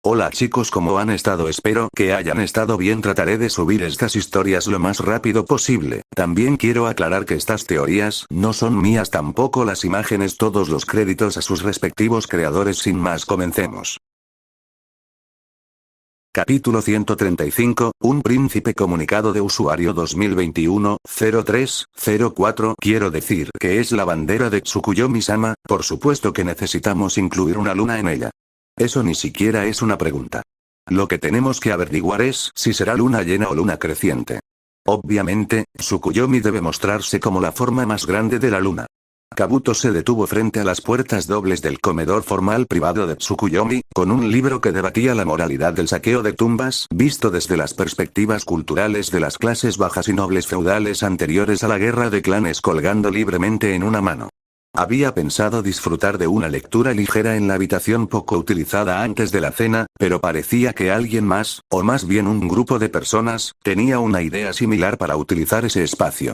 Hola chicos, ¿cómo han estado? Espero que hayan estado bien. Trataré de subir estas historias lo más rápido posible. También quiero aclarar que estas teorías no son mías, tampoco las imágenes. Todos los créditos a sus respectivos creadores. Sin más, comencemos. Capítulo 135, un príncipe. Comunicado de usuario 2021-03-04. Quiero decir que es la bandera de Tsukuyomi-sama. Por supuesto que necesitamos incluir una luna en ella. Eso ni siquiera es una pregunta. Lo que tenemos que averiguar es si será luna llena o luna creciente. Obviamente, Tsukuyomi debe mostrarse como la forma más grande de la luna. Kabuto se detuvo frente a las puertas dobles del comedor formal privado de Tsukuyomi, con un libro que debatía la moralidad del saqueo de tumbas, visto desde las perspectivas culturales de las clases bajas y nobles feudales anteriores a la guerra de clanes, colgando libremente en una mano. Había pensado disfrutar de una lectura ligera en la habitación poco utilizada antes de la cena, pero parecía que alguien más, o más bien un grupo de personas, tenía una idea similar para utilizar ese espacio.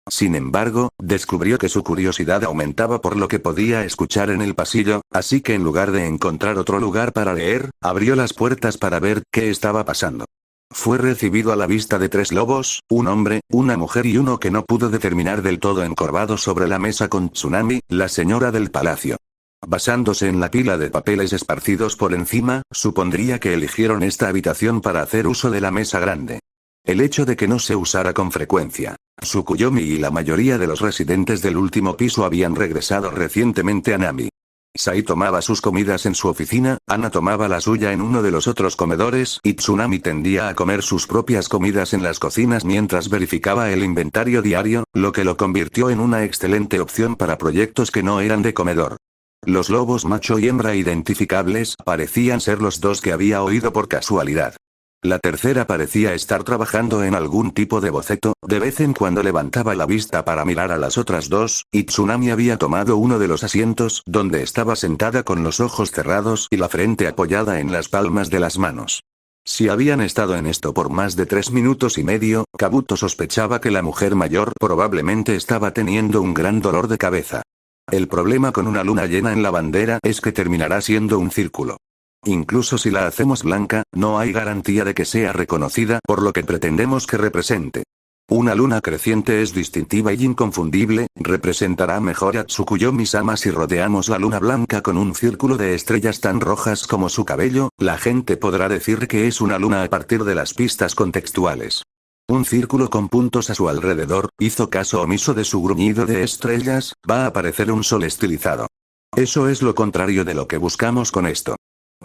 Sin embargo, descubrió que su curiosidad aumentaba por lo que podía escuchar en el pasillo, así que en lugar de encontrar otro lugar para leer, abrió las puertas para ver qué estaba pasando. Fue recibido a la vista de tres lobos, un hombre, una mujer y uno que no pudo determinar del todo, encorvado sobre la mesa con Tsunami, la señora del palacio. Basándose en la pila de papeles esparcidos por encima, supondría que eligieron esta habitación para hacer uso de la mesa grande. El hecho de que no se usara con frecuencia. Tsukuyomi y la mayoría de los residentes del último piso habían regresado recientemente a Nami. Sai tomaba sus comidas en su oficina, Ana tomaba la suya en uno de los otros comedores, y Tsunami tendía a comer sus propias comidas en las cocinas mientras verificaba el inventario diario, lo que lo convirtió en una excelente opción para proyectos que no eran de comedor. Los lobos macho y hembra identificables parecían ser los dos que había oído por casualidad. La tercera parecía estar trabajando en algún tipo de boceto, de vez en cuando levantaba la vista para mirar a las otras dos, y Tsunami había tomado uno de los asientos donde estaba sentada con los ojos cerrados y la frente apoyada en las palmas de las manos. Si habían estado en esto por más de 3 minutos y medio, Kabuto sospechaba que la mujer mayor probablemente estaba teniendo un gran dolor de cabeza. El problema con una luna llena en la bandera es que terminará siendo un círculo. Incluso si la hacemos blanca, no hay garantía de que sea reconocida por lo que pretendemos que represente. Una luna creciente es distintiva y inconfundible, representará mejor a Tsukuyomi-sama. Si rodeamos la luna blanca con un círculo de estrellas tan rojas como su cabello, la gente podrá decir que es una luna a partir de las pistas contextuales. Un círculo con puntos a su alrededor, hizo caso omiso de su gruñido de estrellas, va a aparecer un sol estilizado. Eso es lo contrario de lo que buscamos con esto.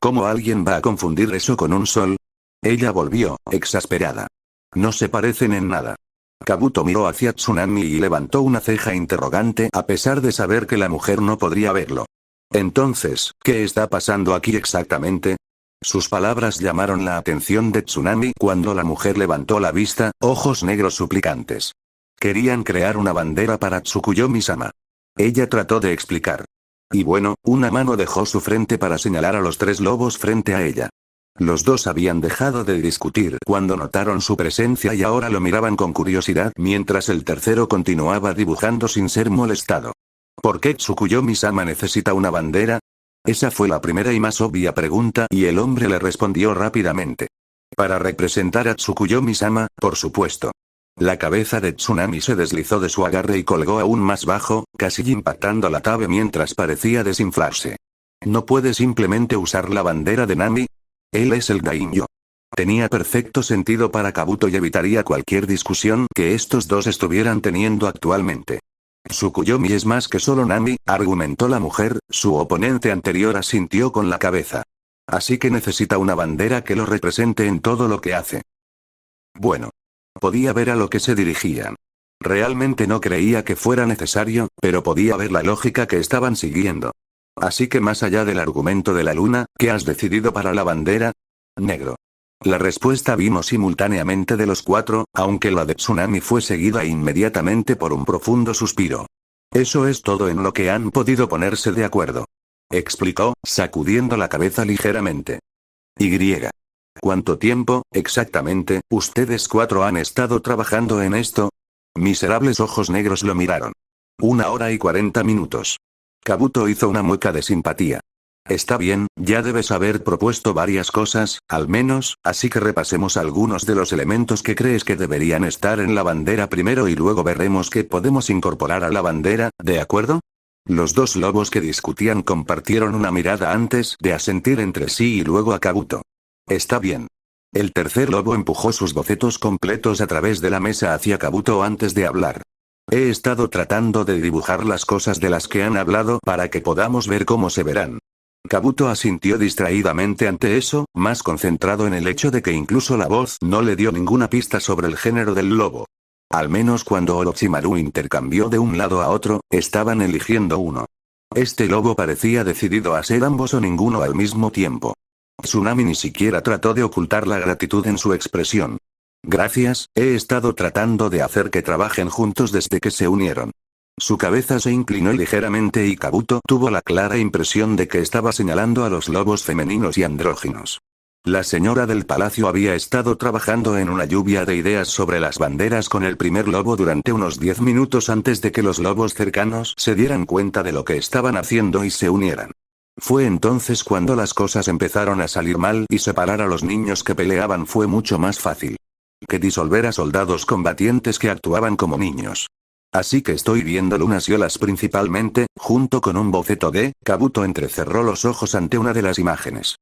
¿Cómo alguien va a confundir eso con un sol? Ella volvió, exasperada. No se parecen en nada. Kabuto miró hacia Tsunami y levantó una ceja interrogante a pesar de saber que la mujer no podría verlo. Entonces, ¿qué está pasando aquí exactamente? Sus palabras llamaron la atención de Tsunami cuando la mujer levantó la vista, ojos negros suplicantes. Querían crear una bandera para Tsukuyomi-sama. Ella trató de explicar. Y bueno, una mano dejó su frente para señalar a los tres lobos frente a ella. Los dos habían dejado de discutir cuando notaron su presencia y ahora lo miraban con curiosidad mientras el tercero continuaba dibujando sin ser molestado. ¿Por qué Tsukuyomi-sama necesita una bandera? Esa fue la primera y más obvia pregunta y el hombre le respondió rápidamente. Para representar a Tsukuyomi-sama, por supuesto. La cabeza de Tsunami se deslizó de su agarre y colgó aún más bajo, casi impactando la tabla mientras parecía desinflarse. ¿No puede simplemente usar la bandera de Nami? Él es el daimyo. Tenía perfecto sentido para Kabuto y evitaría cualquier discusión que estos dos estuvieran teniendo actualmente. Tsukuyomi es más que solo Nami, argumentó la mujer, su oponente anterior asintió con la cabeza. Así que necesita una bandera que lo represente en todo lo que hace. Bueno. Podía ver a lo que se dirigían. Realmente no creía que fuera necesario, pero podía ver la lógica que estaban siguiendo. Así que más allá del argumento de la luna, ¿qué has decidido para la bandera? Negro. La respuesta vino simultáneamente de los cuatro, aunque la de Tsunami fue seguida inmediatamente por un profundo suspiro. Eso es todo en lo que han podido ponerse de acuerdo. Explicó, sacudiendo la cabeza ligeramente. Y. ¿Cuánto tiempo, exactamente, ustedes cuatro han estado trabajando en esto? Miserables ojos negros lo miraron. 1 hora y 40 minutos. Kabuto hizo una mueca de simpatía. Está bien, ya debes haber propuesto varias cosas, al menos, así que repasemos algunos de los elementos que crees que deberían estar en la bandera primero y luego veremos qué podemos incorporar a la bandera, ¿de acuerdo? Los dos lobos que discutían compartieron una mirada antes de asentir entre sí y luego a Kabuto. Está bien. El tercer lobo empujó sus bocetos completos a través de la mesa hacia Kabuto antes de hablar. He estado tratando de dibujar las cosas de las que han hablado para que podamos ver cómo se verán. Kabuto asintió distraídamente ante eso, más concentrado en el hecho de que incluso la voz no le dio ninguna pista sobre el género del lobo. Al menos cuando Orochimaru intercambió de un lado a otro, estaban eligiendo uno. Este lobo parecía decidido a ser ambos o ninguno al mismo tiempo. Tsunami ni siquiera trató de ocultar la gratitud en su expresión. Gracias, he estado tratando de hacer que trabajen juntos desde que se unieron. Su cabeza se inclinó ligeramente y Kabuto tuvo la clara impresión de que estaba señalando a los lobos femeninos y andróginos. La señora del palacio había estado trabajando en una lluvia de ideas sobre las banderas con el primer lobo durante unos 10 minutos antes de que los lobos cercanos se dieran cuenta de lo que estaban haciendo y se unieran. Fue entonces cuando las cosas empezaron a salir mal y separar a los niños que peleaban fue mucho más fácil que disolver a soldados combatientes que actuaban como niños. Así que estoy viendo lunas y olas principalmente, junto con un boceto de. Kabuto entrecerró los ojos ante una de las imágenes.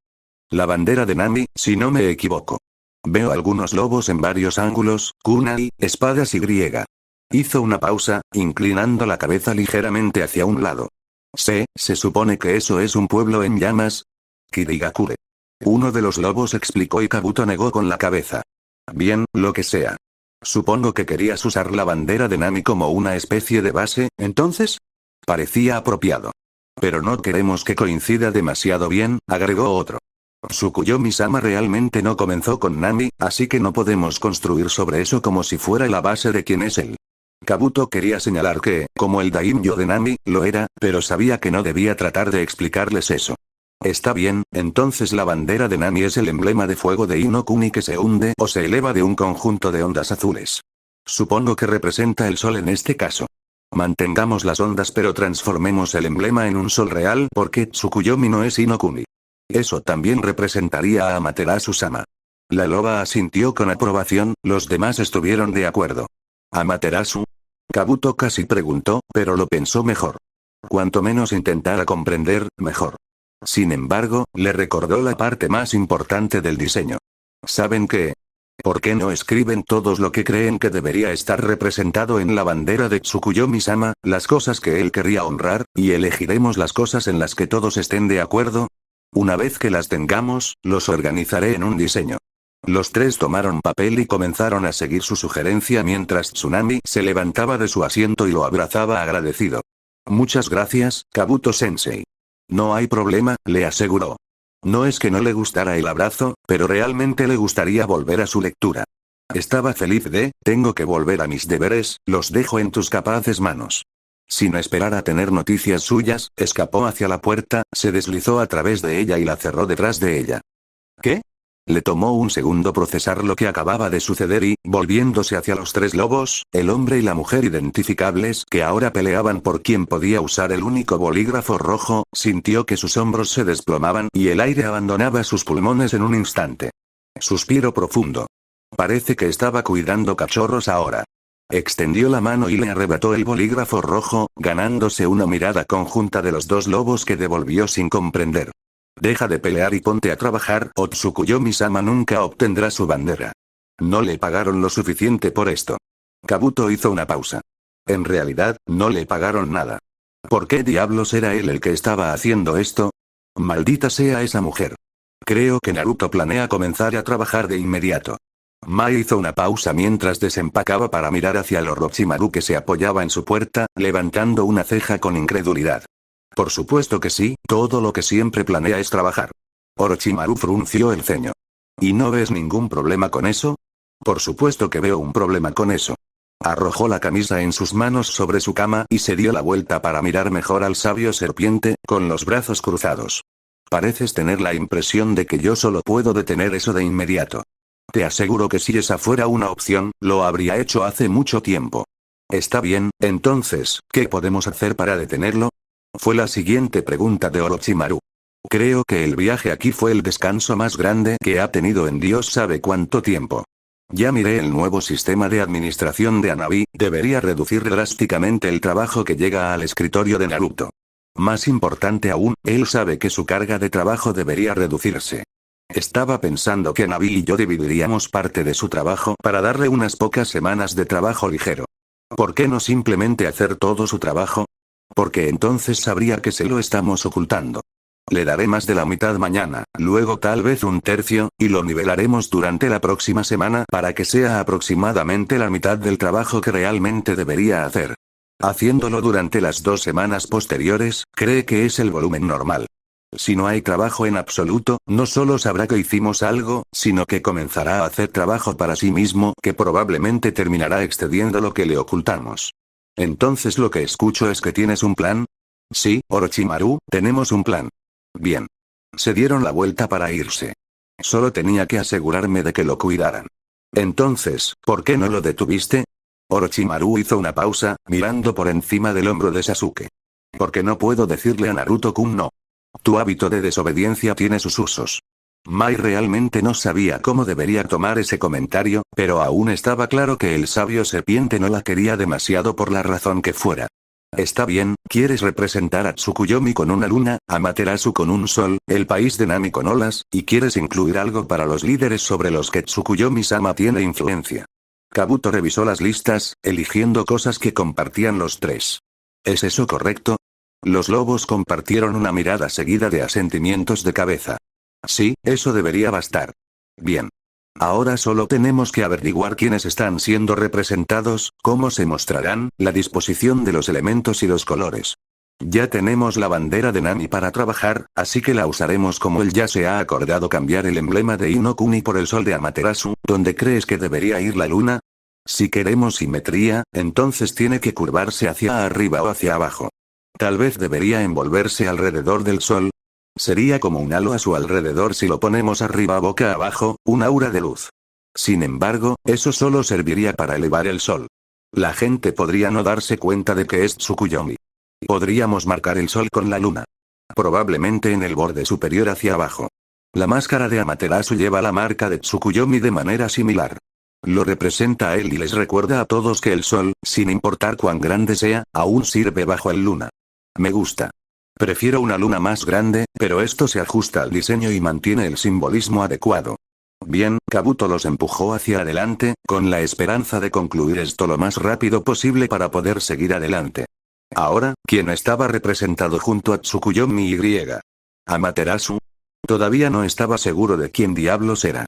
La bandera de Nami, si no me equivoco. Veo algunos lobos en varios ángulos, kunai, espadas y griega. Hizo una pausa, inclinando la cabeza ligeramente hacia un lado. Se supone que eso es un pueblo en llamas. Kirigakure. Uno de los lobos explicó y Kabuto negó con la cabeza. Bien, lo que sea. Supongo que querías usar la bandera de Nami como una especie de base, ¿entonces? Parecía apropiado. Pero no queremos que coincida demasiado bien, agregó otro. Tsukuyomi-sama realmente no comenzó con Nami, así que no podemos construir sobre eso como si fuera la base de quién es él. Kabuto quería señalar que, como el daimyo de Nami, lo era, pero sabía que no debía tratar de explicarles eso. Está bien, entonces la bandera de Nami es el emblema de fuego de Inokuni que se hunde o se eleva de un conjunto de ondas azules. Supongo que representa el sol en este caso. Mantengamos las ondas pero transformemos el emblema en un sol real porque Tsukuyomi no es Inokuni. Eso también representaría a Amaterasu-sama. La loba asintió con aprobación, los demás estuvieron de acuerdo. ¿Amaterasu? Kabuto casi preguntó, pero lo pensó mejor. Cuanto menos intentara comprender, mejor. Sin embargo, le recordó la parte más importante del diseño. ¿Saben qué? ¿Por qué no escriben todos lo que creen que debería estar representado en la bandera de Tsukuyomi-sama, las cosas que él querría honrar, y elegiremos las cosas en las que todos estén de acuerdo? Una vez que las tengamos, los organizaré en un diseño. Los tres tomaron papel y comenzaron a seguir su sugerencia mientras Tsunami se levantaba de su asiento y lo abrazaba agradecido. Muchas gracias, Kabuto-sensei. No hay problema, le aseguró. No es que no le gustara el abrazo, pero realmente le gustaría volver a su lectura. Estaba feliz tengo que volver a mis deberes, los dejo en tus capaces manos. Sin esperar a tener noticias suyas, escapó hacia la puerta, se deslizó a través de ella y la cerró detrás de ella. ¿Qué? Le tomó un segundo procesar lo que acababa de suceder y, volviéndose hacia los tres lobos, el hombre y la mujer identificables que ahora peleaban por quién podía usar el único bolígrafo rojo, sintió que sus hombros se desplomaban y el aire abandonaba sus pulmones en un instante. Suspiro profundo. Parece que estaba cuidando cachorros ahora. Extendió la mano y le arrebató el bolígrafo rojo, ganándose una mirada conjunta de los dos lobos que devolvió sin comprender. Deja de pelear y ponte a trabajar o Tsukuyomi-sama nunca obtendrá su bandera. No le pagaron lo suficiente por esto. Kabuto hizo una pausa. En realidad, no le pagaron nada. ¿Por qué diablos era él el que estaba haciendo esto? Maldita sea esa mujer. Creo que Naruto planea comenzar a trabajar de inmediato. Mai hizo una pausa mientras desempacaba para mirar hacia el Orochimaru que se apoyaba en su puerta, levantando una ceja con incredulidad. Por supuesto que sí, todo lo que siempre planea es trabajar. Orochimaru frunció el ceño. ¿Y no ves ningún problema con eso? Por supuesto que veo un problema con eso. Arrojó la camisa en sus manos sobre su cama y se dio la vuelta para mirar mejor al sabio serpiente, con los brazos cruzados. Pareces tener la impresión de que yo solo puedo detener eso de inmediato. Te aseguro que si esa fuera una opción, lo habría hecho hace mucho tiempo. Está bien, entonces, ¿qué podemos hacer para detenerlo? Fue la siguiente pregunta de Orochimaru. Creo que el viaje aquí fue el descanso más grande que ha tenido en Dios sabe cuánto tiempo. Ya miré el nuevo sistema de administración de Hanabi, debería reducir drásticamente el trabajo que llega al escritorio de Naruto. Más importante aún, él sabe que su carga de trabajo debería reducirse. Estaba pensando que Hanabi y yo dividiríamos parte de su trabajo para darle unas pocas semanas de trabajo ligero. ¿Por qué no simplemente hacer todo su trabajo? Porque entonces sabría que se lo estamos ocultando. Le daré más de la mitad mañana, luego tal vez un tercio, y lo nivelaremos durante la próxima semana para que sea aproximadamente la mitad del trabajo que realmente debería hacer. Haciéndolo durante las 2 semanas posteriores, cree que es el volumen normal. Si no hay trabajo en absoluto, no solo sabrá que hicimos algo, sino que comenzará a hacer trabajo para sí mismo, que probablemente terminará excediendo lo que le ocultamos. Entonces lo que escucho es que tienes un plan. Sí, Orochimaru, tenemos un plan. Bien. Se dieron la vuelta para irse. Solo tenía que asegurarme de que lo cuidaran. Entonces, ¿por qué no lo detuviste? Orochimaru hizo una pausa, mirando por encima del hombro de Sasuke. Porque no puedo decirle a Naruto-kun no. Tu hábito de desobediencia tiene sus usos. Mai realmente no sabía cómo debería tomar ese comentario, pero aún estaba claro que el sabio serpiente no la quería demasiado por la razón que fuera. Está bien, quieres representar a Tsukuyomi con una luna, a Amaterasu con un sol, el país de Nami con olas, y quieres incluir algo para los líderes sobre los que Tsukuyomi-sama tiene influencia. Kabuto revisó las listas, eligiendo cosas que compartían los tres. ¿Es eso correcto? Los lobos compartieron una mirada seguida de asentimientos de cabeza. Sí, eso debería bastar. Bien. Ahora solo tenemos que averiguar quiénes están siendo representados, cómo se mostrarán, la disposición de los elementos y los colores. Ya tenemos la bandera de Nami para trabajar, así que la usaremos como él ya se ha acordado cambiar el emblema de Inokuni por el sol de Amaterasu. ¿Dónde crees que debería ir la luna? Si queremos simetría, entonces tiene que curvarse hacia arriba o hacia abajo. Tal vez debería envolverse alrededor del sol. Sería como un halo a su alrededor si lo ponemos arriba boca abajo, un aura de luz. Sin embargo, eso solo serviría para elevar el sol. La gente podría no darse cuenta de que es Tsukuyomi. Podríamos marcar el sol con la luna. Probablemente en el borde superior hacia abajo. La máscara de Amaterasu lleva la marca de Tsukuyomi de manera similar. Lo representa a él y les recuerda a todos que el sol, sin importar cuán grande sea, aún sirve bajo el luna. Me gusta. Prefiero una luna más grande, pero esto se ajusta al diseño y mantiene el simbolismo adecuado. Bien, Kabuto los empujó hacia adelante, con la esperanza de concluir esto lo más rápido posible para poder seguir adelante. Ahora, ¿quién estaba representado junto a Tsukuyomi y? ¿Amaterasu? Todavía no estaba seguro de quién diablos era.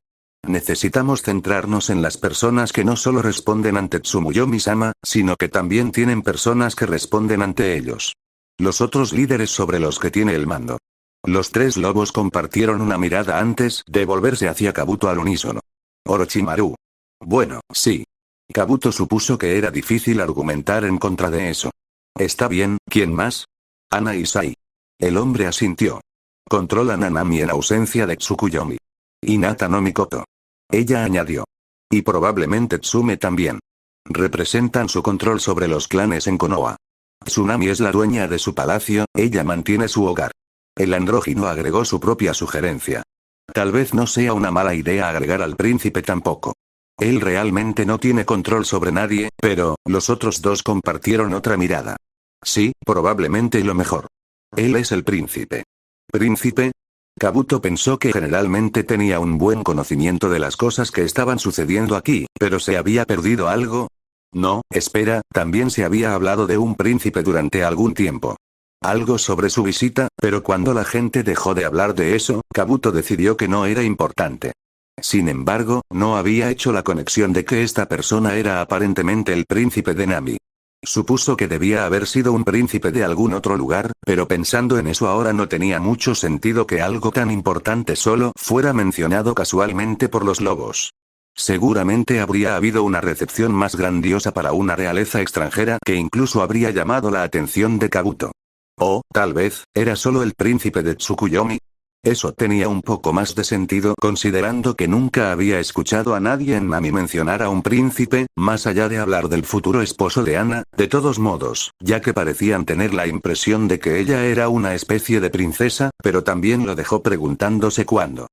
Necesitamos centrarnos en las personas que no solo responden ante Tsukuyomi-sama, sino que también tienen personas que responden ante ellos. Los otros líderes sobre los que tiene el mando. Los tres lobos compartieron una mirada antes de volverse hacia Kabuto al unísono. Orochimaru. Bueno, sí. Kabuto supuso que era difícil argumentar en contra de eso. Está bien, ¿quién más? Ana y Sai. El hombre asintió. Controlan a Nami en ausencia de Tsukuyomi. Hinata no Mikoto. Ella añadió. Y probablemente Tsume también. Representan su control sobre los clanes en Konoha. Tsunami es la dueña de su palacio, ella mantiene su hogar. El andrógino agregó su propia sugerencia. Tal vez no sea una mala idea agregar al príncipe tampoco. Él realmente no tiene control sobre nadie, pero, los otros dos compartieron otra mirada. Sí, probablemente lo mejor. Él es el príncipe. ¿Príncipe? Kabuto pensó que generalmente tenía un buen conocimiento de las cosas que estaban sucediendo aquí, pero ¿se había perdido algo? No, espera, también se había hablado de un príncipe durante algún tiempo. Algo sobre su visita, pero cuando la gente dejó de hablar de eso, Kabuto decidió que no era importante. Sin embargo, no había hecho la conexión de que esta persona era aparentemente el príncipe de Nami. Supuso que debía haber sido un príncipe de algún otro lugar, pero pensando en eso ahora no tenía mucho sentido que algo tan importante solo fuera mencionado casualmente por los lobos. Seguramente habría habido una recepción más grandiosa para una realeza extranjera que incluso habría llamado la atención de Kabuto. O, tal vez, era solo el príncipe de Tsukuyomi. Eso tenía un poco más de sentido considerando que nunca había escuchado a nadie en Nami mencionar a un príncipe, más allá de hablar del futuro esposo de Ana, de todos modos, ya que parecían tener la impresión de que ella era una especie de princesa, pero también lo dejó preguntándose cuándo.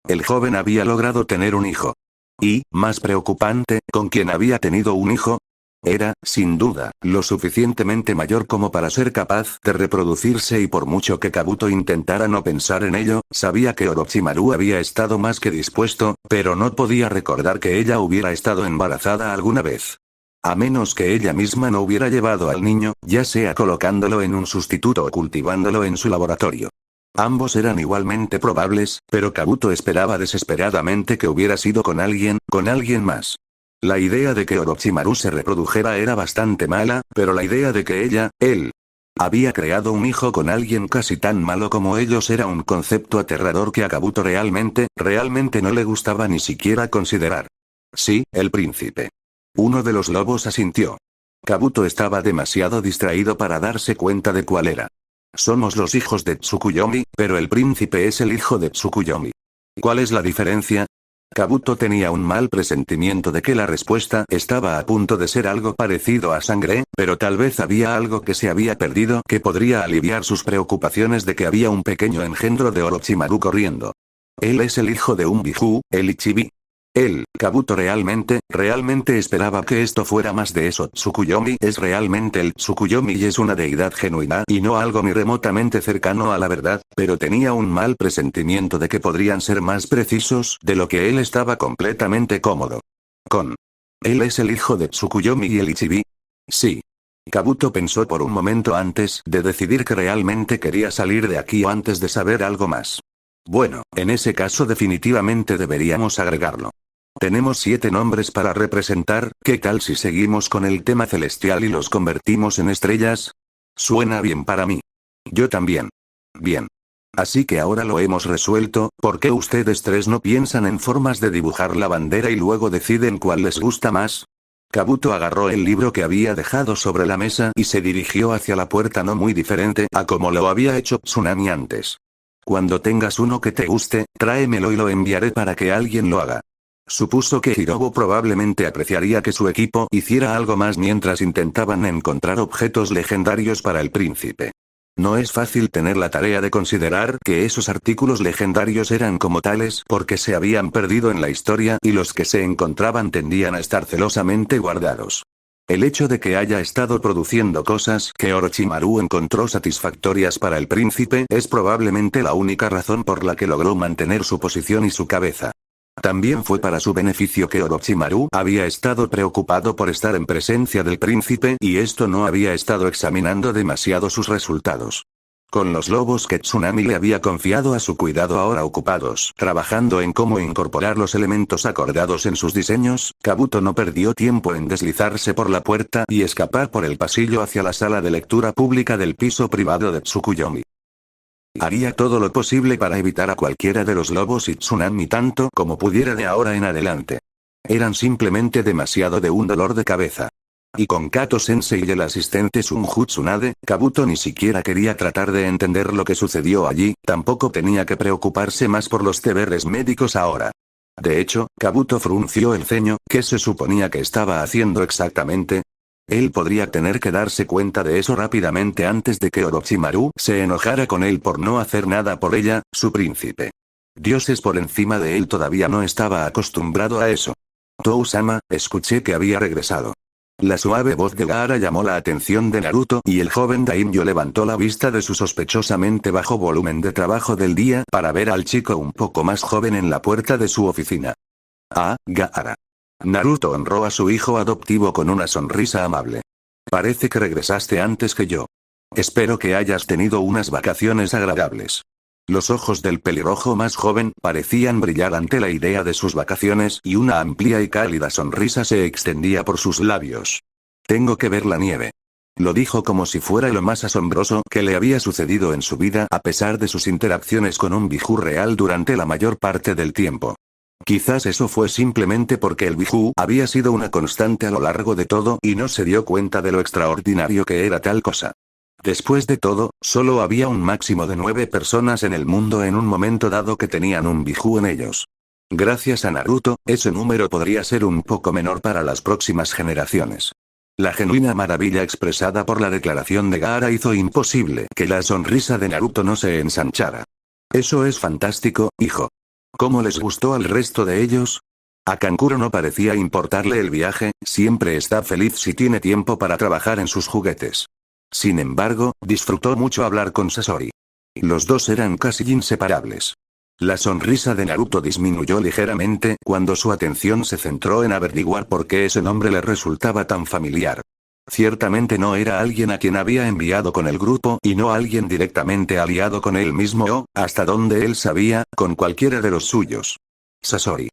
El joven había logrado tener un hijo. Y, más preocupante, ¿con quién había tenido un hijo? Era, sin duda, lo suficientemente mayor como para ser capaz de reproducirse y por mucho que Kabuto intentara no pensar en ello, sabía que Orochimaru había estado más que dispuesto, pero no podía recordar que ella hubiera estado embarazada alguna vez. A menos que ella misma no hubiera llevado al niño, ya sea colocándolo en un sustituto o cultivándolo en su laboratorio. Ambos eran igualmente probables, pero Kabuto esperaba desesperadamente que hubiera sido con alguien más. La idea de que Orochimaru se reprodujera era bastante mala, pero la idea de que él, había creado un hijo con alguien casi tan malo como ellos era un concepto aterrador que a Kabuto realmente no le gustaba ni siquiera considerar. Sí, el príncipe. Uno de los lobos asintió. Kabuto estaba demasiado distraído para darse cuenta de cuál era. Somos los hijos de Tsukuyomi, pero el príncipe es el hijo de Tsukuyomi. ¿Cuál es la diferencia? Kabuto tenía un mal presentimiento de que la respuesta estaba a punto de ser algo parecido a sangre, pero tal vez había algo que se había perdido que podría aliviar sus preocupaciones de que había un pequeño engendro de Orochimaru corriendo. Él es el hijo de un Biju, el Ichibi. Kabuto realmente esperaba que esto fuera más de eso. Tsukuyomi es realmente el Tsukuyomi y es una deidad genuina y no algo ni remotamente cercano a la verdad, pero tenía un mal presentimiento de que podrían ser más precisos de lo que él estaba completamente cómodo con. ¿Él es el hijo de Tsukuyomi y el Ichibi? Sí. Kabuto pensó por un momento antes de decidir que realmente quería salir de aquí o antes de saber algo más. Bueno, en ese caso definitivamente deberíamos agregarlo. Tenemos 7 nombres para representar, ¿qué tal si seguimos con el tema celestial y los convertimos en estrellas? Suena bien para mí. Yo también. Bien. Así que ahora lo hemos resuelto, ¿por qué ustedes 3 no piensan en formas de dibujar la bandera y luego deciden cuál les gusta más? Kabuto agarró el libro que había dejado sobre la mesa y se dirigió hacia la puerta no muy diferente a como lo había hecho Tsunami antes. Cuando tengas uno que te guste, tráemelo y lo enviaré para que alguien lo haga. Supuso que Hirobu probablemente apreciaría que su equipo hiciera algo más mientras intentaban encontrar objetos legendarios para el príncipe. No es fácil tener la tarea de considerar que esos artículos legendarios eran como tales porque se habían perdido en la historia y los que se encontraban tendían a estar celosamente guardados. El hecho de que haya estado produciendo cosas que Orochimaru encontró satisfactorias para el príncipe es probablemente la única razón por la que logró mantener su posición y su cabeza. También fue para su beneficio que Orochimaru había estado preocupado por estar en presencia del príncipe y esto no había estado examinando demasiado sus resultados. Con los lobos que Tsunami le había confiado a su cuidado ahora ocupados trabajando en cómo incorporar los elementos acordados en sus diseños, Kabuto no perdió tiempo en deslizarse por la puerta y escapar por el pasillo hacia la sala de lectura pública del piso privado de Tsukuyomi. Haría todo lo posible para evitar a cualquiera de los lobos y Tsunami tanto como pudiera de ahora en adelante. Eran simplemente demasiado de un dolor de cabeza. Y con Kato Sensei y el asistente Sunju Tsunade, Kabuto ni siquiera quería tratar de entender lo que sucedió allí, tampoco tenía que preocuparse más por los deberes médicos ahora. De hecho, Kabuto frunció el ceño, ¿qué se suponía que estaba haciendo exactamente? Él podría tener que darse cuenta de eso rápidamente antes de que Orochimaru se enojara con él por no hacer nada por ella, su príncipe. Dioses por encima de él todavía no estaba acostumbrado a eso. Tou-sama, escuché que había regresado. La suave voz de Gaara llamó la atención de Naruto y el joven Daimyo levantó la vista de su sospechosamente bajo volumen de trabajo del día para ver al chico un poco más joven en la puerta de su oficina. Ah, Gaara. Naruto honró a su hijo adoptivo con una sonrisa amable. Parece que regresaste antes que yo. Espero que hayas tenido unas vacaciones agradables. Los ojos del pelirrojo más joven parecían brillar ante la idea de sus vacaciones y una amplia y cálida sonrisa se extendía por sus labios. Tengo que ver la nieve. Lo dijo como si fuera lo más asombroso que le había sucedido en su vida a pesar de sus interacciones con un Biju real durante la mayor parte del tiempo. Quizás eso fue simplemente porque el Biju había sido una constante a lo largo de todo y no se dio cuenta de lo extraordinario que era tal cosa. Después de todo, solo había un máximo de 9 personas en el mundo en un momento dado que tenían un Biju en ellos. Gracias a Naruto, ese número podría ser un poco menor para las próximas generaciones. La genuina maravilla expresada por la declaración de Gaara hizo imposible que la sonrisa de Naruto no se ensanchara. Eso es fantástico, hijo. ¿Cómo les gustó al resto de ellos? A Kankuro no parecía importarle el viaje, siempre está feliz si tiene tiempo para trabajar en sus juguetes. Sin embargo, disfrutó mucho hablar con Sasori. Los dos eran casi inseparables. La sonrisa de Naruto disminuyó ligeramente cuando su atención se centró en averiguar por qué ese nombre le resultaba tan familiar. Ciertamente no era alguien a quien había enviado con el grupo y no alguien directamente aliado con él mismo o, hasta donde él sabía, con cualquiera de los suyos. Sasori.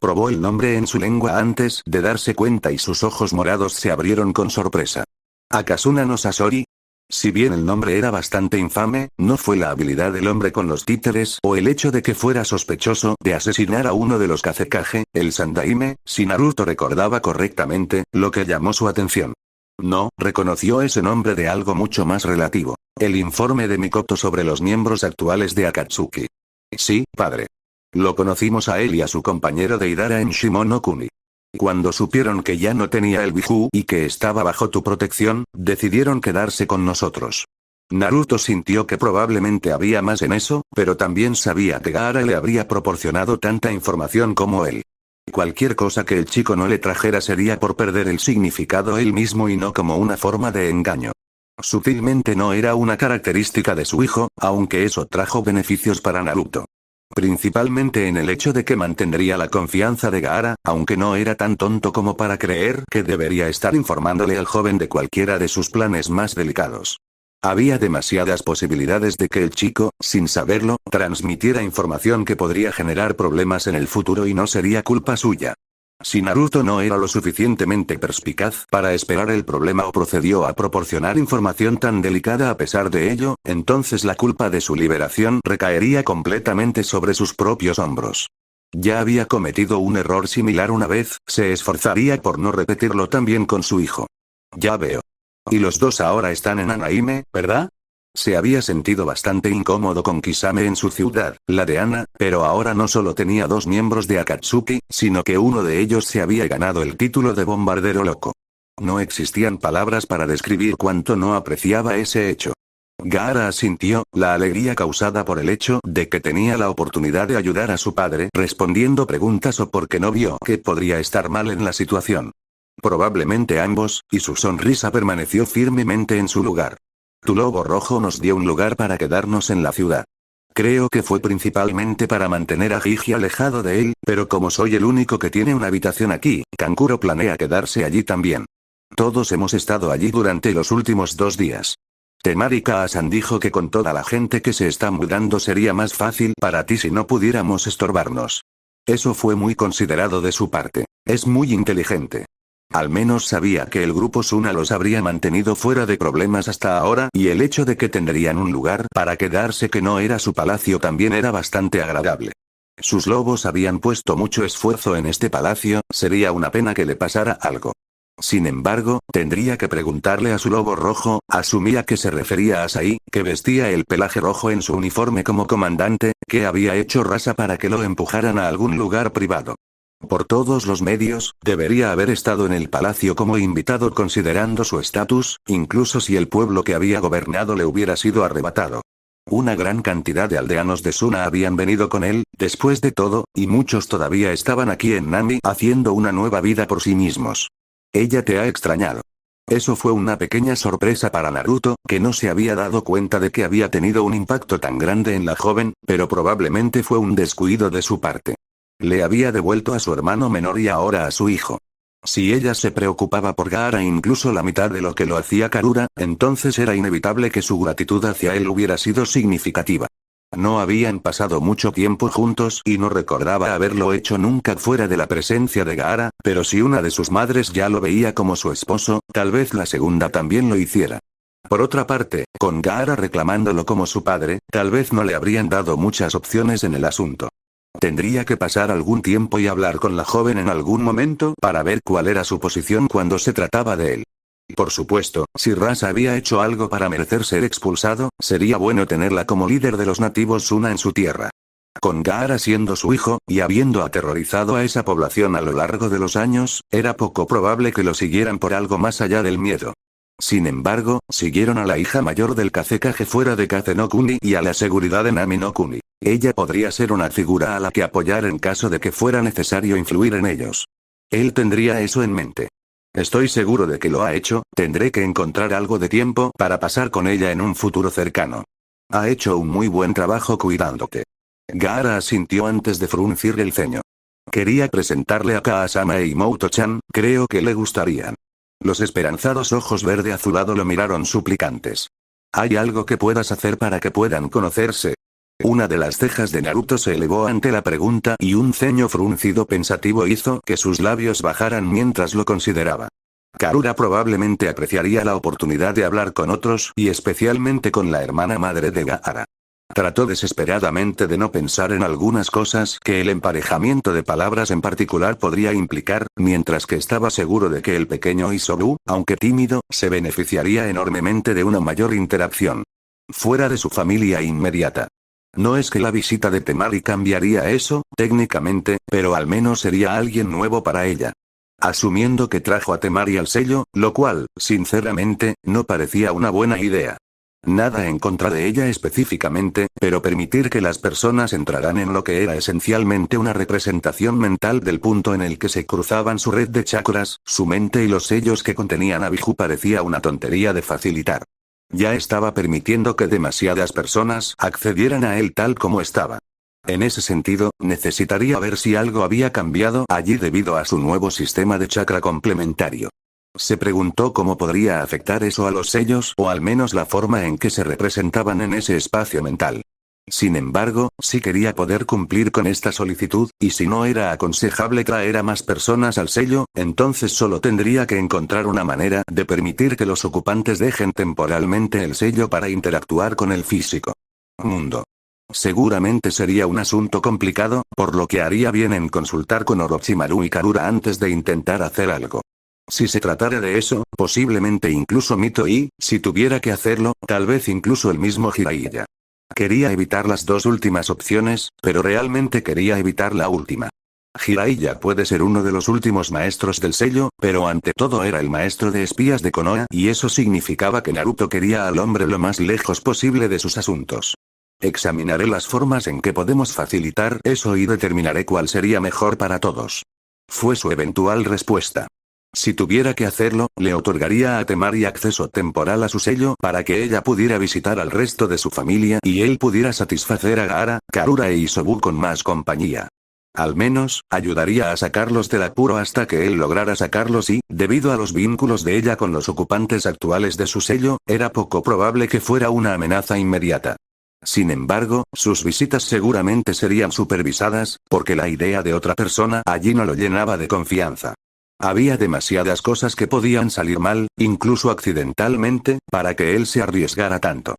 Probó el nombre en su lengua antes de darse cuenta y sus ojos morados se abrieron con sorpresa. ¿Akasuna no Sasori? Si bien el nombre era bastante infame, no fue la habilidad del hombre con los títeres o el hecho de que fuera sospechoso de asesinar a uno de los Kazekage, el Sandaime, si Naruto recordaba correctamente, lo que llamó su atención. No, reconoció ese nombre de algo mucho más relativo. El informe de Mikoto sobre los miembros actuales de Akatsuki. Sí, padre. Lo conocimos a él y a su compañero de Idara en Shimono-kuni. Cuando supieron que ya no tenía el Biju y que estaba bajo tu protección, decidieron quedarse con nosotros. Naruto sintió que probablemente había más en eso, pero también sabía que Gaara le habría proporcionado tanta información como él. Cualquier cosa que el chico no le trajera sería por perder el significado él mismo y no como una forma de engaño. Sutilmente no era una característica de su hijo, aunque eso trajo beneficios para Naruto. Principalmente en el hecho de que mantendría la confianza de Gaara, aunque no era tan tonto como para creer que debería estar informándole al joven de cualquiera de sus planes más delicados. Había demasiadas posibilidades de que el chico, sin saberlo, transmitiera información que podría generar problemas en el futuro y no sería culpa suya. Si Naruto no era lo suficientemente perspicaz para esperar el problema o procedió a proporcionar información tan delicada a pesar de ello, entonces la culpa de su liberación recaería completamente sobre sus propios hombros. Ya había cometido un error similar una vez, se esforzaría por no repetirlo también con su hijo. Ya veo. Y los dos ahora están en Anaime, ¿verdad? Se había sentido bastante incómodo con Kisame en su ciudad, la de Ana, pero ahora no solo tenía 2 miembros de Akatsuki, sino que uno de ellos se había ganado el título de bombardero loco. No existían palabras para describir cuánto no apreciaba ese hecho. Gaara asintió, la alegría causada por el hecho de que tenía la oportunidad de ayudar a su padre respondiendo preguntas o porque no vio que podría estar mal en la situación. Probablemente ambos, y su sonrisa permaneció firmemente en su lugar. Tu lobo rojo nos dio un lugar para quedarnos en la ciudad. Creo que fue principalmente para mantener a Gigi alejado de él, pero como soy el único que tiene una habitación aquí, Kankuro planea quedarse allí también. Todos hemos estado allí durante los últimos 2 días. Temari Kaasan dijo que con toda la gente que se está mudando sería más fácil para ti si no pudiéramos estorbarnos. Eso fue muy considerado de su parte. Es muy inteligente. Al menos sabía que el grupo Suna los habría mantenido fuera de problemas hasta ahora y el hecho de que tendrían un lugar para quedarse que no era su palacio también era bastante agradable. Sus lobos habían puesto mucho esfuerzo en este palacio, sería una pena que le pasara algo. Sin embargo, tendría que preguntarle a su lobo rojo, asumía que se refería a Sai, que vestía el pelaje rojo en su uniforme como comandante, que había hecho Rasa para que lo empujaran a algún lugar privado. Por todos los medios, debería haber estado en el palacio como invitado considerando su estatus, incluso si el pueblo que había gobernado le hubiera sido arrebatado. Una gran cantidad de aldeanos de Suna habían venido con él, después de todo, y muchos todavía estaban aquí en Nami haciendo una nueva vida por sí mismos. Ella te ha extrañado. Eso fue una pequeña sorpresa para Naruto, que no se había dado cuenta de que había tenido un impacto tan grande en la joven, pero probablemente fue un descuido de su parte. Le había devuelto a su hermano menor y ahora a su hijo. Si ella se preocupaba por Gaara incluso la mitad de lo que lo hacía Karura, entonces era inevitable que su gratitud hacia él hubiera sido significativa. No habían pasado mucho tiempo juntos y no recordaba haberlo hecho nunca fuera de la presencia de Gaara, pero si una de sus madres ya lo veía como su esposo, tal vez la segunda también lo hiciera. Por otra parte, con Gaara reclamándolo como su padre, tal vez no le habrían dado muchas opciones en el asunto. Tendría que pasar algún tiempo y hablar con la joven en algún momento para ver cuál era su posición cuando se trataba de él. Por supuesto, si Rasa había hecho algo para merecer ser expulsado, sería bueno tenerla como líder de los nativos Suna en su tierra. Con Gaara siendo su hijo, y habiendo aterrorizado a esa población a lo largo de los años, era poco probable que lo siguieran por algo más allá del miedo. Sin embargo, siguieron a la hija mayor del Kazekage fuera de Kaze no Kuni y a la seguridad de Nami no Kuni. Ella podría ser una figura a la que apoyar en caso de que fuera necesario influir en ellos. Él tendría eso en mente. Estoy seguro de que lo ha hecho, tendré que encontrar algo de tiempo para pasar con ella en un futuro cercano. Ha hecho un muy buen trabajo cuidándote. Gaara asintió antes de fruncir el ceño. Quería presentarle a Kaasama e Imoto-chan, creo que le gustarían. Los esperanzados ojos verde azulado lo miraron suplicantes. ¿Hay algo que puedas hacer para que puedan conocerse? Una de las cejas de Naruto se elevó ante la pregunta y un ceño fruncido pensativo hizo que sus labios bajaran mientras lo consideraba. Karura probablemente apreciaría la oportunidad de hablar con otros y especialmente con la hermana madre de Gaara. Trató desesperadamente de no pensar en algunas cosas que el emparejamiento de palabras en particular podría implicar, mientras que estaba seguro de que el pequeño Isobu, aunque tímido, se beneficiaría enormemente de una mayor interacción. Fuera de su familia inmediata. No es que la visita de Temari cambiaría eso, técnicamente, pero al menos sería alguien nuevo para ella. Asumiendo que trajo a Temari al sello, lo cual, sinceramente, no parecía una buena idea. Nada en contra de ella específicamente, pero permitir que las personas entraran en lo que era esencialmente una representación mental del punto en el que se cruzaban su red de chakras, su mente y los sellos que contenían a Biju parecía una tontería de facilitar. Ya estaba permitiendo que demasiadas personas accedieran a él tal como estaba. En ese sentido, necesitaría ver si algo había cambiado allí debido a su nuevo sistema de chakra complementario. Se preguntó cómo podría afectar eso a los sellos o al menos la forma en que se representaban en ese espacio mental. Sin embargo, sí quería poder cumplir con esta solicitud, y si no era aconsejable traer a más personas al sello, entonces solo tendría que encontrar una manera de permitir que los ocupantes dejen temporalmente el sello para interactuar con el físico mundo. Seguramente sería un asunto complicado, por lo que haría bien en consultar con Orochimaru y Karura antes de intentar hacer algo. Si se tratara de eso, posiblemente incluso Mito y, si tuviera que hacerlo, tal vez incluso el mismo Jiraiya. Quería evitar las dos últimas opciones, pero realmente quería evitar la última. Jiraiya puede ser uno de los últimos maestros del sello, pero ante todo era el maestro de espías de Konoha y eso significaba que Naruto quería al hombre lo más lejos posible de sus asuntos. Examinaré las formas en que podemos facilitar eso y determinaré cuál sería mejor para todos. Fue su eventual respuesta. Si tuviera que hacerlo, le otorgaría a Temari acceso temporal a su sello para que ella pudiera visitar al resto de su familia y él pudiera satisfacer a Gaara, Karura e Isobu con más compañía. Al menos, ayudaría a sacarlos del apuro hasta que él lograra sacarlos y, debido a los vínculos de ella con los ocupantes actuales de su sello, era poco probable que fuera una amenaza inmediata. Sin embargo, sus visitas seguramente serían supervisadas, porque la idea de otra persona allí no lo llenaba de confianza. Había demasiadas cosas que podían salir mal, incluso accidentalmente, para que él se arriesgara tanto.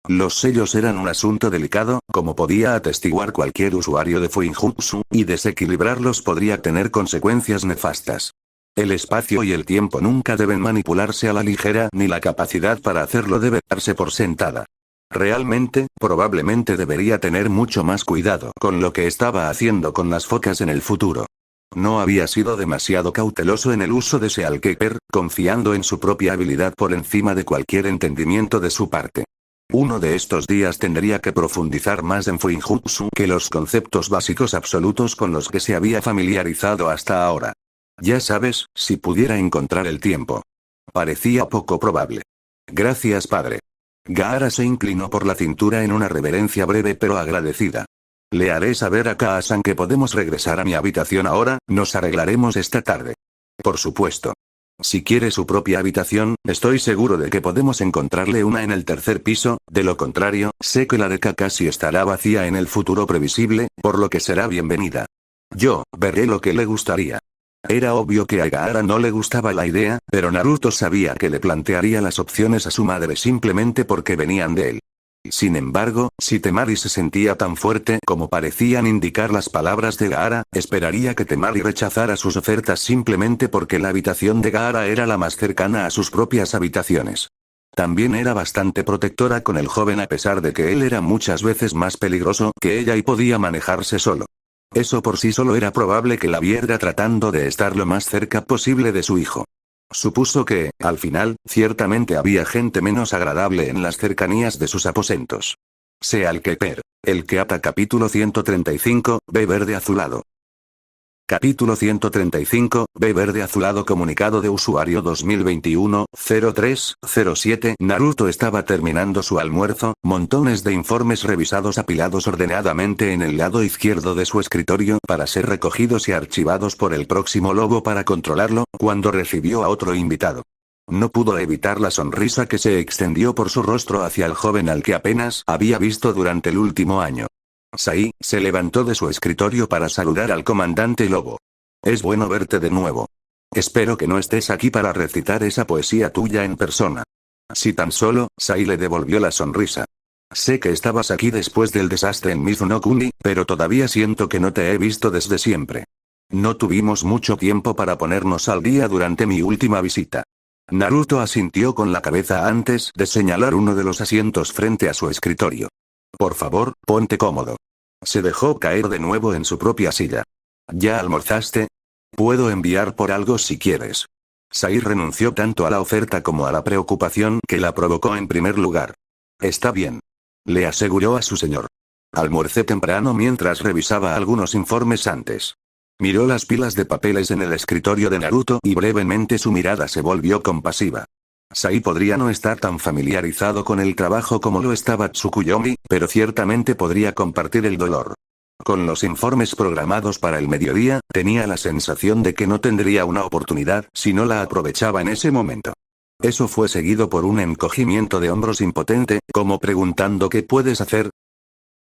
Los sellos eran un asunto delicado, como podía atestiguar cualquier usuario de Fuinjutsu, y desequilibrarlos podría tener consecuencias nefastas. El espacio y el tiempo nunca deben manipularse a la ligera ni la capacidad para hacerlo debe darse por sentada. Realmente, probablemente debería tener mucho más cuidado con lo que estaba haciendo con las focas en el futuro. No había sido demasiado cauteloso en el uso de Sealkeeper, confiando en su propia habilidad por encima de cualquier entendimiento de su parte. Uno de estos días tendría que profundizar más en Fuinjutsu que los conceptos básicos absolutos con los que se había familiarizado hasta ahora. Ya sabes, si pudiera encontrar el tiempo. Parecía poco probable. Gracias, padre. Gaara se inclinó por la cintura en una reverencia breve pero agradecida. Le haré saber a Kaa-san que podemos regresar a mi habitación ahora, nos arreglaremos esta tarde. Por supuesto. Si quiere su propia habitación, estoy seguro de que podemos encontrarle una en el tercer piso, de lo contrario, sé que la de Kakashi estará vacía en el futuro previsible, por lo que será bienvenida. Yo, veré lo que le gustaría. Era obvio que a Gaara no le gustaba la idea, pero Naruto sabía que le plantearía las opciones a su madre simplemente porque venían de él. Sin embargo, si Temari se sentía tan fuerte como parecían indicar las palabras de Gaara, esperaría que Temari rechazara sus ofertas simplemente porque la habitación de Gaara era la más cercana a sus propias habitaciones. También era bastante protectora con el joven a pesar de que él era muchas veces más peligroso que ella y podía manejarse solo. Eso por sí solo era probable que la viera tratando de estar lo más cerca posible de su hijo. Supuso que, al final, ciertamente había gente menos agradable en las cercanías de sus aposentos. Sea el que per. El que ata capítulo 135, B verde azulado. Capítulo 135, B verde azulado comunicado de usuario 2021-03-07 Naruto estaba terminando su almuerzo, montones de informes revisados apilados ordenadamente en el lado izquierdo de su escritorio para ser recogidos y archivados por el próximo lobo para controlarlo, cuando recibió a otro invitado. No pudo evitar la sonrisa que se extendió por su rostro hacia el joven al que apenas había visto durante el último año. Sai se levantó de su escritorio para saludar al comandante Lobo. Es bueno verte de nuevo. Espero que no estés aquí para recitar esa poesía tuya en persona. Si tan solo, Sai le devolvió la sonrisa. Sé que estabas aquí después del desastre en Mizuno-kuni, pero todavía siento que no te he visto desde siempre. No tuvimos mucho tiempo para ponernos al día durante mi última visita. Naruto asintió con la cabeza antes de señalar uno de los asientos frente a su escritorio. Por favor, ponte cómodo. Se dejó caer de nuevo en su propia silla. ¿Ya almorzaste? Puedo enviar por algo si quieres. Sai renunció tanto a la oferta como a la preocupación que la provocó en primer lugar. Está bien. Le aseguró a su señor. Almorcé temprano mientras revisaba algunos informes antes. Miró las pilas de papeles en el escritorio de Naruto y brevemente su mirada se volvió compasiva. Sai podría no estar tan familiarizado con el trabajo como lo estaba Tsukuyomi, pero ciertamente podría compartir el dolor. Con los informes programados para el mediodía, tenía la sensación de que no tendría una oportunidad si no la aprovechaba en ese momento. Eso fue seguido por un encogimiento de hombros impotente, como preguntando ¿qué puedes hacer?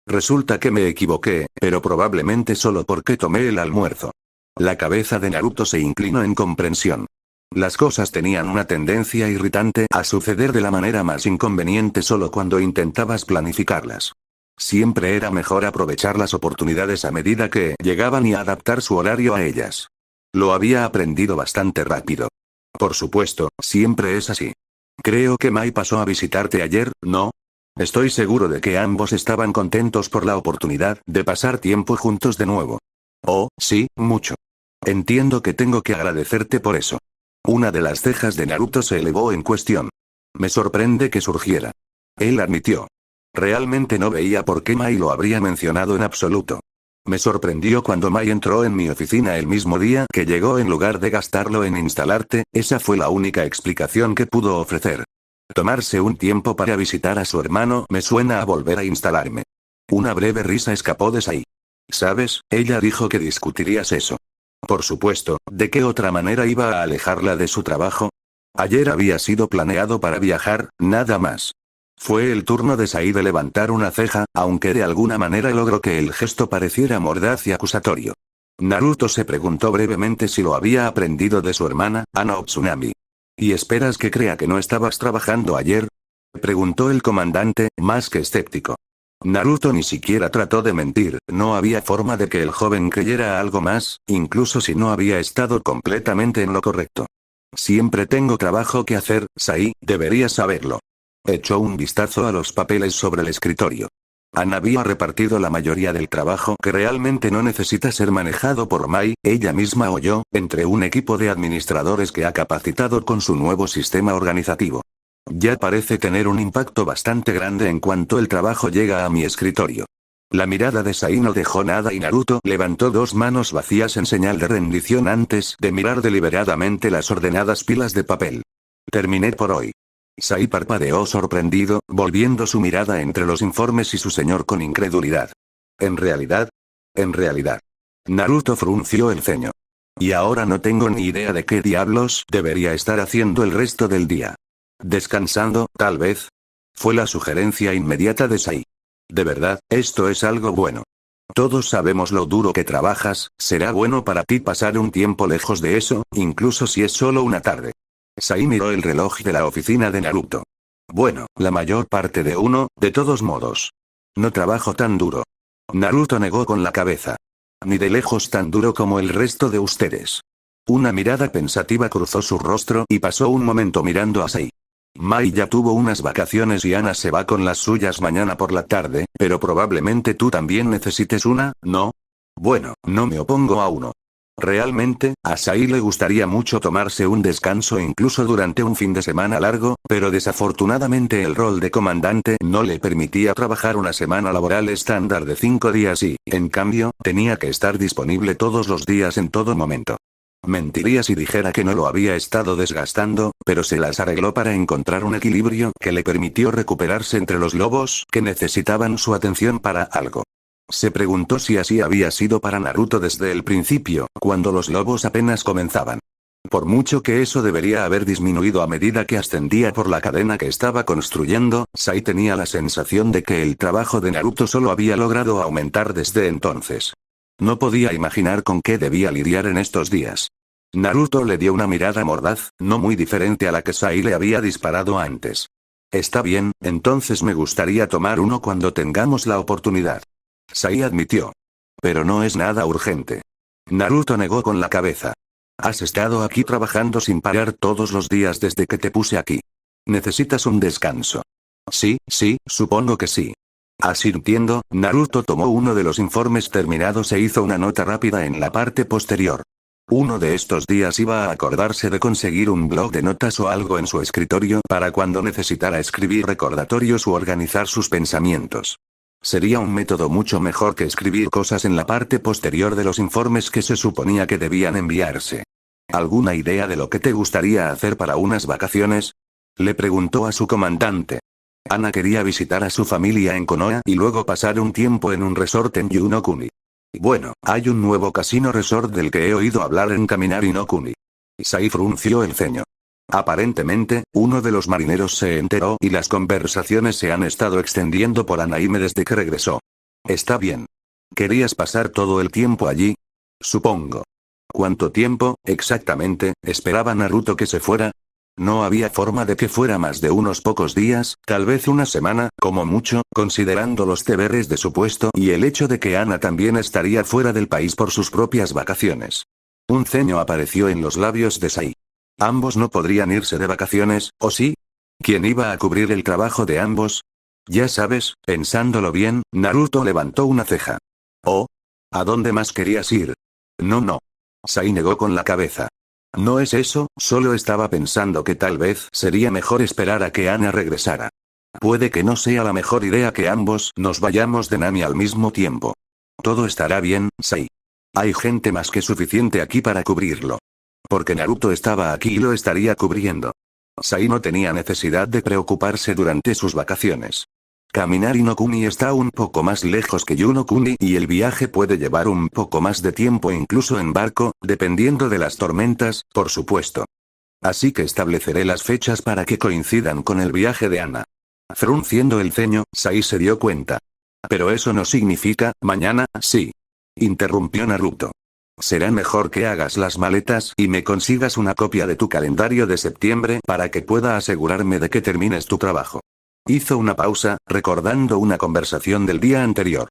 Resulta que me equivoqué, pero probablemente solo porque tomé el almuerzo. La cabeza de Naruto se inclinó en comprensión. Las cosas tenían una tendencia irritante a suceder de la manera más inconveniente solo cuando intentabas planificarlas. Siempre era mejor aprovechar las oportunidades a medida que llegaban y adaptar su horario a ellas. Lo había aprendido bastante rápido. Por supuesto, siempre es así. Creo que Mai pasó a visitarte ayer, ¿no? Estoy seguro de que ambos estaban contentos por la oportunidad de pasar tiempo juntos de nuevo. Oh, sí, mucho. Entiendo que tengo que agradecerte por eso. Una de las cejas de Naruto se elevó en cuestión. Me sorprende que surgiera. Él admitió. Realmente no veía por qué Mai lo habría mencionado en absoluto. Me sorprendió cuando Mai entró en mi oficina el mismo día que llegó en lugar de gastarlo en instalarte, esa fue la única explicación que pudo ofrecer. Tomarse un tiempo para visitar a su hermano me suena a volver a instalarme. Una breve risa escapó de Sai. ¿Sabes? Ella dijo que discutirías eso. Por supuesto, ¿de qué otra manera iba a alejarla de su trabajo? Ayer había sido planeado para viajar, nada más. Fue el turno de Sai de levantar una ceja, aunque de alguna manera logró que el gesto pareciera mordaz y acusatorio. Naruto se preguntó brevemente si lo había aprendido de su hermana, Ano Tsunami. ¿Y esperas que crea que no estabas trabajando ayer? Preguntó el comandante, más que escéptico. Naruto ni siquiera trató de mentir, no había forma de que el joven creyera algo más, incluso si no había estado completamente en lo correcto. Siempre tengo trabajo que hacer, Sai, deberías saberlo. Echó un vistazo a los papeles sobre el escritorio. Ana había repartido la mayoría del trabajo que realmente no necesita ser manejado por Mai, ella misma o yo, entre un equipo de administradores que ha capacitado con su nuevo sistema organizativo. Ya parece tener un impacto bastante grande en cuanto el trabajo llega a mi escritorio. La mirada de Sai no dejó nada y Naruto levantó dos manos vacías en señal de rendición antes de mirar deliberadamente las ordenadas pilas de papel. Terminé por hoy. Sai parpadeó sorprendido, volviendo su mirada entre los informes y su señor con incredulidad. ¿En realidad? En realidad. Naruto frunció el ceño. Y ahora no tengo ni idea de qué diablos debería estar haciendo el resto del día. ¿Descansando, tal vez? Fue la sugerencia inmediata de Sai. De verdad, esto es algo bueno. Todos sabemos lo duro que trabajas, será bueno para ti pasar un tiempo lejos de eso, incluso si es solo una tarde. Sai miró el reloj de la oficina de Naruto. Bueno, la mayor parte de uno, de todos modos. No trabajo tan duro. Naruto negó con la cabeza. Ni de lejos tan duro como el resto de ustedes. Una mirada pensativa cruzó su rostro y pasó un momento mirando a Sai. Mai ya tuvo unas vacaciones y Ana se va con las suyas mañana por la tarde, pero probablemente tú también necesites una, ¿no? Bueno, no me opongo a uno. Realmente, a Sai le gustaría mucho tomarse un descanso incluso durante un fin de semana largo, pero desafortunadamente el rol de comandante no le permitía trabajar una semana laboral estándar de 5 días y, en cambio, tenía que estar disponible todos los días en todo momento. Mentiría si dijera que no lo había estado desgastando, pero se las arregló para encontrar un equilibrio que le permitió recuperarse entre los lobos que necesitaban su atención para algo. Se preguntó si así había sido para Naruto desde el principio, cuando los lobos apenas comenzaban. Por mucho que eso debería haber disminuido a medida que ascendía por la cadena que estaba construyendo, Sai tenía la sensación de que el trabajo de Naruto solo había logrado aumentar desde entonces. No podía imaginar con qué debía lidiar en estos días. Naruto le dio una mirada mordaz, no muy diferente a la que Sai le había disparado antes. Está bien, entonces me gustaría tomar uno cuando tengamos la oportunidad. Sai admitió. Pero no es nada urgente. Naruto negó con la cabeza. Has estado aquí trabajando sin parar todos los días desde que te puse aquí. Necesitas un descanso. Sí, supongo que sí. Asintiendo, Naruto tomó uno de los informes terminados e hizo una nota rápida en la parte posterior. Uno de estos días iba a acordarse de conseguir un blog de notas o algo en su escritorio para cuando necesitara escribir recordatorios u organizar sus pensamientos. Sería un método mucho mejor que escribir cosas en la parte posterior de los informes que se suponía que debían enviarse. ¿Alguna idea de lo que te gustaría hacer para unas vacaciones? Le preguntó a su comandante. Ana quería visitar a su familia en Konoha y luego pasar un tiempo en un resort en Yunokuni. Bueno, hay un nuevo casino resort del que he oído hablar en Kaminari no Kuni. Sai frunció el ceño. Aparentemente, uno de los marineros se enteró y las conversaciones se han estado extendiendo por Anaime desde que regresó. Está bien. ¿Querías pasar todo el tiempo allí? Supongo. ¿Cuánto tiempo, exactamente, esperaba Naruto que se fuera? No había forma de que fuera más de unos pocos días, tal vez una semana, como mucho, considerando los deberes de su puesto y el hecho de que Ana también estaría fuera del país por sus propias vacaciones. Un ceño apareció en los labios de Sai. ¿Ambos no podrían irse de vacaciones, o sí? ¿Quién iba a cubrir el trabajo de ambos? Ya sabes, pensándolo bien, Naruto levantó una ceja. ¿Oh? ¿A dónde más querías ir? No. Sai negó con la cabeza. No es eso, solo estaba pensando que tal vez sería mejor esperar a que Ana regresara. Puede que no sea la mejor idea que ambos nos vayamos de Nami al mismo tiempo. Todo estará bien, Sai. Hay gente más que suficiente aquí para cubrirlo. Porque Naruto estaba aquí y lo estaría cubriendo. Sai no tenía necesidad de preocuparse durante sus vacaciones. Kaminari no Kuni está un poco más lejos que Yunokuni y el viaje puede llevar un poco más de tiempo incluso en barco, dependiendo de las tormentas, por supuesto. Así que estableceré las fechas para que coincidan con el viaje de Ana. Frunciendo el ceño, Sai se dio cuenta. Pero eso no significa, mañana, sí. Interrumpió Naruto. Será mejor que hagas las maletas y me consigas una copia de tu calendario de septiembre para que pueda asegurarme de que termines tu trabajo. Hizo una pausa, recordando una conversación del día anterior.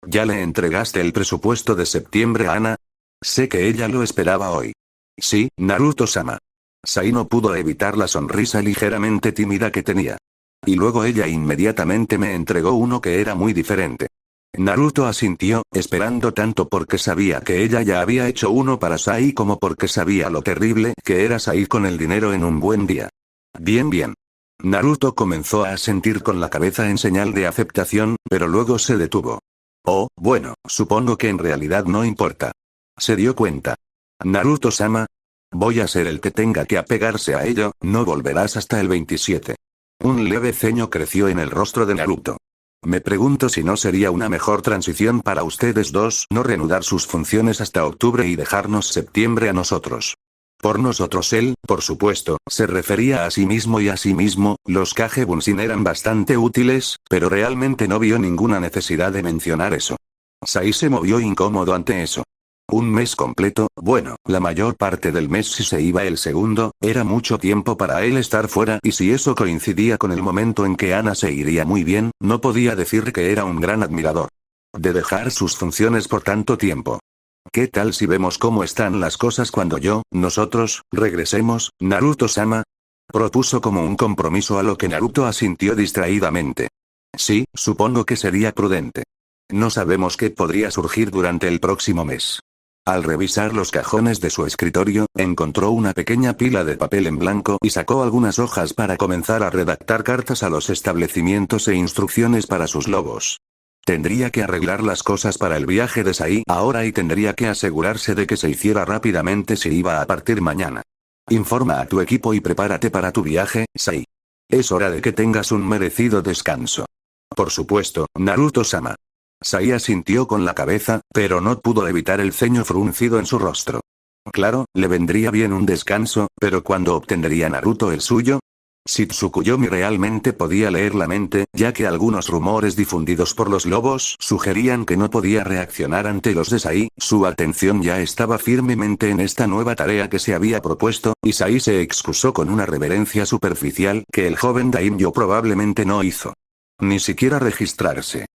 ¿Ya le entregaste el presupuesto de septiembre a Ana? Sé que ella lo esperaba hoy. Sí, Naruto-sama. Sai no pudo evitar la sonrisa ligeramente tímida que tenía. Y luego ella inmediatamente me entregó uno que era muy diferente. Naruto asintió, esperando tanto porque sabía que ella ya había hecho uno para Sai como porque sabía lo terrible que era Sai con el dinero en un buen día. Bien. Naruto comenzó a asentir con la cabeza en señal de aceptación, pero luego se detuvo. Oh, bueno, supongo que en realidad no importa. Se dio cuenta. Naruto-sama. Voy a ser el que tenga que apegarse a ello, no volverás hasta el 27. Un leve ceño creció en el rostro de Naruto. Me pregunto si no sería una mejor transición para ustedes dos no reanudar sus funciones hasta octubre y dejarnos septiembre a nosotros. Por nosotros él, por supuesto, se refería a sí mismo y a sí mismo, los Kage Bunshin eran bastante útiles, pero realmente no vio ninguna necesidad de mencionar eso. Sai se movió incómodo ante eso. Un mes completo, bueno, la mayor parte del mes si se iba el segundo, era mucho tiempo para él estar fuera y si eso coincidía con el momento en que Ana se iría muy bien, no podía decir que era un gran admirador de dejar sus funciones por tanto tiempo. ¿Qué tal si vemos cómo están las cosas cuando nosotros, regresemos, Naruto-sama? Propuso como un compromiso a lo que Naruto asintió distraídamente. Sí, supongo que sería prudente. No sabemos qué podría surgir durante el próximo mes. Al revisar los cajones de su escritorio, encontró una pequeña pila de papel en blanco y sacó algunas hojas para comenzar a redactar cartas a los establecimientos e instrucciones para sus lobos. Tendría que arreglar las cosas para el viaje de Sai ahora y tendría que asegurarse de que se hiciera rápidamente si iba a partir mañana. Informa a tu equipo y prepárate para tu viaje, Sai. Es hora de que tengas un merecido descanso. Por supuesto, Naruto-sama. Sai asintió con la cabeza, pero no pudo evitar el ceño fruncido en su rostro. Claro, le vendría bien un descanso, pero ¿cuándo obtendría Naruto el suyo? Si Tsukuyomi realmente podía leer la mente, ya que algunos rumores difundidos por los lobos sugerían que no podía reaccionar ante los de Sai, su atención ya estaba firmemente en esta nueva tarea que se había propuesto, y Sai se excusó con una reverencia superficial que el joven Daimyo probablemente no hizo. Ni siquiera registrarse.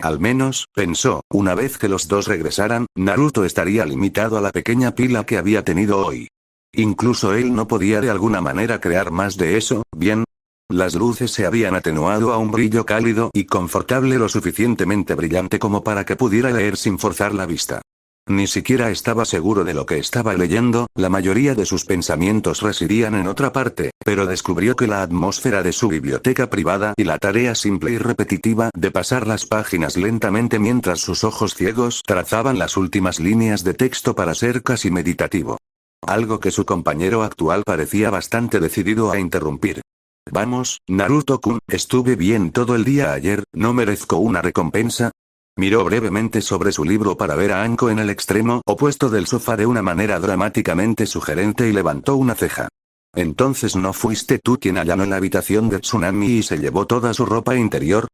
Al menos, pensó, una vez que los dos regresaran, Naruto estaría limitado a la pequeña pila que había tenido hoy. Incluso él no podía de alguna manera crear más de eso, ¿bien? Las luces se habían atenuado a un brillo cálido y confortable lo suficientemente brillante como para que pudiera leer sin forzar la vista. Ni siquiera estaba seguro de lo que estaba leyendo, la mayoría de sus pensamientos residían en otra parte, pero descubrió que la atmósfera de su biblioteca privada y la tarea simple y repetitiva de pasar las páginas lentamente mientras sus ojos ciegos trazaban las últimas líneas de texto para ser casi meditativo. Algo que su compañero actual parecía bastante decidido a interrumpir. Vamos, Naruto-kun, estuve bien todo el día ayer, ¿no merezco una recompensa? Miró brevemente sobre su libro para ver a Anko en el extremo opuesto del sofá de una manera dramáticamente sugerente y levantó una ceja. ¿Entonces no fuiste tú quien allanó la habitación de Tsunami y se llevó toda su ropa interior?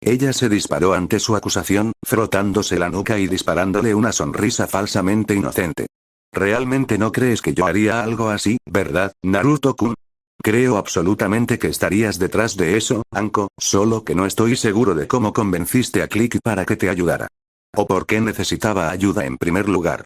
Ella se disparó ante su acusación, frotándose la nuca y disparándole una sonrisa falsamente inocente. ¿Realmente no crees que yo haría algo así, verdad, Naruto-kun? Creo absolutamente que estarías detrás de eso, Anko, solo que no estoy seguro de cómo convenciste a Click para que te ayudara. O por qué necesitaba ayuda en primer lugar.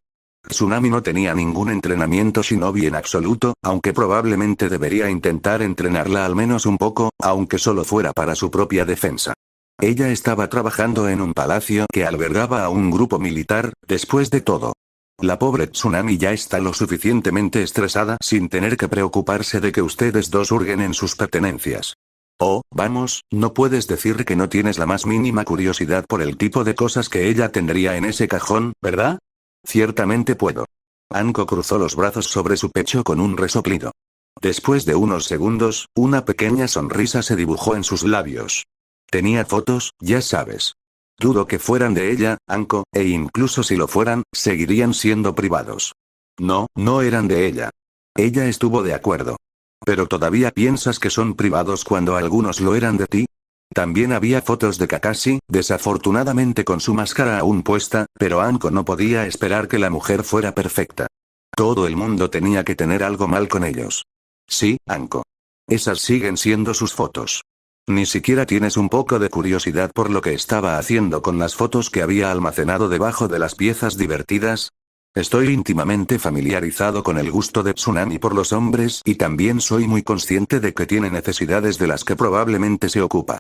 Tsunami no tenía ningún entrenamiento shinobi en absoluto, aunque probablemente debería intentar entrenarla al menos un poco, aunque solo fuera para su propia defensa. Ella estaba trabajando en un palacio que albergaba a un grupo militar, después de todo. La pobre Tsunami ya está lo suficientemente estresada sin tener que preocuparse de que ustedes dos hurguen en sus pertenencias. Oh, vamos, no puedes decir que no tienes la más mínima curiosidad por el tipo de cosas que ella tendría en ese cajón, ¿verdad? Ciertamente puedo. Anko cruzó los brazos sobre su pecho con un resoplido. Después de unos segundos, una pequeña sonrisa se dibujó en sus labios. Tenía fotos, ya sabes. Dudo que fueran de ella, Anko, e incluso si lo fueran, seguirían siendo privados. No, no eran de ella. Ella estuvo de acuerdo. ¿Pero todavía piensas que son privados cuando algunos lo eran de ti? También había fotos de Kakashi, desafortunadamente con su máscara aún puesta, pero Anko no podía esperar que la mujer fuera perfecta. Todo el mundo tenía que tener algo mal con ellos. Sí, Anko. Esas siguen siendo sus fotos. ¿Ni siquiera tienes un poco de curiosidad por lo que estaba haciendo con las fotos que había almacenado debajo de las piezas divertidas? Estoy íntimamente familiarizado con el gusto de Tsunami por los hombres y también soy muy consciente de que tiene necesidades de las que probablemente se ocupa.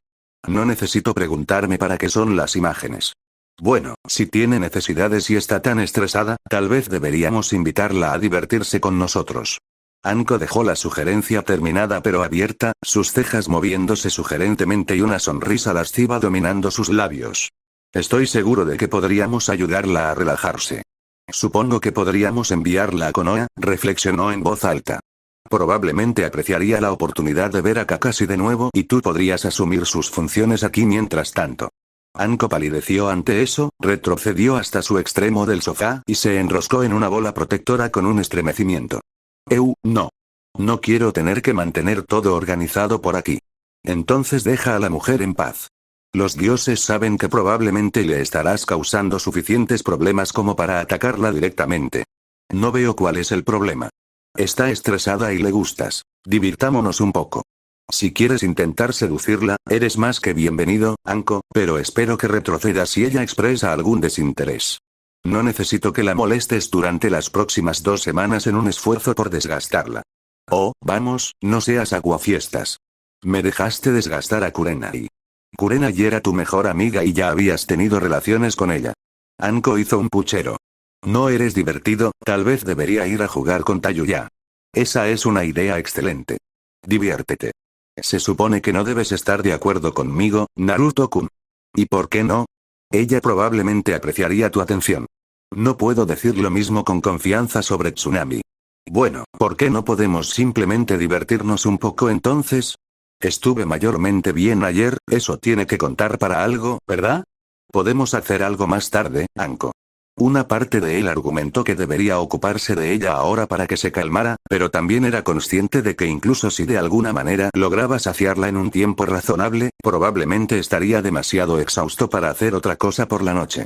No necesito preguntarme para qué son las imágenes. Bueno, si tiene necesidades y está tan estresada, tal vez deberíamos invitarla a divertirse con nosotros. Anko dejó la sugerencia terminada pero abierta, sus cejas moviéndose sugerentemente y una sonrisa lasciva dominando sus labios. Estoy seguro de que podríamos ayudarla a relajarse. Supongo que podríamos enviarla a Konoha, reflexionó en voz alta. Probablemente apreciaría la oportunidad de ver a Kakashi de nuevo y tú podrías asumir sus funciones aquí mientras tanto. Anko palideció ante eso, retrocedió hasta su extremo del sofá y se enroscó en una bola protectora con un estremecimiento. No. No quiero tener que mantener todo organizado por aquí. Entonces deja a la mujer en paz. Los dioses saben que probablemente le estarás causando suficientes problemas como para atacarla directamente. No veo cuál es el problema. Está estresada y le gustas. Divirtámonos un poco. Si quieres intentar seducirla, eres más que bienvenido, Anko, pero espero que retrocedas si ella expresa algún desinterés. No necesito que la molestes durante las próximas 2 semanas en un esfuerzo por desgastarla. Oh, vamos, no seas aguafiestas. Me dejaste desgastar a Kurenai. Kurenai era tu mejor amiga y ya habías tenido relaciones con ella. Anko hizo un puchero. No eres divertido, tal vez debería ir a jugar con Tayuya. Esa es una idea excelente. Diviértete. Se supone que no debes estar de acuerdo conmigo, Naruto-kun. ¿Y por qué no? Ella probablemente apreciaría tu atención. No puedo decir lo mismo con confianza sobre Tsunami. Bueno, ¿por qué no podemos simplemente divertirnos un poco entonces? Estuve mayormente bien ayer, eso tiene que contar para algo, ¿verdad? Podemos hacer algo más tarde, Anko. Una parte de él argumentó que debería ocuparse de ella ahora para que se calmara, pero también era consciente de que incluso si de alguna manera lograba saciarla en un tiempo razonable, probablemente estaría demasiado exhausto para hacer otra cosa por la noche.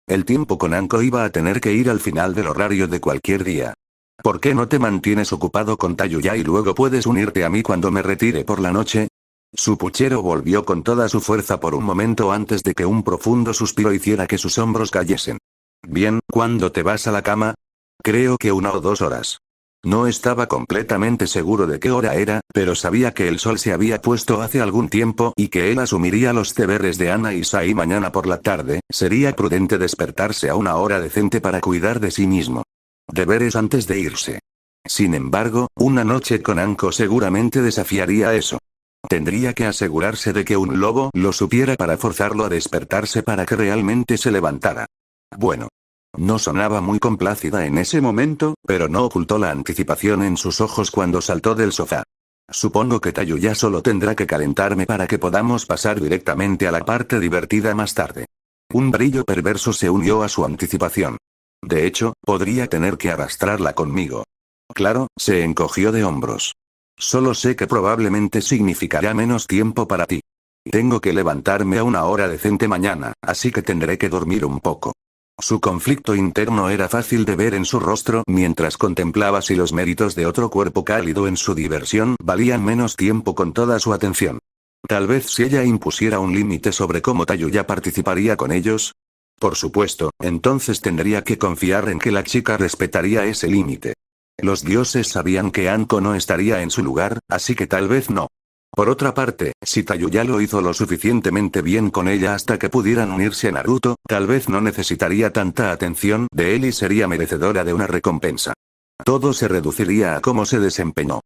El tiempo con Anko iba a tener que ir al final del horario de cualquier día. ¿Por qué no te mantienes ocupado con Tayuya y luego puedes unirte a mí cuando me retire por la noche? Su puchero volvió con toda su fuerza por un momento antes de que un profundo suspiro hiciera que sus hombros cayesen. Bien, ¿cuándo te vas a la cama? Creo que 1 o 2 horas. No estaba completamente seguro de qué hora era, pero sabía que el sol se había puesto hace algún tiempo y que él asumiría los deberes de Ana y Sai mañana por la tarde. Sería prudente despertarse a una hora decente para cuidar de sí mismo. Deberes antes de irse. Sin embargo, una noche con Anko seguramente desafiaría eso. Tendría que asegurarse de que un lobo lo supiera para forzarlo a despertarse para que realmente se levantara. Bueno. No sonaba muy complácida en ese momento, pero no ocultó la anticipación en sus ojos cuando saltó del sofá. Supongo que Tayuya solo tendrá que calentarme para que podamos pasar directamente a la parte divertida más tarde. Un brillo perverso se unió a su anticipación. De hecho, podría tener que arrastrarla conmigo. Claro, se encogió de hombros. Solo sé que probablemente significará menos tiempo para ti. Tengo que levantarme a una hora decente mañana, así que tendré que dormir un poco. Su conflicto interno era fácil de ver en su rostro mientras contemplaba si los méritos de otro cuerpo cálido en su diversión valían menos tiempo con toda su atención. Tal vez si ella impusiera un límite sobre cómo Tayuya participaría con ellos. Por supuesto, entonces tendría que confiar en que la chica respetaría ese límite. Los dioses sabían que Anko no estaría en su lugar, así que tal vez no. Por otra parte, si Tayuya lo hizo lo suficientemente bien con ella hasta que pudieran unirse a Naruto, tal vez no necesitaría tanta atención de él y sería merecedora de una recompensa. Todo se reduciría a cómo se desempeñó.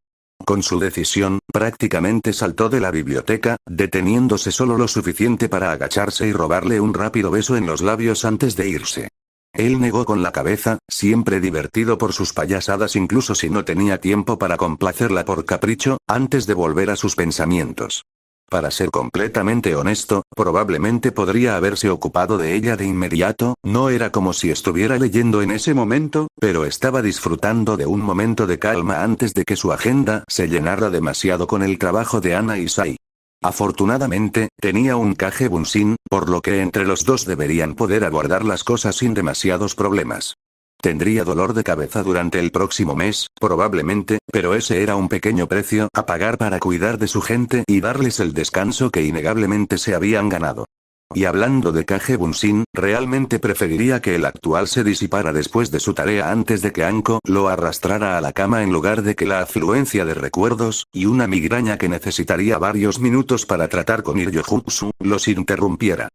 Con su decisión, prácticamente saltó de la biblioteca, deteniéndose solo lo suficiente para agacharse y robarle un rápido beso en los labios antes de irse. Él negó con la cabeza, siempre divertido por sus payasadas incluso si no tenía tiempo para complacerla por capricho, antes de volver a sus pensamientos. Para ser completamente honesto, probablemente podría haberse ocupado de ella de inmediato, no era como si estuviera leyendo en ese momento, pero estaba disfrutando de un momento de calma antes de que su agenda se llenara demasiado con el trabajo de Ana y Sai. Afortunadamente, tenía un Kage Bunshin, por lo que entre los dos deberían poder abordar las cosas sin demasiados problemas. Tendría dolor de cabeza durante el próximo mes, probablemente, pero ese era un pequeño precio a pagar para cuidar de su gente y darles el descanso que innegablemente se habían ganado. Y hablando de Kage Bunshin, realmente preferiría que el actual se disipara después de su tarea antes de que Anko lo arrastrara a la cama en lugar de que la afluencia de recuerdos, y una migraña que necesitaría varios minutos para tratar con Iryo-jutsu, los interrumpiera.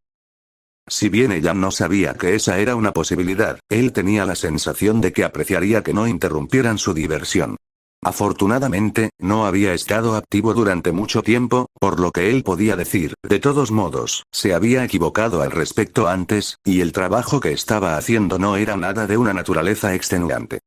Si bien ella no sabía que esa era una posibilidad, él tenía la sensación de que apreciaría que no interrumpieran su diversión. Afortunadamente, no había estado activo durante mucho tiempo, por lo que él podía decir, de todos modos, se había equivocado al respecto antes, y el trabajo que estaba haciendo no era nada de una naturaleza extenuante.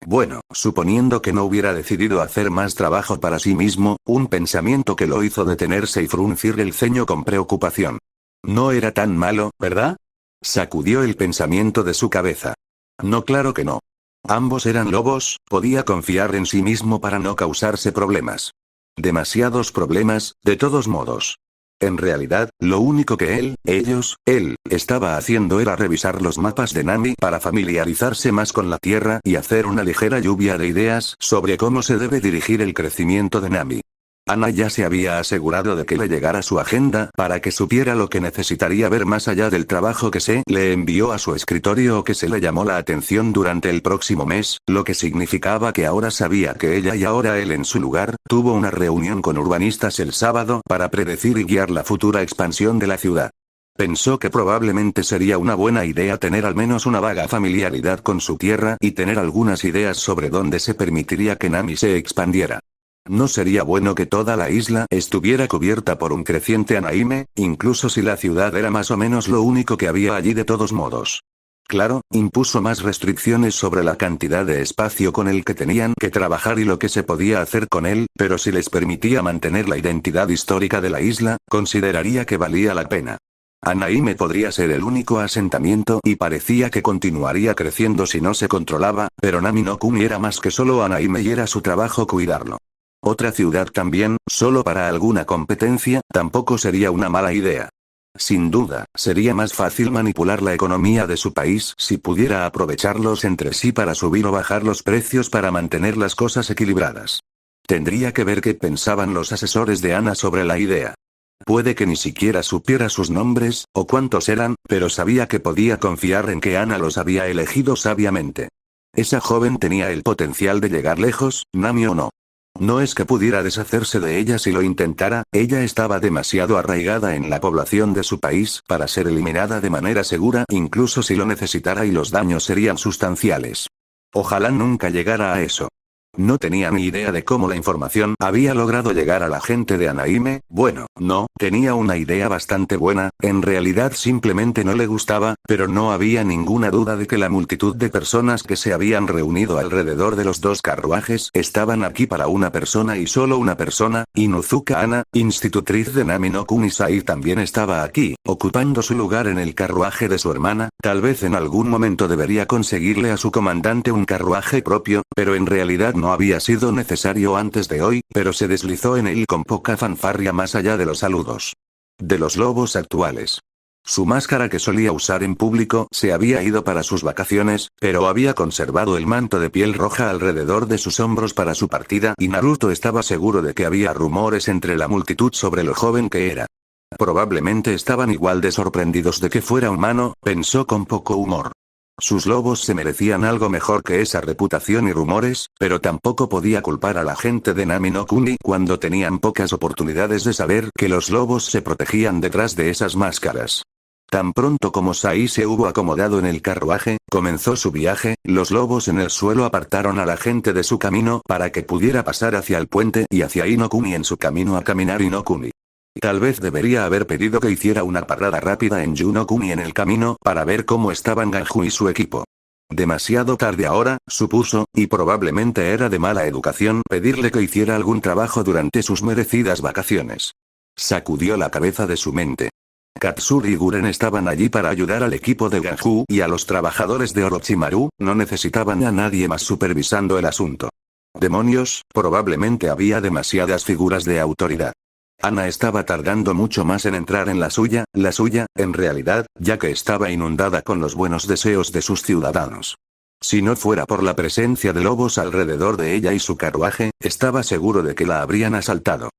Bueno, suponiendo que no hubiera decidido hacer más trabajo para sí mismo, un pensamiento que lo hizo detenerse y fruncir el ceño con preocupación. No era tan malo, ¿verdad? Sacudió el pensamiento de su cabeza. No, claro que no. Ambos eran lobos, podía confiar en sí mismo para no causarse problemas. Demasiados problemas, de todos modos. En realidad, lo único que él, estaba haciendo era revisar los mapas de Nami para familiarizarse más con la Tierra y hacer una ligera lluvia de ideas sobre cómo se debe dirigir el crecimiento de Nami. Ana ya se había asegurado de que le llegara su agenda para que supiera lo que necesitaría ver más allá del trabajo que se le envió a su escritorio o que se le llamó la atención durante el próximo mes, lo que significaba que ahora sabía que ella y ahora él en su lugar, tuvo una reunión con urbanistas el sábado para predecir y guiar la futura expansión de la ciudad. Pensó que probablemente sería una buena idea tener al menos una vaga familiaridad con su tierra y tener algunas ideas sobre dónde se permitiría que Nami se expandiera. No sería bueno que toda la isla estuviera cubierta por un creciente Anaime, incluso si la ciudad era más o menos lo único que había allí de todos modos. Claro, impuso más restricciones sobre la cantidad de espacio con el que tenían que trabajar y lo que se podía hacer con él, pero si les permitía mantener la identidad histórica de la isla, consideraría que valía la pena. Anaime podría ser el único asentamiento y parecía que continuaría creciendo si no se controlaba, pero Nami no Kuni era más que solo Anaime y era su trabajo cuidarlo. Otra ciudad también, solo para alguna competencia, tampoco sería una mala idea. Sin duda, sería más fácil manipular la economía de su país si pudiera aprovecharlos entre sí para subir o bajar los precios para mantener las cosas equilibradas. Tendría que ver qué pensaban los asesores de Ana sobre la idea. Puede que ni siquiera supiera sus nombres, o cuántos eran, pero sabía que podía confiar en que Ana los había elegido sabiamente. Esa joven tenía el potencial de llegar lejos, Nami o no. No es que pudiera deshacerse de ella si lo intentara, ella estaba demasiado arraigada en la población de su país para ser eliminada de manera segura incluso si lo necesitara y los daños serían sustanciales. Ojalá nunca llegara a eso. No tenía ni idea de cómo la información había logrado llegar a la gente de Anaime, bueno, no, tenía una idea bastante buena, en realidad simplemente no le gustaba, pero no había ninguna duda de que la multitud de personas que se habían reunido alrededor de los dos carruajes estaban aquí para una persona y solo una persona, Inuzuka Ana, institutriz de Nami no Kunisai también estaba aquí, ocupando su lugar en el carruaje de su hermana, tal vez en algún momento debería conseguirle a su comandante un carruaje propio, pero en realidad no había sido necesario antes de hoy, pero se deslizó en él con poca fanfarria más allá de los saludos de los lobos actuales. Su máscara que solía usar en público se había ido para sus vacaciones, pero había conservado el manto de piel roja alrededor de sus hombros para su partida y Naruto estaba seguro de que había rumores entre la multitud sobre lo joven que era. Probablemente estaban igual de sorprendidos de que fuera humano, pensó con poco humor. Sus lobos se merecían algo mejor que esa reputación y rumores, pero tampoco podía culpar a la gente de Nami no Kuni cuando tenían pocas oportunidades de saber que los lobos se protegían detrás de esas máscaras. Tan pronto como Sai se hubo acomodado en el carruaje, comenzó su viaje, los lobos en el suelo apartaron a la gente de su camino para que pudiera pasar hacia el puente y hacia Inokuni en su camino a caminar Inokuni. Tal vez debería haber pedido que hiciera una parada rápida en Yunokuni en el camino para ver cómo estaban Ganju y su equipo. Demasiado tarde ahora, supuso, y probablemente era de mala educación pedirle que hiciera algún trabajo durante sus merecidas vacaciones. Sacudió la cabeza de su mente. Katsuri y Guren estaban allí para ayudar al equipo de Ganju y a los trabajadores de Orochimaru, no necesitaban a nadie más supervisando el asunto. Demonios, probablemente había demasiadas figuras de autoridad. Ana estaba tardando mucho más en entrar en la suya, en realidad, ya que estaba inundada con los buenos deseos de sus ciudadanos. Si no fuera por la presencia de lobos alrededor de ella y su carruaje, estaba seguro de que la habrían asaltado.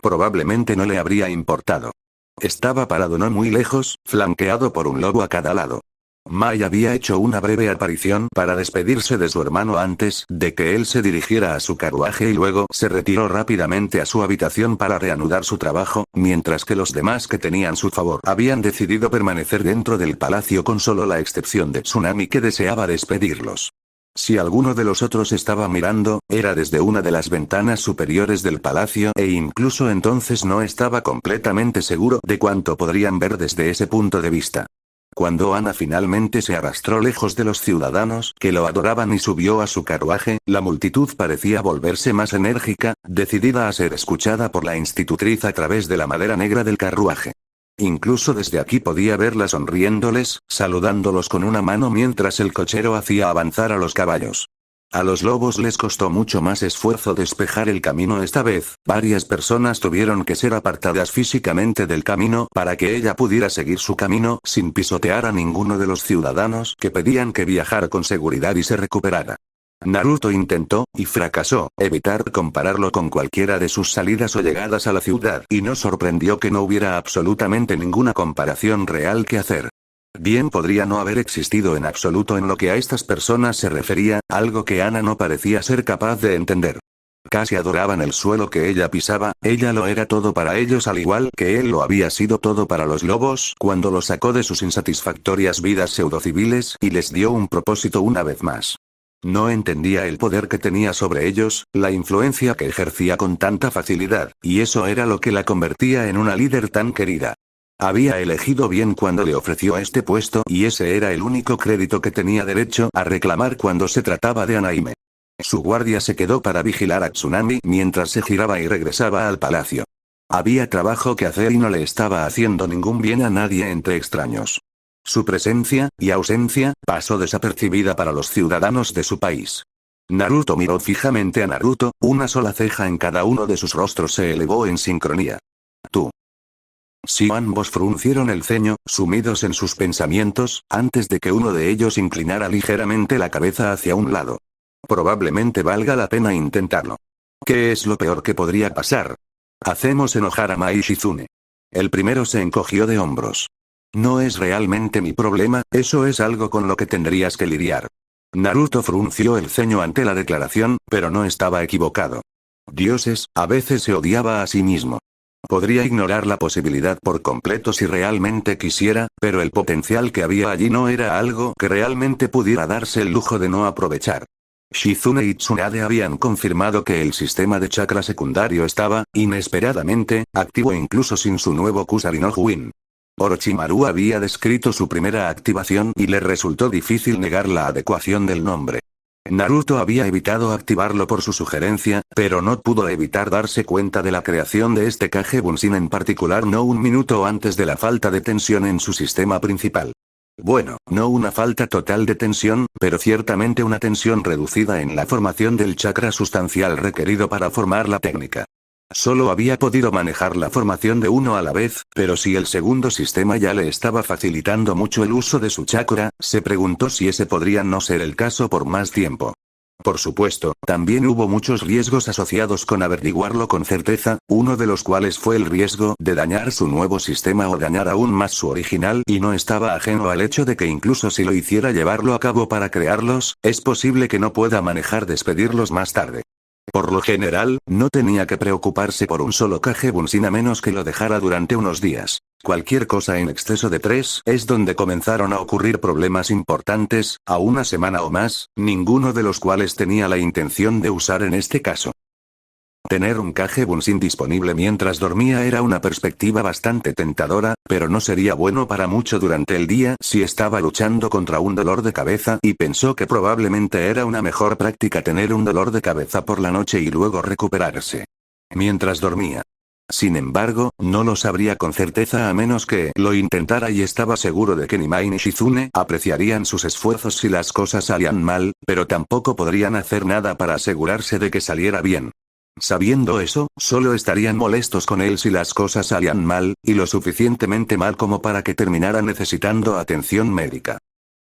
Probablemente no le habría importado. Estaba parado no muy lejos, flanqueado por un lobo a cada lado. Mai había hecho una breve aparición para despedirse de su hermano antes de que él se dirigiera a su carruaje y luego se retiró rápidamente a su habitación para reanudar su trabajo, mientras que los demás que tenían su favor habían decidido permanecer dentro del palacio con solo la excepción de Tsunami que deseaba despedirlos. Si alguno de los otros estaba mirando, era desde una de las ventanas superiores del palacio e incluso entonces no estaba completamente seguro de cuánto podrían ver desde ese punto de vista. Cuando Ana finalmente se arrastró lejos de los ciudadanos que lo adoraban y subió a su carruaje, la multitud parecía volverse más enérgica, decidida a ser escuchada por la institutriz a través de la madera negra del carruaje. Incluso desde aquí podía verla sonriéndoles, saludándolos con una mano mientras el cochero hacía avanzar a los caballos. A los lobos les costó mucho más esfuerzo despejar el camino esta vez, varias personas tuvieron que ser apartadas físicamente del camino para que ella pudiera seguir su camino sin pisotear a ninguno de los ciudadanos que pedían que viajara con seguridad y se recuperara. Naruto intentó, y fracasó, evitar compararlo con cualquiera de sus salidas o llegadas a la ciudad y no sorprendió que no hubiera absolutamente ninguna comparación real que hacer. Bien podría no haber existido en absoluto en lo que a estas personas se refería, algo que Ana no parecía ser capaz de entender. Casi adoraban el suelo que ella pisaba, ella lo era todo para ellos al igual que él lo había sido todo para los lobos cuando lo sacó de sus insatisfactorias vidas pseudociviles y les dio un propósito una vez más. No entendía el poder que tenía sobre ellos, la influencia que ejercía con tanta facilidad, y eso era lo que la convertía en una líder tan querida. Había elegido bien cuando le ofreció este puesto y ese era el único crédito que tenía derecho a reclamar cuando se trataba de Anaime. Su guardia se quedó para vigilar a Tsunami mientras se giraba y regresaba al palacio. Había trabajo que hacer y no le estaba haciendo ningún bien a nadie entre extraños. Su presencia y ausencia pasó desapercibida para los ciudadanos de su país. Naruto miró fijamente a Naruto, una sola ceja en cada uno de sus rostros se elevó en sincronía. Tú. Sí, ambos fruncieron el ceño, sumidos en sus pensamientos, antes de que uno de ellos inclinara ligeramente la cabeza hacia un lado. Probablemente valga la pena intentarlo. ¿Qué es lo peor que podría pasar? Hacemos enojar a Mai Shizune. El primero se encogió de hombros. No es realmente mi problema, eso es algo con lo que tendrías que lidiar. Naruto frunció el ceño ante la declaración, pero no estaba equivocado. Dioses, a veces se odiaba a sí mismo. Podría ignorar la posibilidad por completo si realmente quisiera, pero el potencial que había allí no era algo que realmente pudiera darse el lujo de no aprovechar. Shizune y Tsunade habían confirmado que el sistema de chakra secundario estaba, inesperadamente, activo incluso sin su nuevo Kusari no Juin. Orochimaru había descrito su primera activación y le resultó difícil negar la adecuación del nombre. Naruto había evitado activarlo por su sugerencia, pero no pudo evitar darse cuenta de la creación de este Kage Bunshin en particular no un minuto antes de la falta de tensión en su sistema principal. Bueno, no una falta total de tensión, pero ciertamente una tensión reducida en la formación del chakra sustancial requerido para formar la técnica. Solo había podido manejar la formación de uno a la vez, pero si el segundo sistema ya le estaba facilitando mucho el uso de su chakra, se preguntó si ese podría no ser el caso por más tiempo. Por supuesto, también hubo muchos riesgos asociados con averiguarlo con certeza, uno de los cuales fue el riesgo de dañar su nuevo sistema o dañar aún más su original y no estaba ajeno al hecho de que incluso si lo hiciera llevarlo a cabo para crearlos, es posible que no pueda manejar despedirlos más tarde. Por lo general, no tenía que preocuparse por un solo Kage Bunshin a menos que lo dejara durante unos días. Cualquier cosa en exceso de 3 es donde comenzaron a ocurrir problemas importantes, a una semana o más, ninguno de los cuales tenía la intención de usar en este caso. Tener un Kage Bunshin disponible mientras dormía era una perspectiva bastante tentadora, pero no sería bueno para mucho durante el día si estaba luchando contra un dolor de cabeza y pensó que probablemente era una mejor práctica tener un dolor de cabeza por la noche y luego recuperarse mientras dormía. Sin embargo, no lo sabría con certeza a menos que lo intentara y estaba seguro de que ni Mai ni Shizune apreciarían sus esfuerzos si las cosas salían mal, pero tampoco podrían hacer nada para asegurarse de que saliera bien. Sabiendo eso, solo estarían molestos con él si las cosas salían mal, y lo suficientemente mal como para que terminara necesitando atención médica.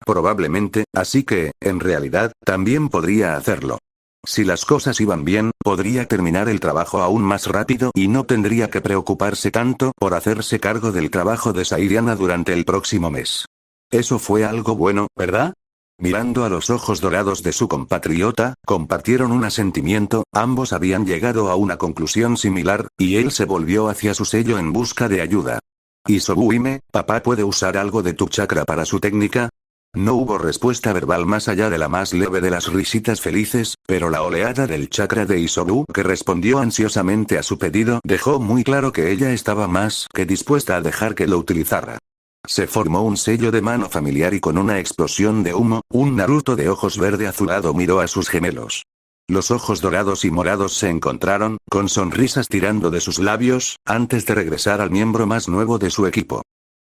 Probablemente, así que, en realidad, también podría hacerlo. Si las cosas iban bien, podría terminar el trabajo aún más rápido y no tendría que preocuparse tanto por hacerse cargo del trabajo de Sairiana durante el próximo mes. Eso fue algo bueno, ¿verdad? Mirando a los ojos dorados de su compatriota, compartieron un asentimiento, ambos habían llegado a una conclusión similar, y él se volvió hacia su sello en busca de ayuda. Isobuime, ¿papá puede usar algo de tu chakra para su técnica? No hubo respuesta verbal más allá de la más leve de las risitas felices, pero la oleada del chakra de Isobu que respondió ansiosamente a su pedido dejó muy claro que ella estaba más que dispuesta a dejar que lo utilizara. Se formó un sello de mano familiar y con una explosión de humo, un Naruto de ojos verde azulado miró a sus gemelos. Los ojos dorados y morados se encontraron, con sonrisas tirando de sus labios, antes de regresar al miembro más nuevo de su equipo.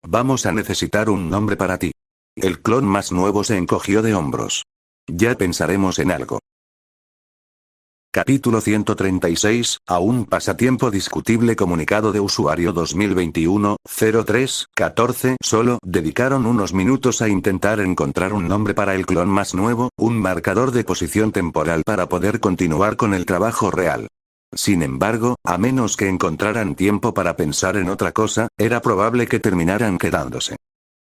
Vamos a necesitar un nombre para ti. El clon más nuevo se encogió de hombros. Ya pensaremos en algo. Capítulo 136, a un pasatiempo discutible comunicado de usuario 2021-03-14. Solo dedicaron unos minutos a intentar encontrar un nombre para el clon más nuevo, un marcador de posición temporal para poder continuar con el trabajo real. Sin embargo, a menos que encontraran tiempo para pensar en otra cosa, era probable que terminaran quedándose.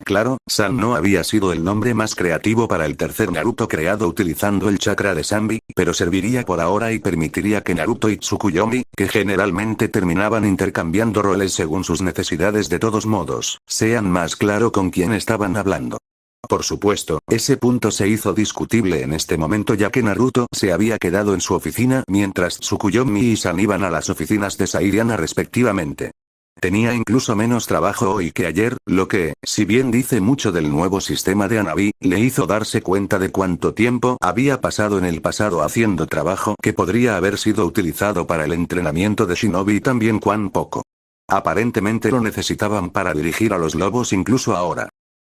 Claro, San no había sido el nombre más creativo para el tercer Naruto creado utilizando el chakra de Sanbi, pero serviría por ahora y permitiría que Naruto y Tsukuyomi, que generalmente terminaban intercambiando roles según sus necesidades de todos modos, sean más claro con quién estaban hablando. Por supuesto, ese punto se hizo discutible en este momento ya que Naruto se había quedado en su oficina mientras Tsukuyomi y San iban a las oficinas de Sairiana respectivamente. Tenía incluso menos trabajo hoy que ayer, lo que, si bien dice mucho del nuevo sistema de Hanabi, le hizo darse cuenta de cuánto tiempo había pasado en el pasado haciendo trabajo que podría haber sido utilizado para el entrenamiento de Shinobi y también cuán poco. Aparentemente lo necesitaban para dirigir a los lobos incluso ahora.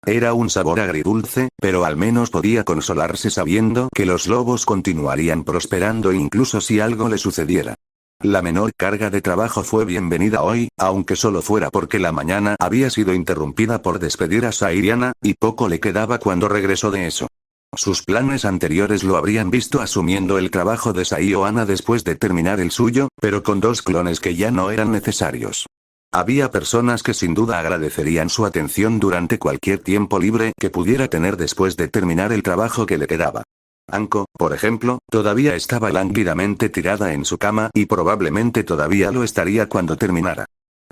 Era un sabor agridulce, pero al menos podía consolarse sabiendo que los lobos continuarían prosperando incluso si algo le sucediera. La menor carga de trabajo fue bienvenida hoy, aunque solo fuera porque la mañana había sido interrumpida por despedir a Sairiana, y poco le quedaba cuando regresó de eso. Sus planes anteriores lo habrían visto asumiendo el trabajo de Saioana después de terminar el suyo, pero con dos clones que ya no eran necesarios. Había personas que sin duda agradecerían su atención durante cualquier tiempo libre que pudiera tener después de terminar el trabajo que le quedaba. Anko, por ejemplo, todavía estaba lánguidamente tirada en su cama y probablemente todavía lo estaría cuando terminara.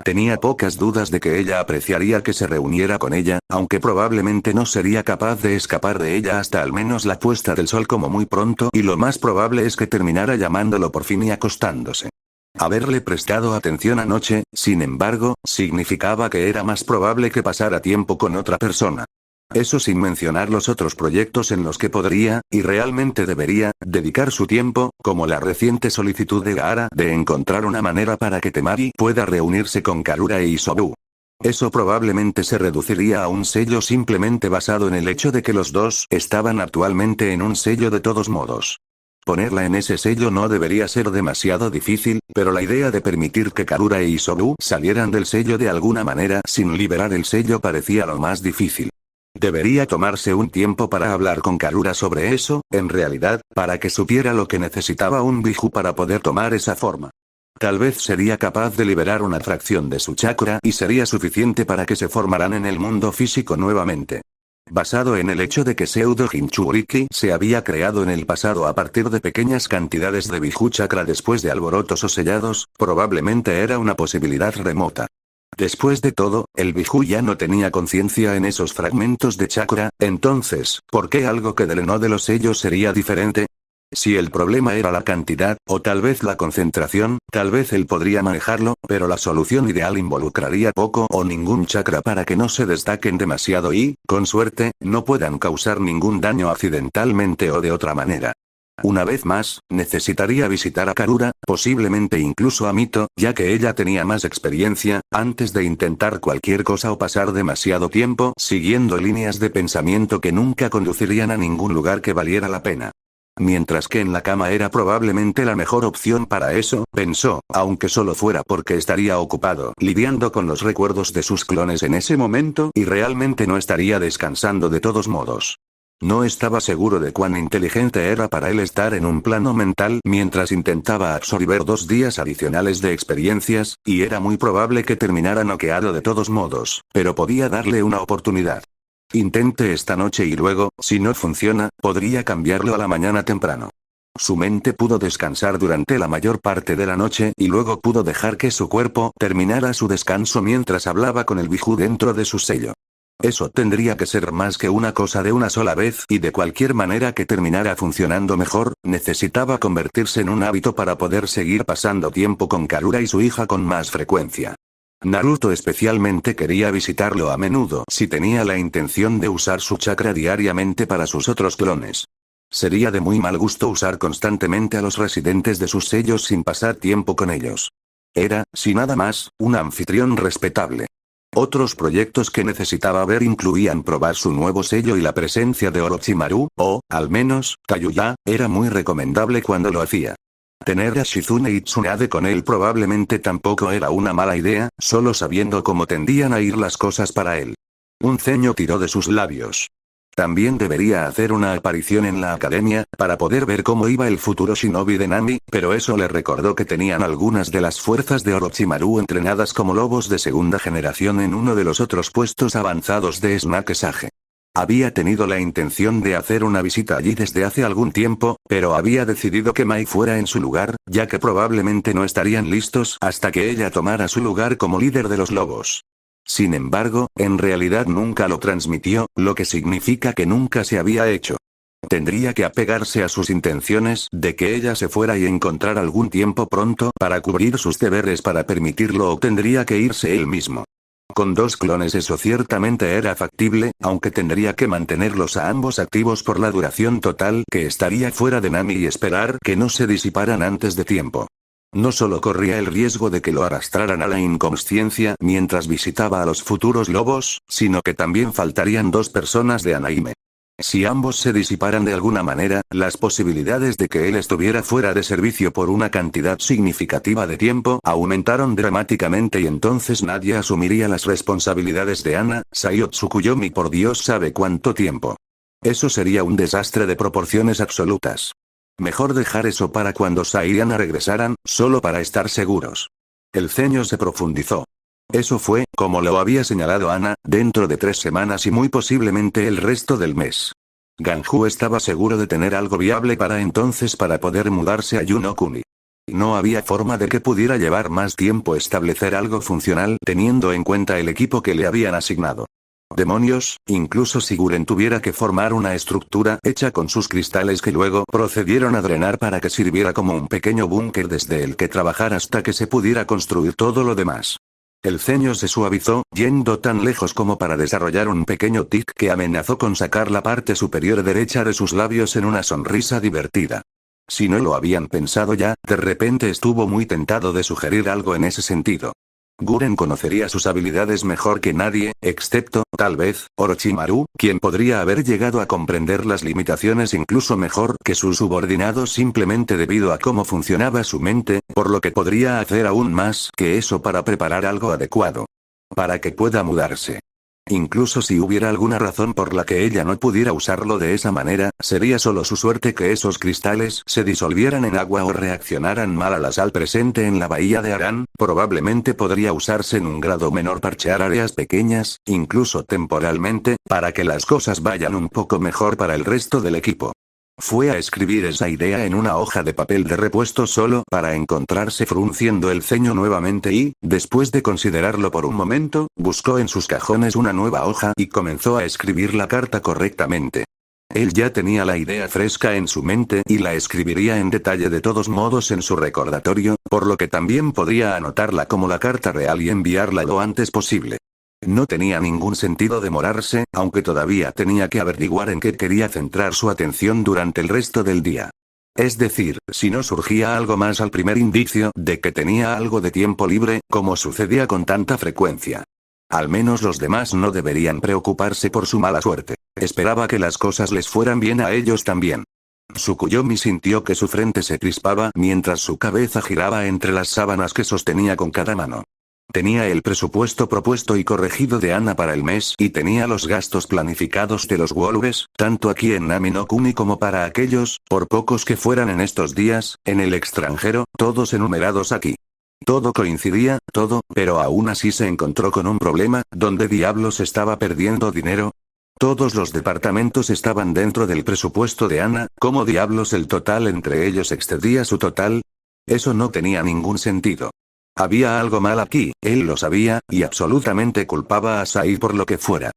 Tenía pocas dudas de que ella apreciaría que se reuniera con ella, aunque probablemente no sería capaz de escapar de ella hasta al menos la puesta del sol como muy pronto y lo más probable es que terminara llamándolo por fin y acostándose. Haberle prestado atención anoche, sin embargo, significaba que era más probable que pasara tiempo con otra persona. Eso sin mencionar los otros proyectos en los que podría, y realmente debería, dedicar su tiempo, como la reciente solicitud de Gaara de encontrar una manera para que Temari pueda reunirse con Karura e Isobu. Eso probablemente se reduciría a un sello simplemente basado en el hecho de que los dos estaban actualmente en un sello de todos modos. Ponerla en ese sello no debería ser demasiado difícil, pero la idea de permitir que Karura e Isobu salieran del sello de alguna manera sin liberar el sello parecía lo más difícil. Debería tomarse un tiempo para hablar con Karura sobre eso, en realidad, para que supiera lo que necesitaba un Biju para poder tomar esa forma. Tal vez sería capaz de liberar una fracción de su chakra y sería suficiente para que se formaran en el mundo físico nuevamente. Basado en el hecho de que Pseudo Jinchuriki se había creado en el pasado a partir de pequeñas cantidades de Biju chakra después de alborotos o sellados, probablemente era una posibilidad remota. Después de todo, el Biju ya no tenía conciencia en esos fragmentos de chakra, entonces, ¿por qué algo que drenó de los sellos sería diferente? Si el problema era la cantidad, o tal vez la concentración, tal vez él podría manejarlo, pero la solución ideal involucraría poco o ningún chakra para que no se destaquen demasiado y, con suerte, no puedan causar ningún daño accidentalmente o de otra manera. Una vez más, necesitaría visitar a Karura, posiblemente incluso a Mito, ya que ella tenía más experiencia, antes de intentar cualquier cosa o pasar demasiado tiempo siguiendo líneas de pensamiento que nunca conducirían a ningún lugar que valiera la pena. Mientras que en la cama era probablemente la mejor opción para eso, pensó, aunque solo fuera porque estaría ocupado lidiando con los recuerdos de sus clones en ese momento y realmente no estaría descansando de todos modos. No estaba seguro de cuán inteligente era para él estar en un plano mental mientras intentaba absorber 2 días adicionales de experiencias, y era muy probable que terminara noqueado de todos modos, pero podía darle una oportunidad. Intente esta noche y luego, si no funciona, podría cambiarlo a la mañana temprano. Su mente pudo descansar durante la mayor parte de la noche y luego pudo dejar que su cuerpo terminara su descanso mientras hablaba con el Biju dentro de su sello. Eso tendría que ser más que una cosa de una sola vez y de cualquier manera que terminara funcionando mejor, necesitaba convertirse en un hábito para poder seguir pasando tiempo con Karura y su hija con más frecuencia. Naruto especialmente quería visitarlo a menudo si tenía la intención de usar su chakra diariamente para sus otros clones. Sería de muy mal gusto usar constantemente a los residentes de sus sellos sin pasar tiempo con ellos. Era, si nada más, un anfitrión respetable. Otros proyectos que necesitaba ver incluían probar su nuevo sello y la presencia de Orochimaru, o, al menos, Kayuya, era muy recomendable cuando lo hacía. Tener a Shizune y Tsunade con él probablemente tampoco era una mala idea, solo sabiendo cómo tendían a ir las cosas para él. Un ceño tiró de sus labios. También debería hacer una aparición en la academia, para poder ver cómo iba el futuro shinobi de Nami, pero eso le recordó que tenían algunas de las fuerzas de Orochimaru entrenadas como lobos de segunda generación en uno de los otros puestos avanzados de Snake Sage. Había tenido la intención de hacer una visita allí desde hace algún tiempo, pero había decidido que Mai fuera en su lugar, ya que probablemente no estarían listos hasta que ella tomara su lugar como líder de los lobos. Sin embargo, en realidad nunca lo transmitió, lo que significa que nunca se había hecho. Tendría que apegarse a sus intenciones de que ella se fuera y encontrar algún tiempo pronto para cubrir sus deberes para permitirlo o tendría que irse él mismo. Con 2 clones eso ciertamente era factible, aunque tendría que mantenerlos a ambos activos por la duración total que estaría fuera de Nami y esperar que no se disiparan antes de tiempo. No solo corría el riesgo de que lo arrastraran a la inconsciencia mientras visitaba a los futuros lobos, sino que también faltarían 2 personas de Anaime. Si ambos se disiparan de alguna manera, las posibilidades de que él estuviera fuera de servicio por una cantidad significativa de tiempo aumentaron dramáticamente y entonces nadie asumiría las responsabilidades de Ana, Sai o Tsukuyomi por Dios sabe cuánto tiempo. Eso sería un desastre de proporciones absolutas. Mejor dejar eso para cuando Sai y Ana regresaran, solo para estar seguros. El ceño se profundizó. Eso fue, como lo había señalado Ana, dentro de 3 semanas y muy posiblemente el resto del mes. Ganju estaba seguro de tener algo viable para entonces para poder mudarse a Yunokuni. No había forma de que pudiera llevar más tiempo establecer algo funcional teniendo en cuenta el equipo que le habían asignado. Demonios, incluso si Guren tuviera que formar una estructura hecha con sus cristales que luego procedieron a drenar para que sirviera como un pequeño búnker desde el que trabajar hasta que se pudiera construir todo lo demás. El ceño se suavizó, yendo tan lejos como para desarrollar un pequeño tic que amenazó con sacar la parte superior derecha de sus labios en una sonrisa divertida. Si no lo habían pensado ya, de repente estuvo muy tentado de sugerir algo en ese sentido. Guren conocería sus habilidades mejor que nadie, excepto, tal vez, Orochimaru, quien podría haber llegado a comprender las limitaciones incluso mejor que sus subordinados simplemente debido a cómo funcionaba su mente, por lo que podría hacer aún más que eso para preparar algo adecuado. Para que pueda mudarse. Incluso si hubiera alguna razón por la que ella no pudiera usarlo de esa manera, sería solo su suerte que esos cristales se disolvieran en agua o reaccionaran mal a la sal presente en la bahía de Aran, probablemente podría usarse en un grado menor parchear áreas pequeñas, incluso temporalmente, para que las cosas vayan un poco mejor para el resto del equipo. Fue a escribir esa idea en una hoja de papel de repuesto solo para encontrarse frunciendo el ceño nuevamente y, después de considerarlo por un momento, buscó en sus cajones una nueva hoja y comenzó a escribir la carta correctamente. Él ya tenía la idea fresca en su mente y la escribiría en detalle de todos modos en su recordatorio, por lo que también podría anotarla como la carta real y enviarla lo antes posible. No tenía ningún sentido demorarse, aunque todavía tenía que averiguar en qué quería centrar su atención durante el resto del día. Es decir, si no surgía algo más al primer indicio de que tenía algo de tiempo libre, como sucedía con tanta frecuencia. Al menos los demás no deberían preocuparse por su mala suerte. Esperaba que las cosas les fueran bien a ellos también. Tsukuyomi sintió que su frente se crispaba mientras su cabeza giraba entre las sábanas que sostenía con cada mano. Tenía el presupuesto propuesto y corregido de Ana para el mes y tenía los gastos planificados de los Wolves, tanto aquí en Nami no Kuni como para aquellos, por pocos que fueran en estos días, en el extranjero, todos enumerados aquí. Todo coincidía, todo, pero aún así se encontró con un problema, ¿dónde diablos estaba perdiendo dinero? Todos los departamentos estaban dentro del presupuesto de Ana, ¿cómo diablos el total entre ellos excedía su total? Eso no tenía ningún sentido. Había algo mal aquí, él lo sabía, y absolutamente culpaba a Sai por lo que fuera.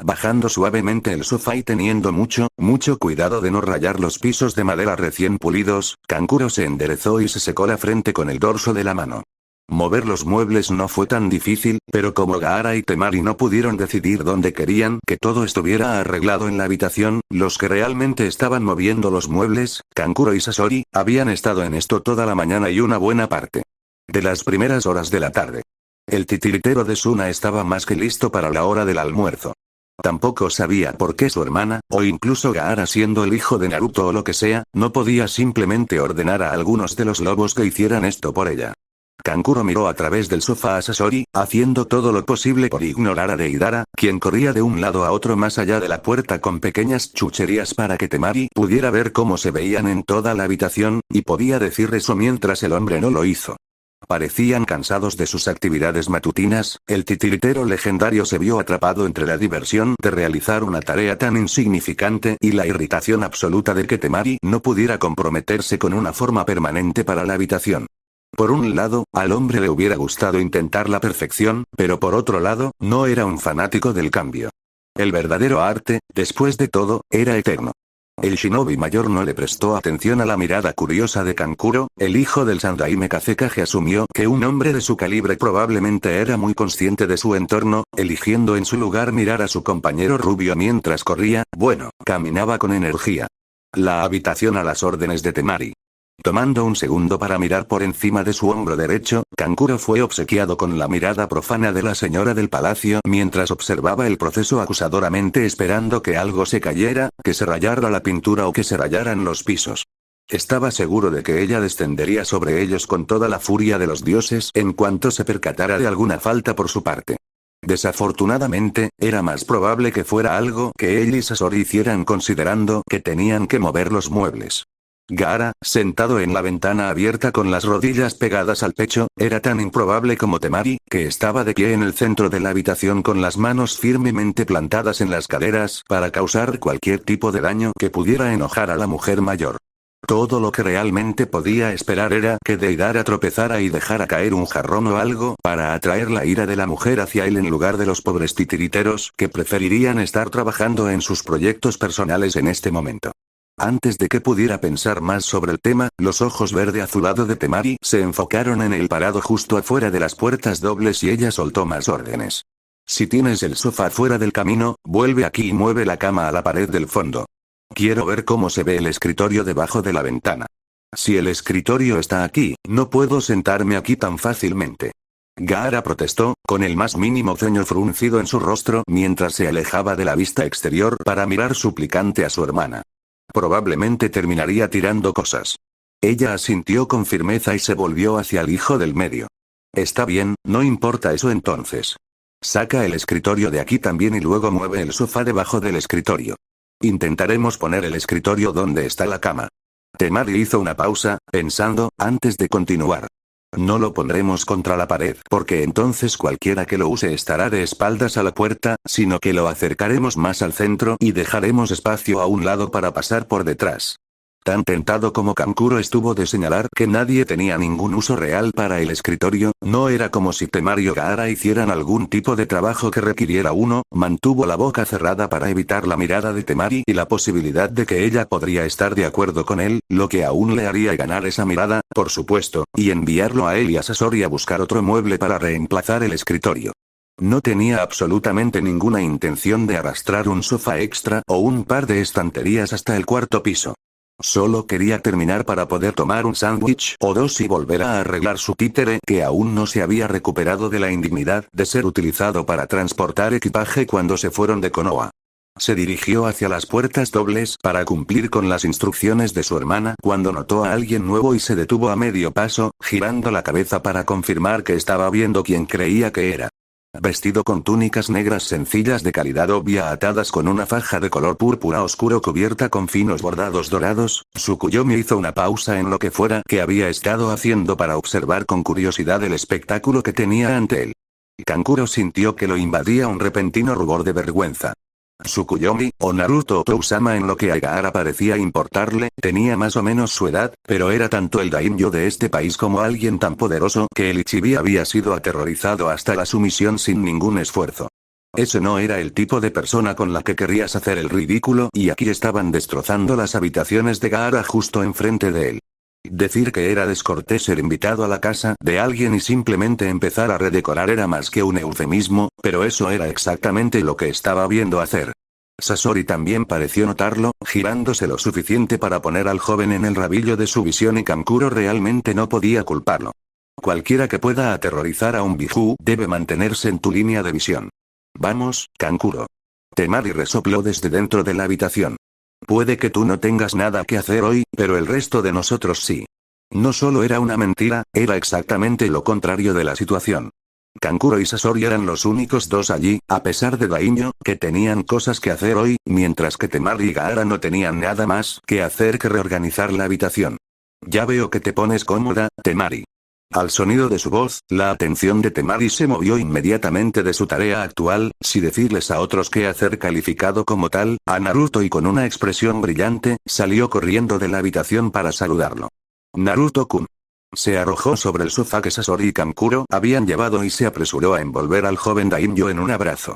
Bajando suavemente el sofá y teniendo mucho cuidado de no rayar los pisos de madera recién pulidos, Kankuro se enderezó y se secó la frente con el dorso de la mano. Mover los muebles no fue tan difícil, pero como Gaara y Temari no pudieron decidir dónde querían que todo estuviera arreglado en la habitación, los que realmente estaban moviendo los muebles, Kankuro y Sasori, habían estado en esto toda la mañana y una buena parte de las primeras horas de la tarde. El titiritero de Suna estaba más que listo para la hora del almuerzo. Tampoco sabía por qué su hermana, o incluso Gaara siendo el hijo de Naruto o lo que sea, no podía simplemente ordenar a algunos de los lobos que hicieran esto por ella. Kankuro miró a través del sofá a Sasori, haciendo todo lo posible por ignorar a Deidara, quien corría de un lado a otro más allá de la puerta con pequeñas chucherías para que Temari pudiera ver cómo se veían en toda la habitación, y podía decir eso mientras el hombre no lo hizo. Parecían cansados de sus actividades matutinas, el titiritero legendario se vio atrapado entre la diversión de realizar una tarea tan insignificante y la irritación absoluta de que Temari no pudiera comprometerse con una forma permanente para la habitación. Por un lado, al hombre le hubiera gustado intentar la perfección, pero por otro lado, no era un fanático del cambio. El verdadero arte, después de todo, era eterno. El shinobi mayor no le prestó atención a la mirada curiosa de Kankuro, el hijo del Sandaime Kazekage asumió que un hombre de su calibre probablemente era muy consciente de su entorno, eligiendo en su lugar mirar a su compañero rubio mientras corría, caminaba con energía. La habitación a las órdenes de Temari. Tomando un segundo para mirar por encima de su hombro derecho, Kankuro fue obsequiado con la mirada profana de la señora del palacio mientras observaba el proceso acusadoramente esperando que algo se cayera, que se rayara la pintura o que se rayaran los pisos. Estaba seguro de que ella descendería sobre ellos con toda la furia de los dioses en cuanto se percatara de alguna falta por su parte. Desafortunadamente, era más probable que fuera algo que él y Sasori hicieran considerando que tenían que mover los muebles. Gaara, sentado en la ventana abierta con las rodillas pegadas al pecho, era tan improbable como Temari, que estaba de pie en el centro de la habitación con las manos firmemente plantadas en las caderas para causar cualquier tipo de daño que pudiera enojar a la mujer mayor. Todo lo que realmente podía esperar era que Deidara tropezara y dejara caer un jarrón o algo para atraer la ira de la mujer hacia él en lugar de los pobres titiriteros que preferirían estar trabajando en sus proyectos personales en este momento. Antes de que pudiera pensar más sobre el tema, los ojos verde azulado de Temari se enfocaron en el parado justo afuera de las puertas dobles y ella soltó más órdenes. Si tienes el sofá fuera del camino, vuelve aquí y mueve la cama a la pared del fondo. Quiero ver cómo se ve el escritorio debajo de la ventana. Si el escritorio está aquí, no puedo sentarme aquí tan fácilmente. Gaara protestó, con el más mínimo ceño fruncido en su rostro mientras se alejaba de la vista exterior para mirar suplicante a su hermana. Probablemente terminaría tirando cosas. Ella asintió con firmeza y se volvió hacia el hijo del medio. Está bien, no importa eso entonces. Saca el escritorio de aquí también y luego mueve el sofá debajo del escritorio. Intentaremos poner el escritorio donde está la cama. Temari hizo una pausa, pensando, antes de continuar. No lo pondremos contra la pared, porque entonces cualquiera que lo use estará de espaldas a la puerta, sino que lo acercaremos más al centro y dejaremos espacio a un lado para pasar por detrás. Tan tentado como Kankuro estuvo de señalar que nadie tenía ningún uso real para el escritorio, no era como si Temari o Gaara hicieran algún tipo de trabajo que requiriera uno, mantuvo la boca cerrada para evitar la mirada de Temari y la posibilidad de que ella podría estar de acuerdo con él, lo que aún le haría ganar esa mirada, por supuesto, y enviarlo a él y a Sasori a buscar otro mueble para reemplazar el escritorio. No tenía absolutamente ninguna intención de arrastrar un sofá extra o un par de estanterías hasta el cuarto piso. Solo quería terminar para poder tomar un sándwich o dos y volver a arreglar su títere que aún no se había recuperado de la indignidad de ser utilizado para transportar equipaje cuando se fueron de Konoha. Se dirigió hacia las puertas dobles para cumplir con las instrucciones de su hermana cuando notó a alguien nuevo y se detuvo a medio paso, girando la cabeza para confirmar que estaba viendo quien creía que era. Vestido con túnicas negras sencillas de calidad obvia atadas con una faja de color púrpura oscuro cubierta con finos bordados dorados, Tsukuyomi hizo una pausa en lo que fuera que había estado haciendo para observar con curiosidad el espectáculo que tenía ante él. Kankuro sintió que lo invadía un repentino rubor de vergüenza. Tsukuyomi, o Naruto o Tousama en lo que a Gaara parecía importarle, tenía más o menos su edad, pero era tanto el daimyo de este país como alguien tan poderoso que el Ichibi había sido aterrorizado hasta la sumisión sin ningún esfuerzo. Ese no era el tipo de persona con la que querrías hacer el ridículo y aquí estaban destrozando las habitaciones de Gaara justo enfrente de él. Decir que era descortés ser invitado a la casa de alguien y simplemente empezar a redecorar era más que un eufemismo, pero eso era exactamente lo que estaba viendo hacer. Sasori también pareció notarlo, girándose lo suficiente para poner al joven en el rabillo de su visión y Kankuro realmente no podía culparlo. Cualquiera que pueda aterrorizar a un Biju debe mantenerse en tu línea de visión. Vamos, Kankuro. Temari resopló desde dentro de la habitación. Puede que tú no tengas nada que hacer hoy, pero el resto de nosotros sí. No solo era una mentira, era exactamente lo contrario de la situación. Kankuro y Sasori eran los únicos dos allí, a pesar de Daimyo, que tenían cosas que hacer hoy, mientras que Temari y Gaara no tenían nada más que hacer que reorganizar la habitación. Ya veo que te pones cómoda, Temari. Al sonido de su voz, la atención de Temari se movió inmediatamente de su tarea actual, sin decirles a otros qué hacer calificado como tal, a Naruto, y con una expresión brillante, salió corriendo de la habitación para saludarlo. Naruto-kun. Se arrojó sobre el sofá que Sasori y Kankuro habían llevado y se apresuró a envolver al joven Daimyo en un abrazo.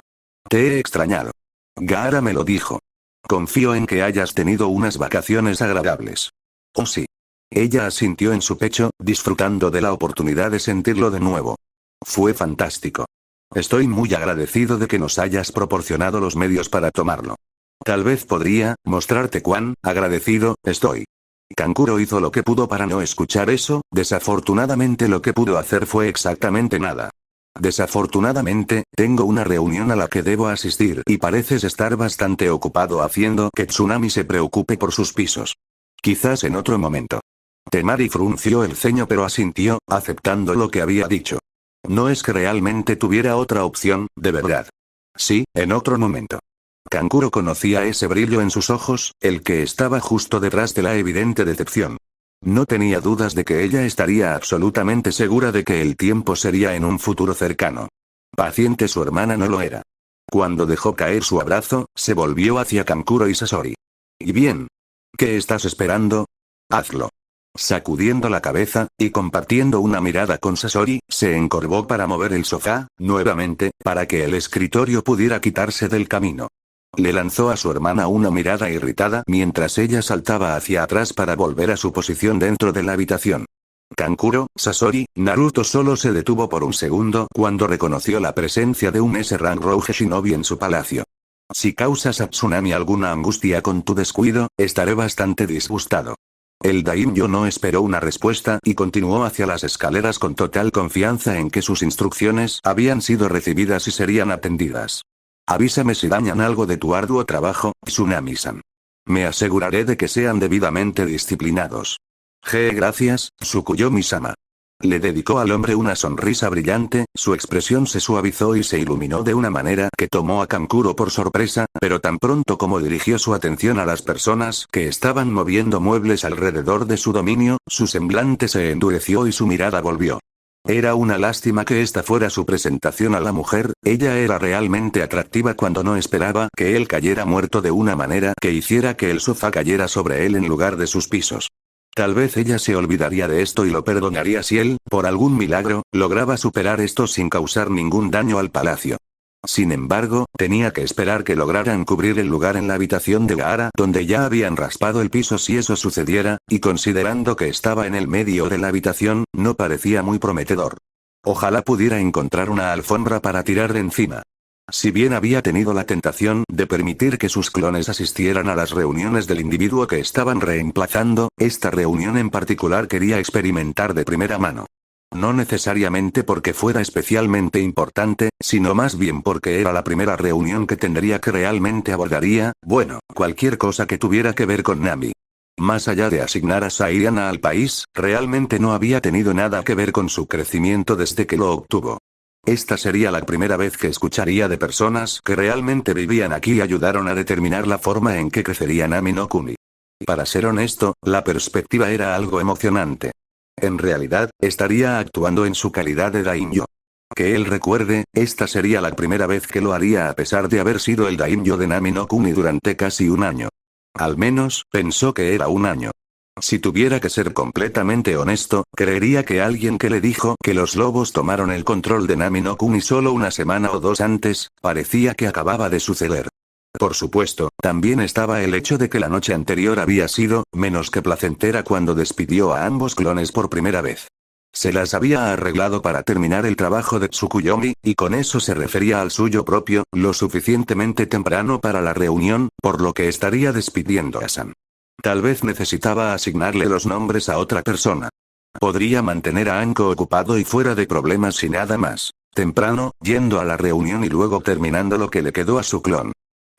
Te he extrañado. Gaara me lo dijo. Confío en que hayas tenido unas vacaciones agradables. Oh sí. Ella asintió en su pecho, disfrutando de la oportunidad de sentirlo de nuevo. Fue fantástico. Estoy muy agradecido de que nos hayas proporcionado los medios para tomarlo. Tal vez podría mostrarte cuán agradecido estoy. Kankuro hizo lo que pudo para no escuchar eso, desafortunadamente lo que pudo hacer fue exactamente nada. Desafortunadamente, tengo una reunión a la que debo asistir y pareces estar bastante ocupado haciendo que Tsunami se preocupe por sus pisos. Quizás en otro momento. Temari frunció el ceño pero asintió, aceptando lo que había dicho. No es que realmente tuviera otra opción, de verdad. Sí, en otro momento. Kankuro conocía ese brillo en sus ojos, el que estaba justo detrás de la evidente decepción. No tenía dudas de que ella estaría absolutamente segura de que el tiempo sería en un futuro cercano. Paciente su hermana no lo era. Cuando dejó caer su abrazo, se volvió hacia Kankuro y Sasori. ¿Y bien? ¿Qué estás esperando? Hazlo. Sacudiendo la cabeza, y compartiendo una mirada con Sasori, se encorvó para mover el sofá, nuevamente, para que el escritorio pudiera quitarse del camino. Le lanzó a su hermana una mirada irritada mientras ella saltaba hacia atrás para volver a su posición dentro de la habitación. Kankuro, Sasori, Naruto solo se detuvo por un segundo cuando reconoció la presencia de un S-Rank Rouge Shinobi en su palacio. Si causas a Tsunami alguna angustia con tu descuido, estaré bastante disgustado. El Daimyo no esperó una respuesta y continuó hacia las escaleras con total confianza en que sus instrucciones habían sido recibidas y serían atendidas. Avísame si dañan algo de tu arduo trabajo, Tsunami-san. Me aseguraré de que sean debidamente disciplinados. Gracias, Tsukuyomi-sama. Le dedicó al hombre una sonrisa brillante, su expresión se suavizó y se iluminó de una manera que tomó a Kankuro por sorpresa, pero tan pronto como dirigió su atención a las personas que estaban moviendo muebles alrededor de su dominio, su semblante se endureció y su mirada volvió. Era una lástima que esta fuera su presentación a la mujer, ella era realmente atractiva cuando no esperaba que él cayera muerto de una manera que hiciera que el sofá cayera sobre él en lugar de sus pisos. Tal vez ella se olvidaría de esto y lo perdonaría si él, por algún milagro, lograba superar esto sin causar ningún daño al palacio. Sin embargo, tenía que esperar que lograran cubrir el lugar en la habitación de Gaara donde ya habían raspado el piso si eso sucediera, y considerando que estaba en el medio de la habitación, no parecía muy prometedor. Ojalá pudiera encontrar una alfombra para tirar de encima. Si bien había tenido la tentación de permitir que sus clones asistieran a las reuniones del individuo que estaban reemplazando, esta reunión en particular quería experimentar de primera mano. No necesariamente porque fuera especialmente importante, sino más bien porque era la primera reunión que tendría que realmente abordaría, bueno, cualquier cosa que tuviera que ver con Nami. Más allá de asignar a Sairiana al país, realmente no había tenido nada que ver con su crecimiento desde que lo obtuvo. Esta sería la primera vez que escucharía de personas que realmente vivían aquí y ayudaron a determinar la forma en que crecería Nami no Kuni. Para ser honesto, la perspectiva era algo emocionante. En realidad, estaría actuando en su calidad de Daimyo. Que él recuerde, esta sería la primera vez que lo haría a pesar de haber sido el Daimyo de Nami no Kuni durante casi un año. Al menos, pensó que era un año. Si tuviera que ser completamente honesto, creería que alguien que le dijo que los lobos tomaron el control de Nami no Kuni solo una semana o dos antes, parecía que acababa de suceder. Por supuesto, también estaba el hecho de que la noche anterior había sido, menos que placentera cuando despidió a ambos clones por primera vez. Se las había arreglado para terminar el trabajo de Tsukuyomi, y con eso se refería al suyo propio, lo suficientemente temprano para la reunión, por lo que estaría despidiendo a San. Tal vez necesitaba asignarle los nombres a otra persona. Podría mantener a Anko ocupado y fuera de problemas y nada más. Temprano, yendo a la reunión y luego terminando lo que le quedó a su clon.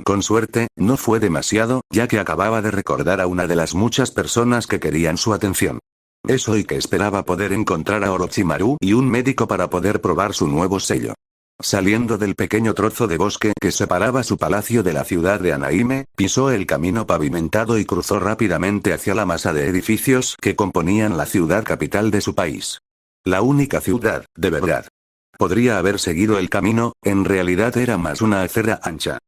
Con suerte, no fue demasiado, ya que acababa de recordar a una de las muchas personas que querían su atención. Eso y que esperaba poder encontrar a Orochimaru y un médico para poder probar su nuevo sello. Saliendo del pequeño trozo de bosque que separaba su palacio de la ciudad de Anaime, pisó el camino pavimentado y cruzó rápidamente hacia la masa de edificios que componían la ciudad capital de su país. La única ciudad, de verdad. Podría haber seguido el camino, en realidad era más una acera ancha.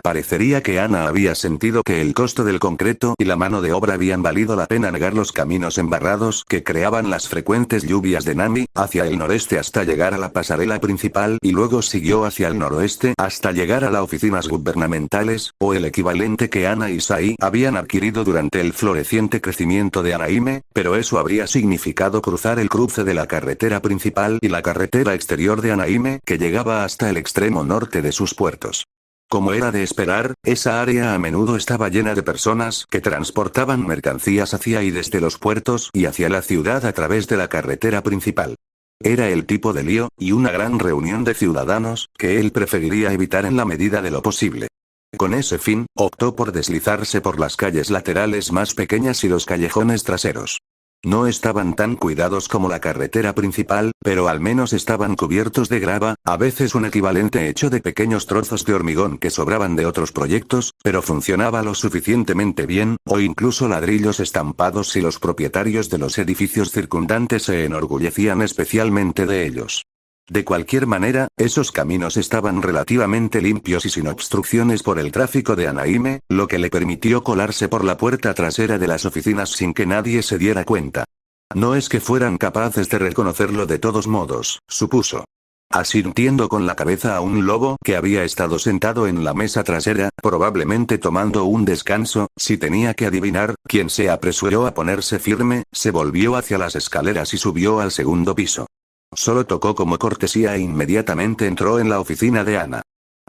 Parecería que Ana había sentido que el costo del concreto y la mano de obra habían valido la pena negar los caminos embarrados que creaban las frecuentes lluvias de Nami, hacia el noreste hasta llegar a la pasarela principal y luego siguió hacia el noroeste hasta llegar a las oficinas gubernamentales, o el equivalente que Ana y Sai habían adquirido durante el floreciente crecimiento de Anaime, pero eso habría significado cruzar el cruce de la carretera principal y la carretera exterior de Anaime que llegaba hasta el extremo norte de sus puertos. Como era de esperar, esa área a menudo estaba llena de personas que transportaban mercancías hacia y desde los puertos y hacia la ciudad a través de la carretera principal. Era el tipo de lío, y una gran reunión de ciudadanos, que él preferiría evitar en la medida de lo posible. Con ese fin, optó por deslizarse por las calles laterales más pequeñas y los callejones traseros. No estaban tan cuidados como la carretera principal, pero al menos estaban cubiertos de grava, a veces un equivalente hecho de pequeños trozos de hormigón que sobraban de otros proyectos, pero funcionaba lo suficientemente bien, o incluso ladrillos estampados si los propietarios de los edificios circundantes se enorgullecían especialmente de ellos. De cualquier manera, esos caminos estaban relativamente limpios y sin obstrucciones por el tráfico de Anaime, lo que le permitió colarse por la puerta trasera de las oficinas sin que nadie se diera cuenta. No es que fueran capaces de reconocerlo de todos modos, supuso. Asintiendo con la cabeza a un lobo que había estado sentado en la mesa trasera, probablemente tomando un descanso, si tenía que adivinar, quien se apresuró a ponerse firme, se volvió hacia las escaleras y subió al segundo piso. Solo tocó como cortesía e inmediatamente entró en la oficina de Ana.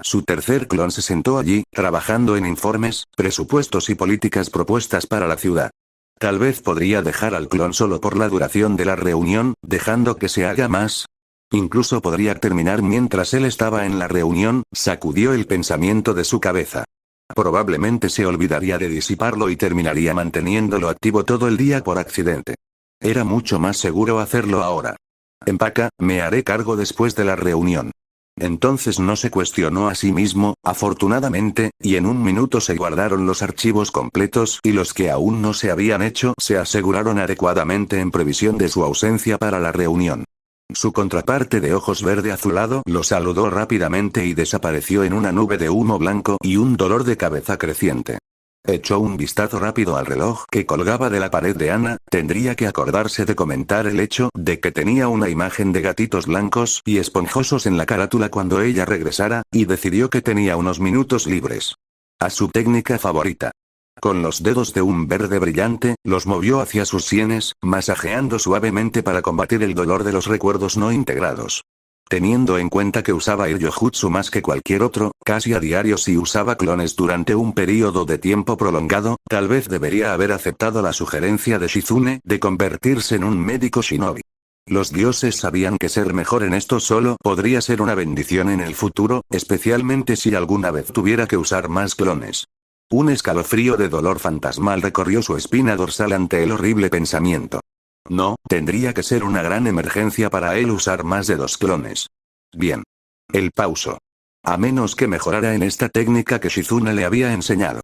Su tercer clon se sentó allí, trabajando en informes, presupuestos y políticas propuestas para la ciudad. Tal vez podría dejar al clon solo por la duración de la reunión, dejando que se haga más. Incluso podría terminar mientras él estaba en la reunión, sacudió el pensamiento de su cabeza. Probablemente se olvidaría de disiparlo y terminaría manteniéndolo activo todo el día por accidente. Era mucho más seguro hacerlo ahora. Empaca, me haré cargo después de la reunión. Entonces no se cuestionó a sí mismo, afortunadamente, y en un minuto se guardaron los archivos completos y los que aún no se habían hecho se aseguraron adecuadamente en previsión de su ausencia para la reunión. Su contraparte de ojos verde azulado lo saludó rápidamente y desapareció en una nube de humo blanco y un dolor de cabeza creciente. Echó un vistazo rápido al reloj que colgaba de la pared de Ana, tendría que acordarse de comentar el hecho de que tenía una imagen de gatitos blancos y esponjosos en la carátula cuando ella regresara, y decidió que tenía unos minutos libres. A su técnica favorita. Con los dedos de un verde brillante, los movió hacia sus sienes, masajeando suavemente para combatir el dolor de los recuerdos no integrados. Teniendo en cuenta que usaba el Yojutsu más que cualquier otro, casi a diario si usaba clones durante un período de tiempo prolongado, tal vez debería haber aceptado la sugerencia de Shizune de convertirse en un médico shinobi. Los dioses sabían que ser mejor en esto solo podría ser una bendición en el futuro, especialmente si alguna vez tuviera que usar más clones. Un escalofrío de dolor fantasmal recorrió su espina dorsal ante el horrible pensamiento. No, tendría que ser una gran emergencia para él usar más de 2 clones. Bien. Él pausó. A menos que mejorara en esta técnica que Shizune le había enseñado.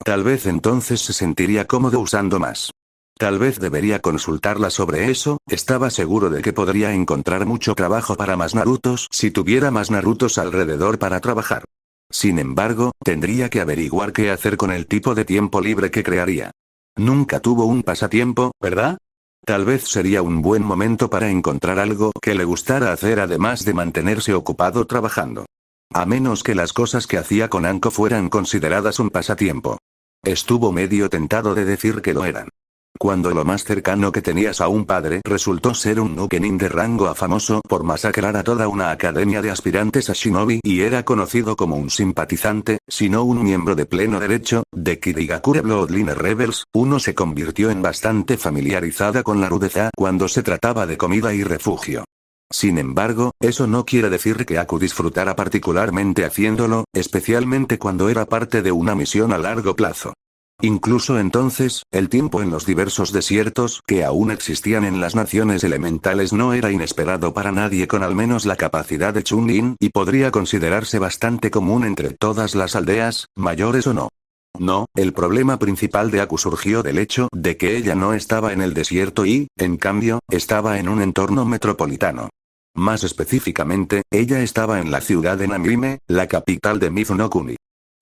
Tal vez entonces se sentiría cómodo usando más. Tal vez debería consultarla sobre eso, estaba seguro de que podría encontrar mucho trabajo para más Narutos si tuviera más Narutos alrededor para trabajar. Sin embargo, tendría que averiguar qué hacer con el tipo de tiempo libre que crearía. Nunca tuvo un pasatiempo, ¿verdad? Tal vez sería un buen momento para encontrar algo que le gustara hacer además de mantenerse ocupado trabajando. A menos que las cosas que hacía con Anko fueran consideradas un pasatiempo. Estuvo medio tentado de decir que lo eran. Cuando lo más cercano que tenías a un padre resultó ser un Nukenin de rango A famoso por masacrar a toda una academia de aspirantes a Shinobi y era conocido como un simpatizante, si no un miembro de pleno derecho, de Kirigakure Bloodline Rebels, uno se convirtió en bastante familiarizada con la rudeza cuando se trataba de comida y refugio. Sin embargo, eso no quiere decir que Aku disfrutara particularmente haciéndolo, especialmente cuando era parte de una misión a largo plazo. Incluso entonces, el tiempo en los diversos desiertos que aún existían en las naciones elementales no era inesperado para nadie con al menos la capacidad de Chun-Li y podría considerarse bastante común entre todas las aldeas, mayores o no. No, el problema principal de Aku surgió del hecho de que ella no estaba en el desierto y, en cambio, estaba en un entorno metropolitano. Más específicamente, ella estaba en la ciudad de Namime, la capital de Mizunokuni.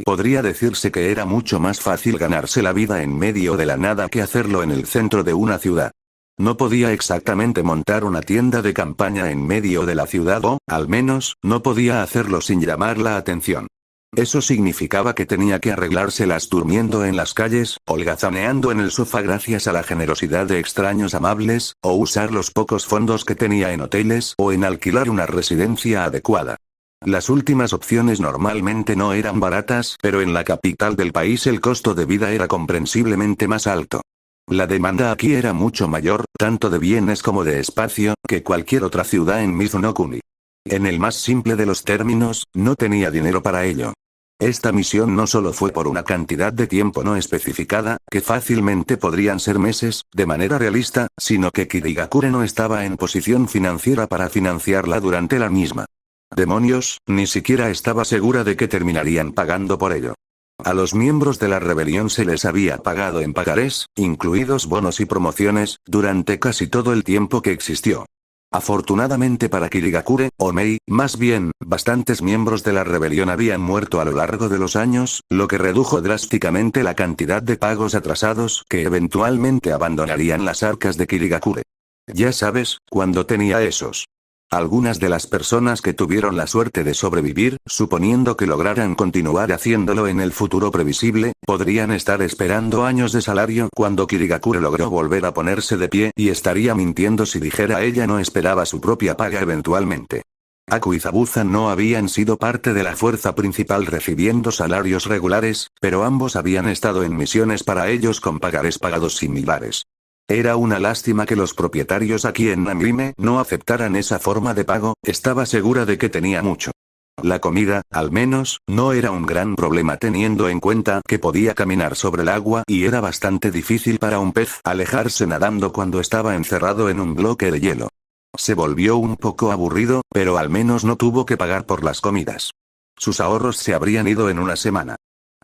Podría decirse que era mucho más fácil ganarse la vida en medio de la nada que hacerlo en el centro de una ciudad. No podía exactamente montar una tienda de campaña en medio de la ciudad o, al menos, no podía hacerlo sin llamar la atención. Eso significaba que tenía que arreglárselas durmiendo en las calles, holgazaneando en el sofá gracias a la generosidad de extraños amables, o usar los pocos fondos que tenía en hoteles o en alquilar una residencia adecuada. Las últimas opciones normalmente no eran baratas, pero en la capital del país el costo de vida era comprensiblemente más alto. La demanda aquí era mucho mayor, tanto de bienes como de espacio, que cualquier otra ciudad en Mizunokuni. En el más simple de los términos, no tenía dinero para ello. Esta misión no solo fue por una cantidad de tiempo no especificada, que fácilmente podrían ser meses, de manera realista, sino que Kirigakure no estaba en posición financiera para financiarla durante la misma. Demonios, ni siquiera estaba segura de que terminarían pagando por ello. A los miembros de la rebelión se les había pagado en pagarés, incluidos bonos y promociones, durante casi todo el tiempo que existió. Afortunadamente para Kirigakure, o Mei, más bien, bastantes miembros de la rebelión habían muerto a lo largo de los años, lo que redujo drásticamente la cantidad de pagos atrasados que eventualmente abandonarían las arcas de Kirigakure. Ya sabes, cuando tenía esos. Algunas de las personas que tuvieron la suerte de sobrevivir, suponiendo que lograran continuar haciéndolo en el futuro previsible, podrían estar esperando años de salario cuando Kirigakure logró volver a ponerse de pie y estaría mintiendo si dijera ella no esperaba su propia paga eventualmente. Aku y Zabuza no habían sido parte de la fuerza principal recibiendo salarios regulares, pero ambos habían estado en misiones para ellos con pagares pagados similares. Era una lástima que los propietarios aquí en Namime no aceptaran esa forma de pago, estaba segura de que tenía mucho. La comida, al menos, no era un gran problema teniendo en cuenta que podía caminar sobre el agua y era bastante difícil para un pez alejarse nadando cuando estaba encerrado en un bloque de hielo. Se volvió un poco aburrido, pero al menos no tuvo que pagar por las comidas. Sus ahorros se habrían ido en una semana.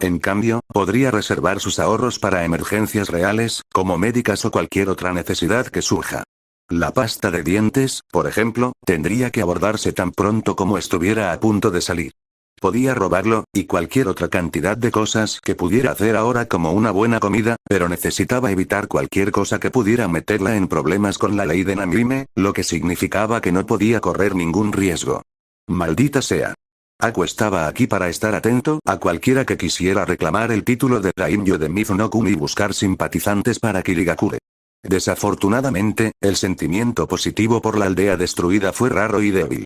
En cambio, podría reservar sus ahorros para emergencias reales, como médicas o cualquier otra necesidad que surja. La pasta de dientes, por ejemplo, tendría que abordarse tan pronto como estuviera a punto de salir. Podía robarlo, y cualquier otra cantidad de cosas que pudiera hacer ahora como una buena comida, pero necesitaba evitar cualquier cosa que pudiera meterla en problemas con la ley de Namime, lo que significaba que no podía correr ningún riesgo. Maldita sea. Aku estaba aquí para estar atento a cualquiera que quisiera reclamar el título de Daimyo de Mizunokuni y buscar simpatizantes para Kirigakure. Desafortunadamente, el sentimiento positivo por la aldea destruida fue raro y débil.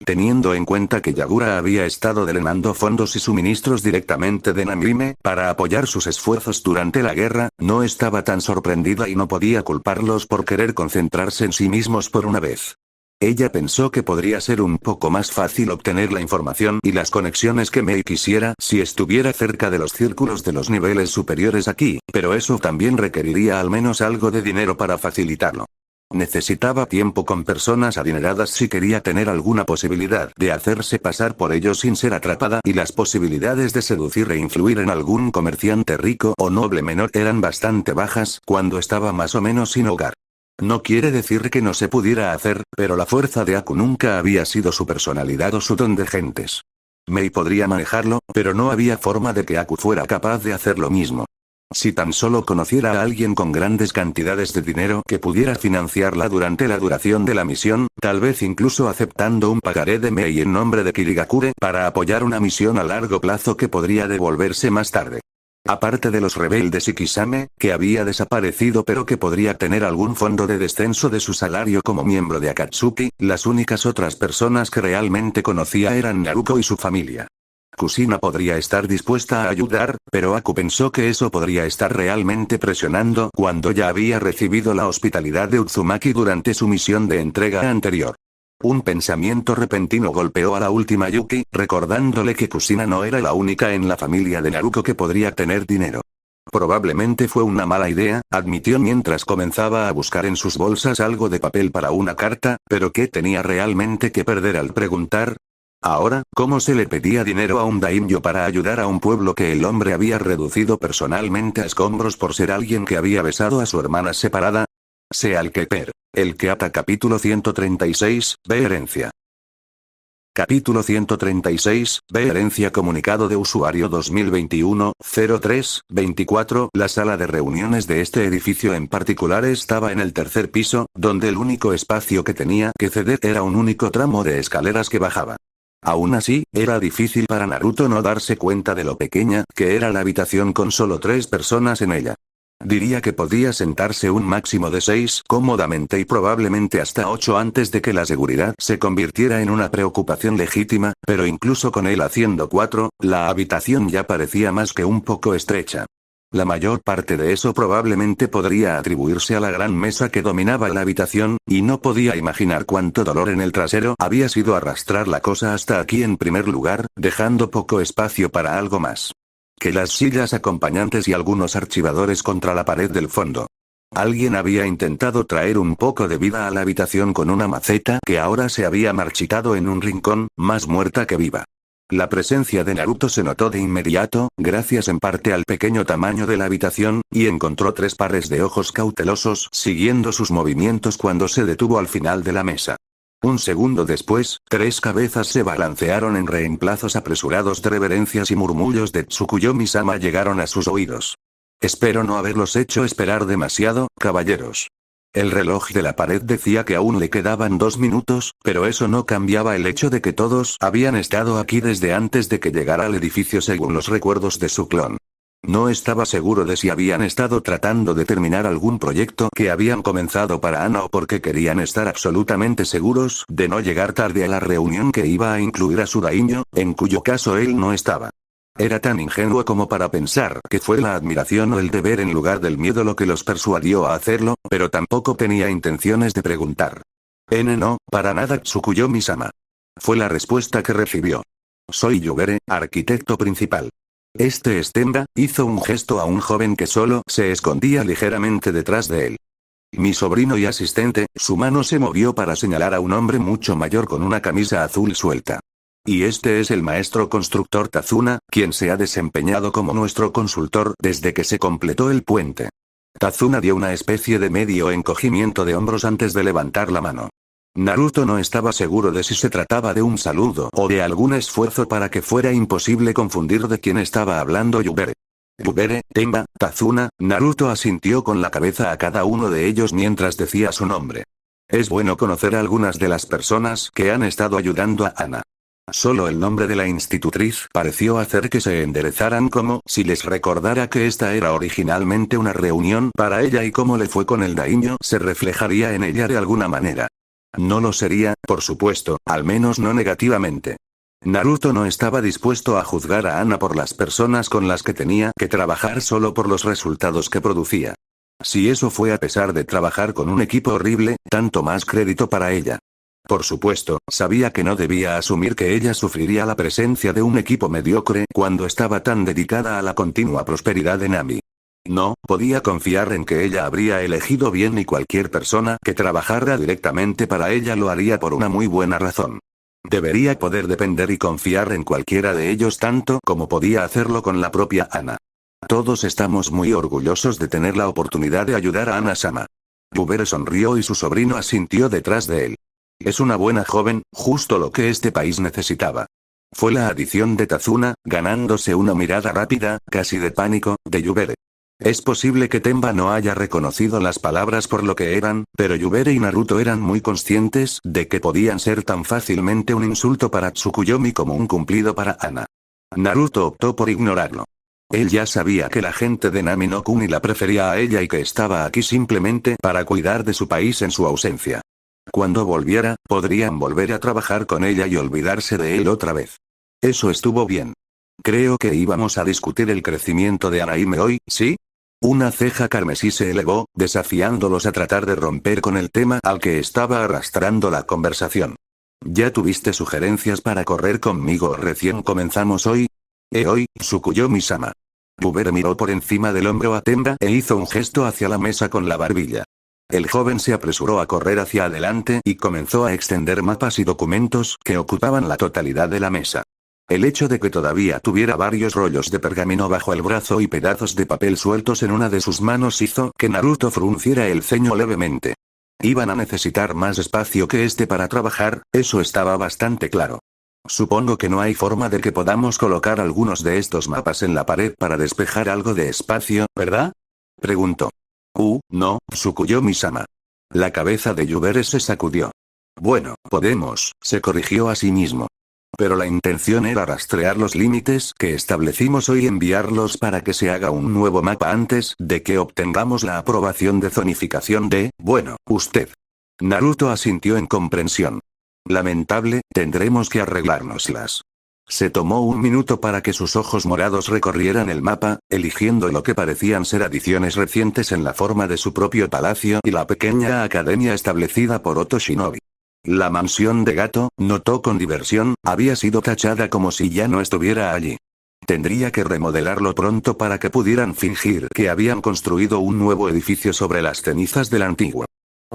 Teniendo en cuenta que Yagura había estado drenando fondos y suministros directamente de Namime para apoyar sus esfuerzos durante la guerra, no estaba tan sorprendida y no podía culparlos por querer concentrarse en sí mismos por una vez. Ella pensó que podría ser un poco más fácil obtener la información y las conexiones que Mei quisiera si estuviera cerca de los círculos de los niveles superiores aquí, pero eso también requeriría al menos algo de dinero para facilitarlo. Necesitaba tiempo con personas adineradas si quería tener alguna posibilidad de hacerse pasar por ellos sin ser atrapada y las posibilidades de seducir e influir en algún comerciante rico o noble menor eran bastante bajas cuando estaba más o menos sin hogar. No quiere decir que no se pudiera hacer, pero la fuerza de Aku nunca había sido su personalidad o su don de gentes. Mei podría manejarlo, pero no había forma de que Aku fuera capaz de hacer lo mismo. Si tan solo conociera a alguien con grandes cantidades de dinero que pudiera financiarla durante la duración de la misión, tal vez incluso aceptando un pagaré de Mei en nombre de Kirigakure para apoyar una misión a largo plazo que podría devolverse más tarde. Aparte de los rebeldes y Kisame, que había desaparecido pero que podría tener algún fondo de descenso de su salario como miembro de Akatsuki, las únicas otras personas que realmente conocía eran Naruko y su familia. Kusina podría estar dispuesta a ayudar, pero Aku pensó que eso podría estar realmente presionando cuando ya había recibido la hospitalidad de Uzumaki durante su misión de entrega anterior. Un pensamiento repentino golpeó a la última Yuki, recordándole que Kusina no era la única en la familia de Naruto que podría tener dinero. Probablemente fue una mala idea, admitió mientras comenzaba a buscar en sus bolsas algo de papel para una carta, pero ¿qué tenía realmente que perder al preguntar? Ahora, ¿cómo se le pedía dinero a un daimyo para ayudar a un pueblo que el hombre había reducido personalmente a escombros por ser alguien que había besado a su hermana separada? Sea el que per. El que ata capítulo 136, ve herencia. Capítulo 136, ve herencia comunicado de usuario 2021-03-24. La sala de reuniones de este edificio en particular estaba en el tercer piso, donde el único espacio que tenía que ceder era un único tramo de escaleras que bajaba. Aún así, era difícil para Naruto no darse cuenta de lo pequeña que era la habitación con solo 3 personas en ella. Diría que podía sentarse un máximo de 6 cómodamente y probablemente hasta 8 antes de que la seguridad se convirtiera en una preocupación legítima, pero incluso con él haciendo 4, la habitación ya parecía más que un poco estrecha. La mayor parte de eso probablemente podría atribuirse a la gran mesa que dominaba la habitación, y no podía imaginar cuánto dolor en el trasero había sido arrastrar la cosa hasta aquí en primer lugar, dejando poco espacio para algo más que las sillas acompañantes y algunos archivadores contra la pared del fondo. Alguien había intentado traer un poco de vida a la habitación con una maceta que ahora se había marchitado en un rincón, más muerta que viva. La presencia de Naruto se notó de inmediato, gracias en parte al pequeño tamaño de la habitación, y encontró 3 pares de ojos cautelosos siguiendo sus movimientos cuando se detuvo al final de la mesa. Un segundo después, 3 cabezas se balancearon en reemplazos apresurados de reverencias y murmullos de Tsukuyomi-sama llegaron a sus oídos. Espero no haberlos hecho esperar demasiado, caballeros. El reloj de la pared decía que aún le quedaban 2 minutos, pero eso no cambiaba el hecho de que todos habían estado aquí desde antes de que llegara al edificio según los recuerdos de su clon. No estaba seguro de si habían estado tratando de terminar algún proyecto que habían comenzado para Ana o porque querían estar absolutamente seguros de no llegar tarde a la reunión que iba a incluir a su daimyo, en cuyo caso él no estaba. Era tan ingenuo como para pensar que fue la admiración o el deber en lugar del miedo lo que los persuadió a hacerlo, pero tampoco tenía intenciones de preguntar. No, para nada Tsukuyomi-sama. Fue la respuesta que recibió. Soy Yubere, arquitecto principal. Este es Temba, hizo un gesto a un joven que solo se escondía ligeramente detrás de él. Mi sobrino y asistente, su mano se movió para señalar a un hombre mucho mayor con una camisa azul suelta. Y este es el maestro constructor Tazuna, quien se ha desempeñado como nuestro consultor desde que se completó el puente. Tazuna dio una especie de medio encogimiento de hombros antes de levantar la mano. Naruto no estaba seguro de si se trataba de un saludo o de algún esfuerzo para que fuera imposible confundir de quién estaba hablando Yubere. Yubere, Temba, Tazuna, Naruto asintió con la cabeza a cada uno de ellos mientras decía su nombre. Es bueno conocer a algunas de las personas que han estado ayudando a Ana. Solo el nombre de la institutriz pareció hacer que se enderezaran como si les recordara que esta era originalmente una reunión para ella y cómo le fue con el daimyo se reflejaría en ella de alguna manera. No lo sería, por supuesto, al menos no negativamente. Naruto no estaba dispuesto a juzgar a Ana por las personas con las que tenía que trabajar solo por los resultados que producía. Si eso fue a pesar de trabajar con un equipo horrible, tanto más crédito para ella. Por supuesto, sabía que no debía asumir que ella sufriría la presencia de un equipo mediocre cuando estaba tan dedicada a la continua prosperidad de Nami. No, podía confiar en que ella habría elegido bien y cualquier persona que trabajara directamente para ella lo haría por una muy buena razón. Debería poder depender y confiar en cualquiera de ellos tanto como podía hacerlo con la propia Ana. Todos estamos muy orgullosos de tener la oportunidad de ayudar a Ana-sama. Yubere sonrió y su sobrino asintió detrás de él. Es una buena joven, justo lo que este país necesitaba. Fue la adición de Tazuna, ganándose una mirada rápida, casi de pánico, de Yubere. Es posible que Temba no haya reconocido las palabras por lo que eran, pero Yubere y Naruto eran muy conscientes de que podían ser tan fácilmente un insulto para Tsukuyomi como un cumplido para Ana. Naruto optó por ignorarlo. Él ya sabía que la gente de Nami no Kuni la prefería a ella y que estaba aquí simplemente para cuidar de su país en su ausencia. Cuando volviera, podrían volver a trabajar con ella y olvidarse de él otra vez. Eso estuvo bien. Creo que íbamos a discutir el crecimiento de Anaime hoy, ¿sí? Una ceja carmesí se elevó, desafiándolos a tratar de romper con el tema al que estaba arrastrando la conversación. ¿Ya tuviste sugerencias para correr conmigo o recién comenzamos hoy? Hoy, Tsukuyomi-sama. Yubere miró por encima del hombro a Tenra e hizo un gesto hacia la mesa con la barbilla. El joven se apresuró a correr hacia adelante y comenzó a extender mapas y documentos que ocupaban la totalidad de la mesa. El hecho de que todavía tuviera varios rollos de pergamino bajo el brazo y pedazos de papel sueltos en una de sus manos hizo que Naruto frunciera el ceño levemente. Iban a necesitar más espacio que este para trabajar, eso estaba bastante claro. Supongo que no hay forma de que podamos colocar algunos de estos mapas en la pared para despejar algo de espacio, ¿verdad? Preguntó. No, Tsukuyomi-sama. La cabeza de Yubere se sacudió. Bueno, podemos, se corrigió a sí mismo. Pero la intención era rastrear los límites que establecimos hoy y enviarlos para que se haga un nuevo mapa antes de que obtengamos la aprobación de zonificación de, bueno, usted. Naruto asintió en comprensión. Lamentable, tendremos que arreglárnoslas. Se tomó un minuto para que sus ojos morados recorrieran el mapa, eligiendo lo que parecían ser adiciones recientes en la forma de su propio palacio y la pequeña academia establecida por Oto Shinobi. La mansión de Gato, notó con diversión, había sido tachada como si ya no estuviera allí. Tendría que remodelarlo pronto para que pudieran fingir que habían construido un nuevo edificio sobre las cenizas del antiguo.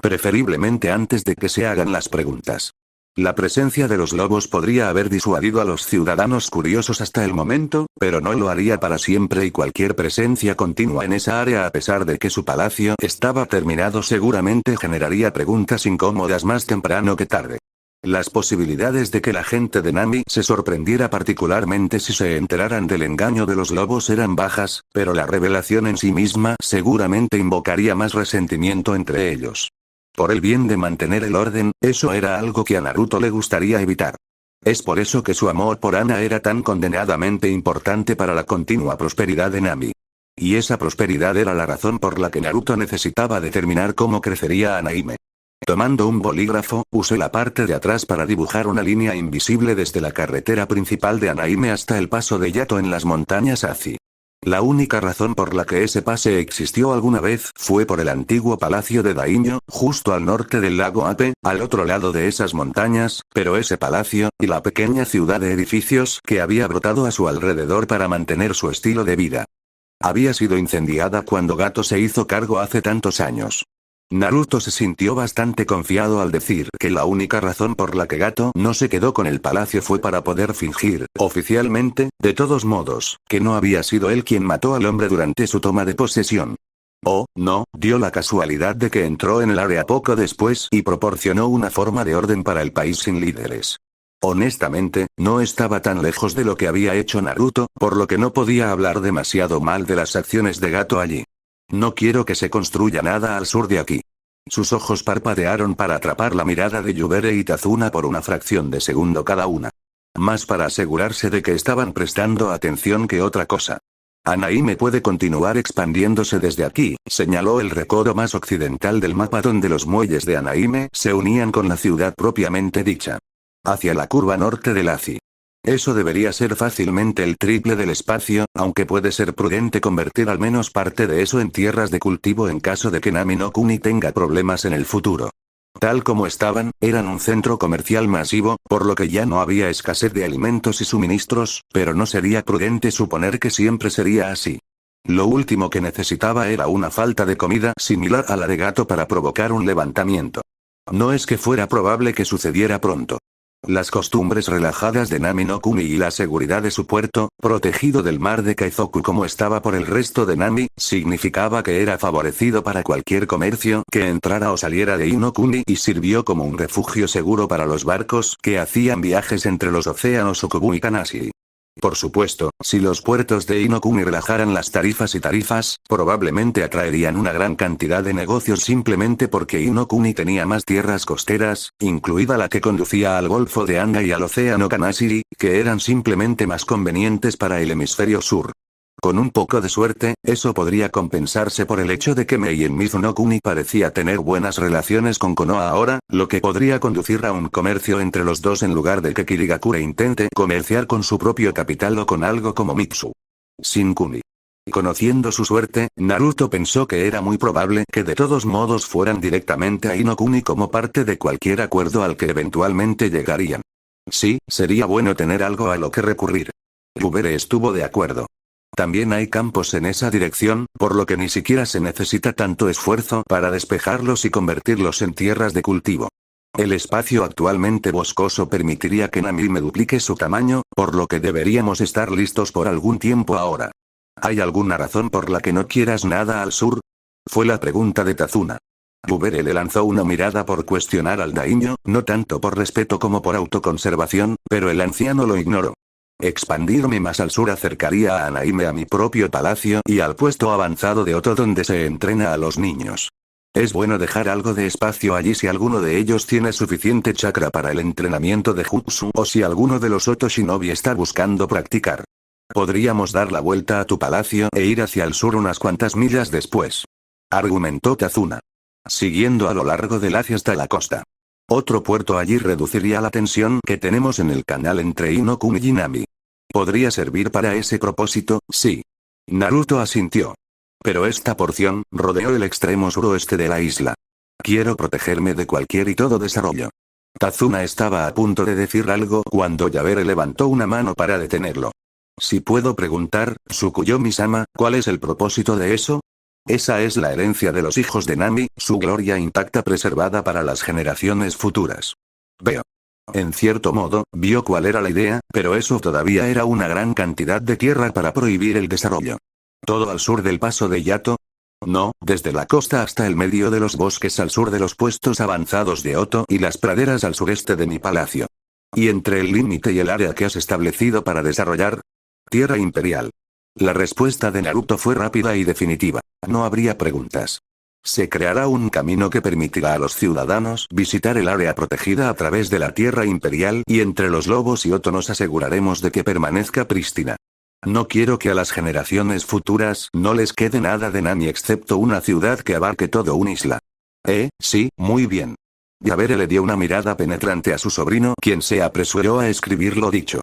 Preferiblemente antes de que se hagan las preguntas. La presencia de los lobos podría haber disuadido a los ciudadanos curiosos hasta el momento, pero no lo haría para siempre y cualquier presencia continua en esa área a pesar de que su palacio estaba terminado seguramente generaría preguntas incómodas más temprano que tarde. Las posibilidades de que la gente de Nami se sorprendiera particularmente si se enteraran del engaño de los lobos eran bajas, pero la revelación en sí misma seguramente invocaría más resentimiento entre ellos. Por el bien de mantener el orden, eso era algo que a Naruto le gustaría evitar. Es por eso que su amor por Ana era tan condenadamente importante para la continua prosperidad de Nami. Y esa prosperidad era la razón por la que Naruto necesitaba determinar cómo crecería Anaime. Tomando un bolígrafo, usé la parte de atrás para dibujar una línea invisible desde la carretera principal de Anaime hasta el paso de Yato en las montañas Azi. La única razón por la que ese pase existió alguna vez fue por el antiguo palacio de Daimyo, justo al norte del lago Ape, al otro lado de esas montañas, pero ese palacio, y la pequeña ciudad de edificios que había brotado a su alrededor para mantener su estilo de vida. Había sido incendiada cuando Gato se hizo cargo hace tantos años. Naruto se sintió bastante confiado al decir que la única razón por la que Gato no se quedó con el palacio fue para poder fingir, oficialmente, de todos modos, que no había sido él quien mató al hombre durante su toma de posesión. Oh, no, dio la casualidad de que entró en el área poco después y proporcionó una forma de orden para el país sin líderes. Honestamente, no estaba tan lejos de lo que había hecho Naruto, por lo que no podía hablar demasiado mal de las acciones de Gato allí. No quiero que se construya nada al sur de aquí. Sus ojos parpadearon para atrapar la mirada de Yubere y Tazuna por una fracción de segundo cada una. Más para asegurarse de que estaban prestando atención que otra cosa. Anaime puede continuar expandiéndose desde aquí, señaló el recodo más occidental del mapa donde los muelles de Anaime se unían con la ciudad propiamente dicha. Hacia la curva norte del Azi. Eso debería ser fácilmente el triple del espacio, aunque puede ser prudente convertir al menos parte de eso en tierras de cultivo en caso de que Nami no Kuni tenga problemas en el futuro. Tal como estaban, eran un centro comercial masivo, por lo que ya no había escasez de alimentos y suministros, pero no sería prudente suponer que siempre sería así. Lo último que necesitaba era una falta de comida similar a la de Gato para provocar un levantamiento. No es que fuera probable que sucediera pronto. Las costumbres relajadas de Nami no Kuni y la seguridad de su puerto, protegido del mar de Kaizoku como estaba por el resto de Nami, significaba que era favorecido para cualquier comercio que entrara o saliera de Inokuni y sirvió como un refugio seguro para los barcos que hacían viajes entre los océanos Okubu y Kanashiri. Por supuesto, si los puertos de Inokuni relajaran las tarifas y tarifas, probablemente atraerían una gran cantidad de negocios simplemente porque Inokuni tenía más tierras costeras, incluida la que conducía al Golfo de Anga y al Océano Kanashiri, que eran simplemente más convenientes para el hemisferio sur. Con un poco de suerte, eso podría compensarse por el hecho de que Mei en Mizunokuni parecía tener buenas relaciones con Konoha ahora, lo que podría conducir a un comercio entre los dos en lugar de que Kirigakure intente comerciar con su propio capital o con algo como Mitsu. Shinkuni. Conociendo su suerte, Naruto pensó que era muy probable que de todos modos fueran directamente a Inokuni como parte de cualquier acuerdo al que eventualmente llegarían. Sí, sería bueno tener algo a lo que recurrir. Ubere estuvo de acuerdo. También hay campos en esa dirección, por lo que ni siquiera se necesita tanto esfuerzo para despejarlos y convertirlos en tierras de cultivo. El espacio actualmente boscoso permitiría que Nami me duplique su tamaño, por lo que deberíamos estar listos por algún tiempo ahora. ¿Hay alguna razón por la que no quieras nada al sur? Fue la pregunta de Tazuna. Ubere le lanzó una mirada por cuestionar al daimyo, no tanto por respeto como por autoconservación, pero el anciano lo ignoró. Expandirme más al sur acercaría a Naime a mi propio palacio y al puesto avanzado de Oto donde se entrena a los niños. Es bueno dejar algo de espacio allí si alguno de ellos tiene suficiente chakra para el entrenamiento de Jutsu o si alguno de los Oto Shinobi está buscando practicar. Podríamos dar la vuelta a tu palacio e ir hacia el sur unas cuantas millas después. Argumentó Tazuna. Siguiendo a lo largo del Asia hasta la costa. Otro puerto allí reduciría la tensión que tenemos en el canal entre Inokuni y Nami. ¿Podría servir para ese propósito? Sí. Naruto asintió. Pero esta porción rodeó el extremo suroeste de la isla. Quiero protegerme de cualquier y todo desarrollo. Tazuna estaba a punto de decir algo cuando Yabere levantó una mano para detenerlo. Si puedo preguntar, Tsukuyomi-sama, ¿cuál es el propósito de eso? Esa es la herencia de los hijos de Nami, su gloria intacta preservada para las generaciones futuras. Veo. En cierto modo, vio cuál era la idea, pero eso todavía era una gran cantidad de tierra para prohibir el desarrollo. ¿Todo al sur del paso de Yato? No, desde la costa hasta el medio de los bosques al sur de los puestos avanzados de Oto y las praderas al sureste de mi palacio. ¿Y entre el límite y el área que has establecido para desarrollar? Tierra imperial. La respuesta de Naruto fue rápida y definitiva. No habría preguntas. Se creará un camino que permitirá a los ciudadanos visitar el área protegida a través de la tierra imperial y entre los lobos y Oto nos aseguraremos de que permanezca prístina. No quiero que a las generaciones futuras no les quede nada de Nami excepto una ciudad que abarque todo una isla. Sí, muy bien. Yabere le dio una mirada penetrante a su sobrino, quien se apresuró a escribir lo dicho.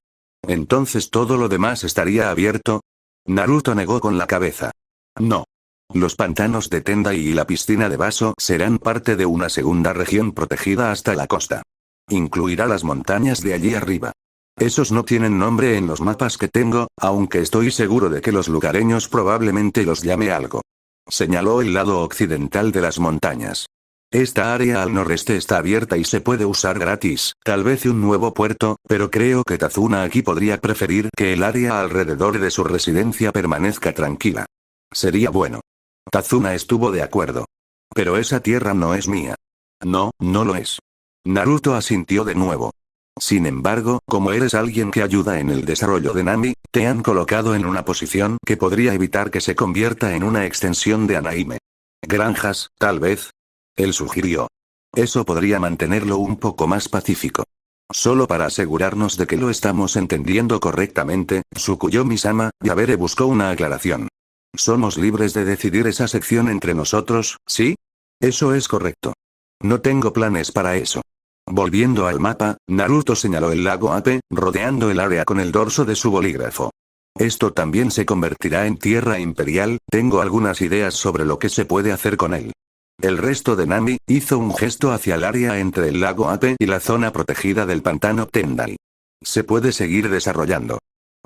¿Entonces todo lo demás estaría abierto? Naruto negó con la cabeza. No. Los pantanos de Tendai y la piscina de Vaso serán parte de una segunda región protegida hasta la costa. Incluirá las montañas de allí arriba. Esos no tienen nombre en los mapas que tengo, aunque estoy seguro de que los lugareños probablemente los llame algo. Señaló el lado occidental de las montañas. Esta área al noreste está abierta y se puede usar gratis, tal vez un nuevo puerto, pero creo que Tazuna aquí podría preferir que el área alrededor de su residencia permanezca tranquila. Sería bueno. Tazuna estuvo de acuerdo. Pero esa tierra no es mía. No, no lo es. Naruto asintió de nuevo. Sin embargo, como eres alguien que ayuda en el desarrollo de Nami, te han colocado en una posición que podría evitar que se convierta en una extensión de Anaime. Granjas, tal vez. Él sugirió. Eso podría mantenerlo un poco más pacífico. Solo para asegurarnos de que lo estamos entendiendo correctamente, Tsukuyomi-sama, Yabere buscó una aclaración. ¿Somos libres de decidir esa sección entre nosotros, sí? Eso es correcto. No tengo planes para eso. Volviendo al mapa, Naruto señaló el lago Ape, rodeando el área con el dorso de su bolígrafo. Esto también se convertirá en tierra imperial, tengo algunas ideas sobre lo que se puede hacer con él. El resto de Nami hizo un gesto hacia el área entre el lago Ape y la zona protegida del pantano Tendai. Se puede seguir desarrollando.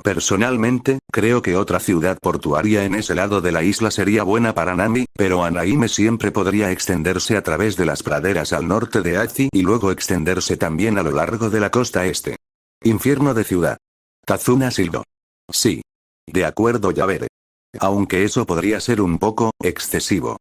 Personalmente, creo que otra ciudad portuaria en ese lado de la isla sería buena para Nami, pero Anaime siempre podría extenderse a través de las praderas al norte de Azi y luego extenderse también a lo largo de la costa este. Infierno de ciudad. Tazuna silbó. Sí. De acuerdo, Yabere. Aunque eso podría ser un poco excesivo.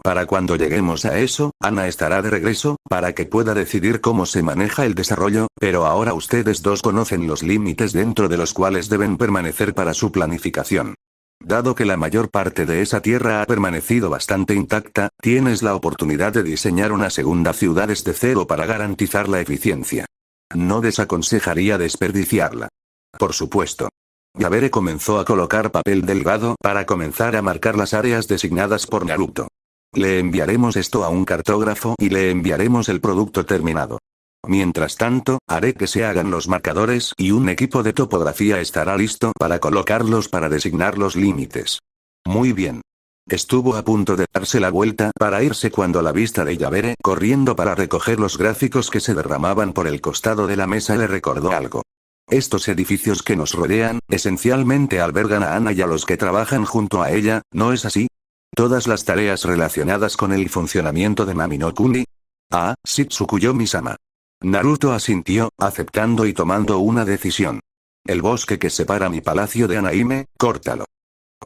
Para cuando lleguemos a eso, Ana estará de regreso, para que pueda decidir cómo se maneja el desarrollo, pero ahora ustedes dos conocen los límites dentro de los cuales deben permanecer para su planificación. Dado que la mayor parte de esa tierra ha permanecido bastante intacta, tienes la oportunidad de diseñar una segunda ciudad desde cero para garantizar la eficiencia. No desaconsejaría desperdiciarla. Por supuesto. Yabere comenzó a colocar papel delgado para comenzar a marcar las áreas designadas por Naruto. Le enviaremos esto a un cartógrafo y le enviaremos el producto terminado. Mientras tanto, haré que se hagan los marcadores y un equipo de topografía estará listo para colocarlos para designar los límites. Muy bien. Estuvo a punto de darse la vuelta para irse cuando la vista de Yabere corriendo para recoger los gráficos que se derramaban por el costado de la mesa le recordó algo. Estos edificios que nos rodean, esencialmente albergan a Ana y a los que trabajan junto a ella, ¿no es así? Todas las tareas relacionadas con el funcionamiento de Nami no Kuni. Ah, sí, Tsukuyomi-sama. Naruto asintió, aceptando y tomando una decisión. El bosque que separa mi palacio de Anaime, córtalo.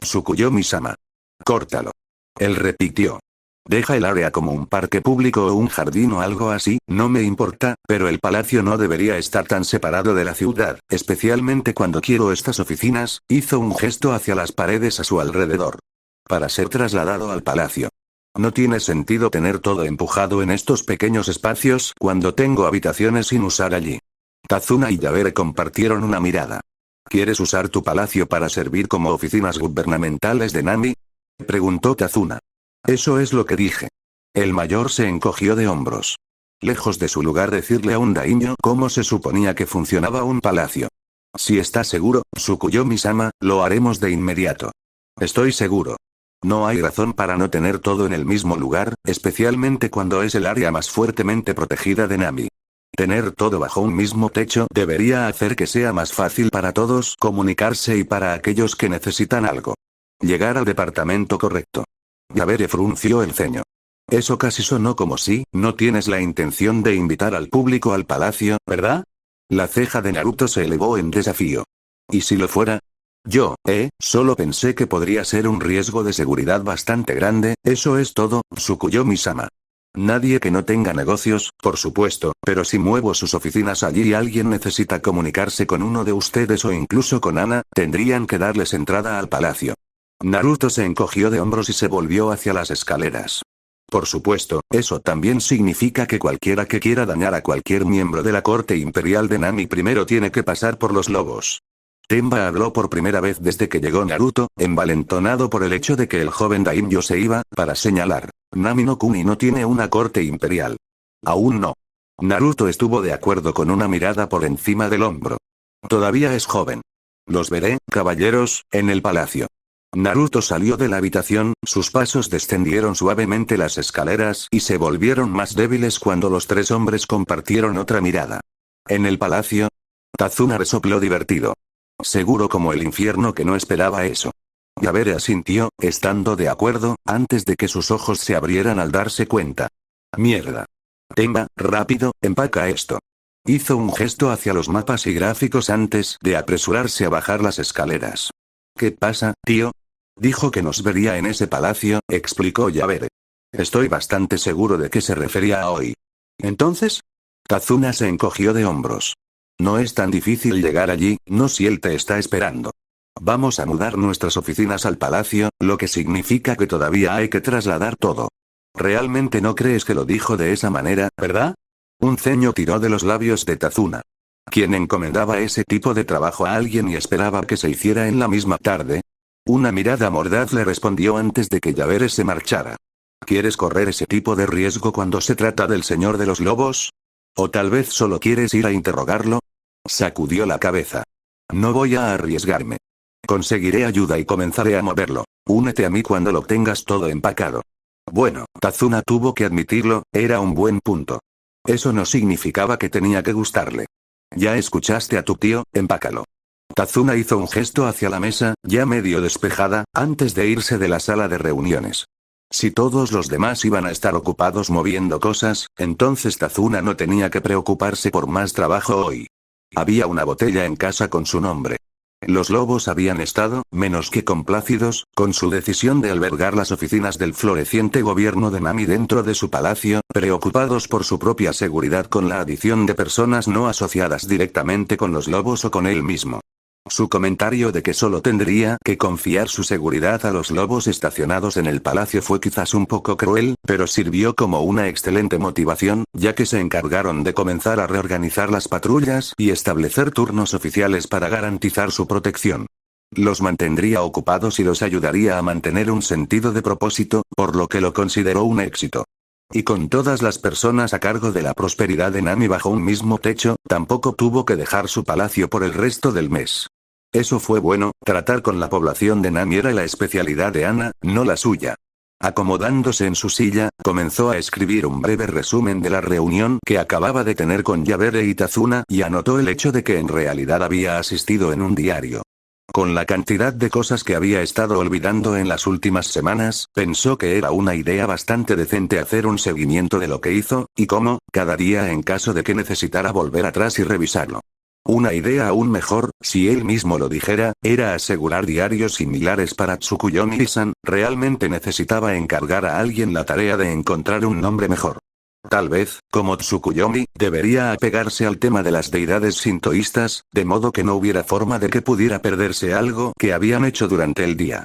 Tsukuyomi-sama. Córtalo. Él repitió. Deja el área como un parque público o un jardín o algo así, no me importa, pero el palacio no debería estar tan separado de la ciudad, especialmente cuando quiero estas oficinas, hizo un gesto hacia las paredes a su alrededor. Para ser trasladado al palacio. No tiene sentido tener todo empujado en estos pequeños espacios cuando tengo habitaciones sin usar allí. Kazuna y Yabere compartieron una mirada. ¿Quieres usar tu palacio para servir como oficinas gubernamentales de Nami? Preguntó Kazuna. Eso es lo que dije. El mayor se encogió de hombros. Lejos de su lugar decirle a un daimyo cómo se suponía que funcionaba un palacio. Si está seguro, Tsukuyomi-sama, lo haremos de inmediato. Estoy seguro. No hay razón para no tener todo en el mismo lugar, especialmente cuando es el área más fuertemente protegida de Nami. Tener todo bajo un mismo techo debería hacer que sea más fácil para todos comunicarse y para aquellos que necesitan algo. Llegar al departamento correcto. Yabere frunció el ceño. Eso casi sonó como si, no tienes la intención de invitar al público al palacio, ¿verdad? La ceja de Naruto se elevó en desafío. ¿Y si lo fuera? Yo, solo pensé que podría ser un riesgo de seguridad bastante grande, eso es todo, Tsukuyomi-sama. Nadie que no tenga negocios, por supuesto, pero si muevo sus oficinas allí y alguien necesita comunicarse con uno de ustedes o incluso con Ana, tendrían que darles entrada al palacio. Naruto se encogió de hombros y se volvió hacia las escaleras. Por supuesto, eso también significa que cualquiera que quiera dañar a cualquier miembro de la corte imperial de Nami primero tiene que pasar por los lobos. Tenma habló por primera vez desde que llegó Naruto, envalentonado por el hecho de que el joven daimyo se iba, para señalar. Nami no Kuni no tiene una corte imperial. Aún no. Naruto estuvo de acuerdo con una mirada por encima del hombro. Todavía es joven. Los veré, caballeros, en el palacio. Naruto salió de la habitación, sus pasos descendieron suavemente las escaleras y se volvieron más débiles cuando los tres hombres compartieron otra mirada. En el palacio. Kazuna resopló divertido. Seguro como el infierno que no esperaba eso. Yabere asintió, estando de acuerdo, antes de que sus ojos se abrieran al darse cuenta. Mierda. Tenma, rápido, empaca esto. Hizo un gesto hacia los mapas y gráficos antes de apresurarse a bajar las escaleras. ¿Qué pasa, tío? Dijo que nos vería en ese palacio, explicó Yabere. Estoy bastante seguro de que se refería a hoy. ¿Entonces? Kazuna se encogió de hombros. No es tan difícil llegar allí, no si él te está esperando. Vamos a mudar nuestras oficinas al palacio, lo que significa que todavía hay que trasladar todo. ¿Realmente no crees que lo dijo de esa manera, verdad? Un ceño tiró de los labios de Kazuna. ¿Quién encomendaba ese tipo de trabajo a alguien y esperaba que se hiciera en la misma tarde? Una mirada mordaz le respondió antes de que Yabere se marchara. ¿Quieres correr ese tipo de riesgo cuando se trata del señor de los lobos? ¿O tal vez solo quieres ir a interrogarlo? Sacudió la cabeza. No voy a arriesgarme. Conseguiré ayuda y comenzaré a moverlo. Únete a mí cuando lo tengas todo empacado. Bueno, Kazuna tuvo que admitirlo, era un buen punto. Eso no significaba que tenía que gustarle. Ya escuchaste a tu tío, empácalo. Kazuna hizo un gesto hacia la mesa, ya medio despejada, antes de irse de la sala de reuniones. Si todos los demás iban a estar ocupados moviendo cosas, entonces Kazuna no tenía que preocuparse por más trabajo hoy. Había una botella en casa con su nombre. Los lobos habían estado, menos que complácidos, con su decisión de albergar las oficinas del floreciente gobierno de Nami dentro de su palacio, preocupados por su propia seguridad con la adición de personas no asociadas directamente con los lobos o con él mismo. Su comentario de que solo tendría que confiar su seguridad a los lobos estacionados en el palacio fue quizás un poco cruel, pero sirvió como una excelente motivación, ya que se encargaron de comenzar a reorganizar las patrullas y establecer turnos oficiales para garantizar su protección. Los mantendría ocupados y los ayudaría a mantener un sentido de propósito, por lo que lo consideró un éxito. Y con todas las personas a cargo de la prosperidad de Nami bajo un mismo techo, tampoco tuvo que dejar su palacio por el resto del mes. Eso fue bueno, tratar con la población de Nami era la especialidad de Ana, no la suya. Acomodándose en su silla, comenzó a escribir un breve resumen de la reunión que acababa de tener con Yabere y Tazuna y anotó el hecho de que en realidad había asistido en un diario. Con la cantidad de cosas que había estado olvidando en las últimas semanas, pensó que era una idea bastante decente hacer un seguimiento de lo que hizo, y cómo, cada día en caso de que necesitara volver atrás y revisarlo. Una idea aún mejor, si él mismo lo dijera, era asegurar diarios similares para Tsukuyomi-san. Realmente necesitaba encargar a alguien la tarea de encontrar un nombre mejor. Tal vez, como Tsukuyomi, debería apegarse al tema de las deidades sintoístas, de modo que no hubiera forma de que pudiera perderse algo que habían hecho durante el día.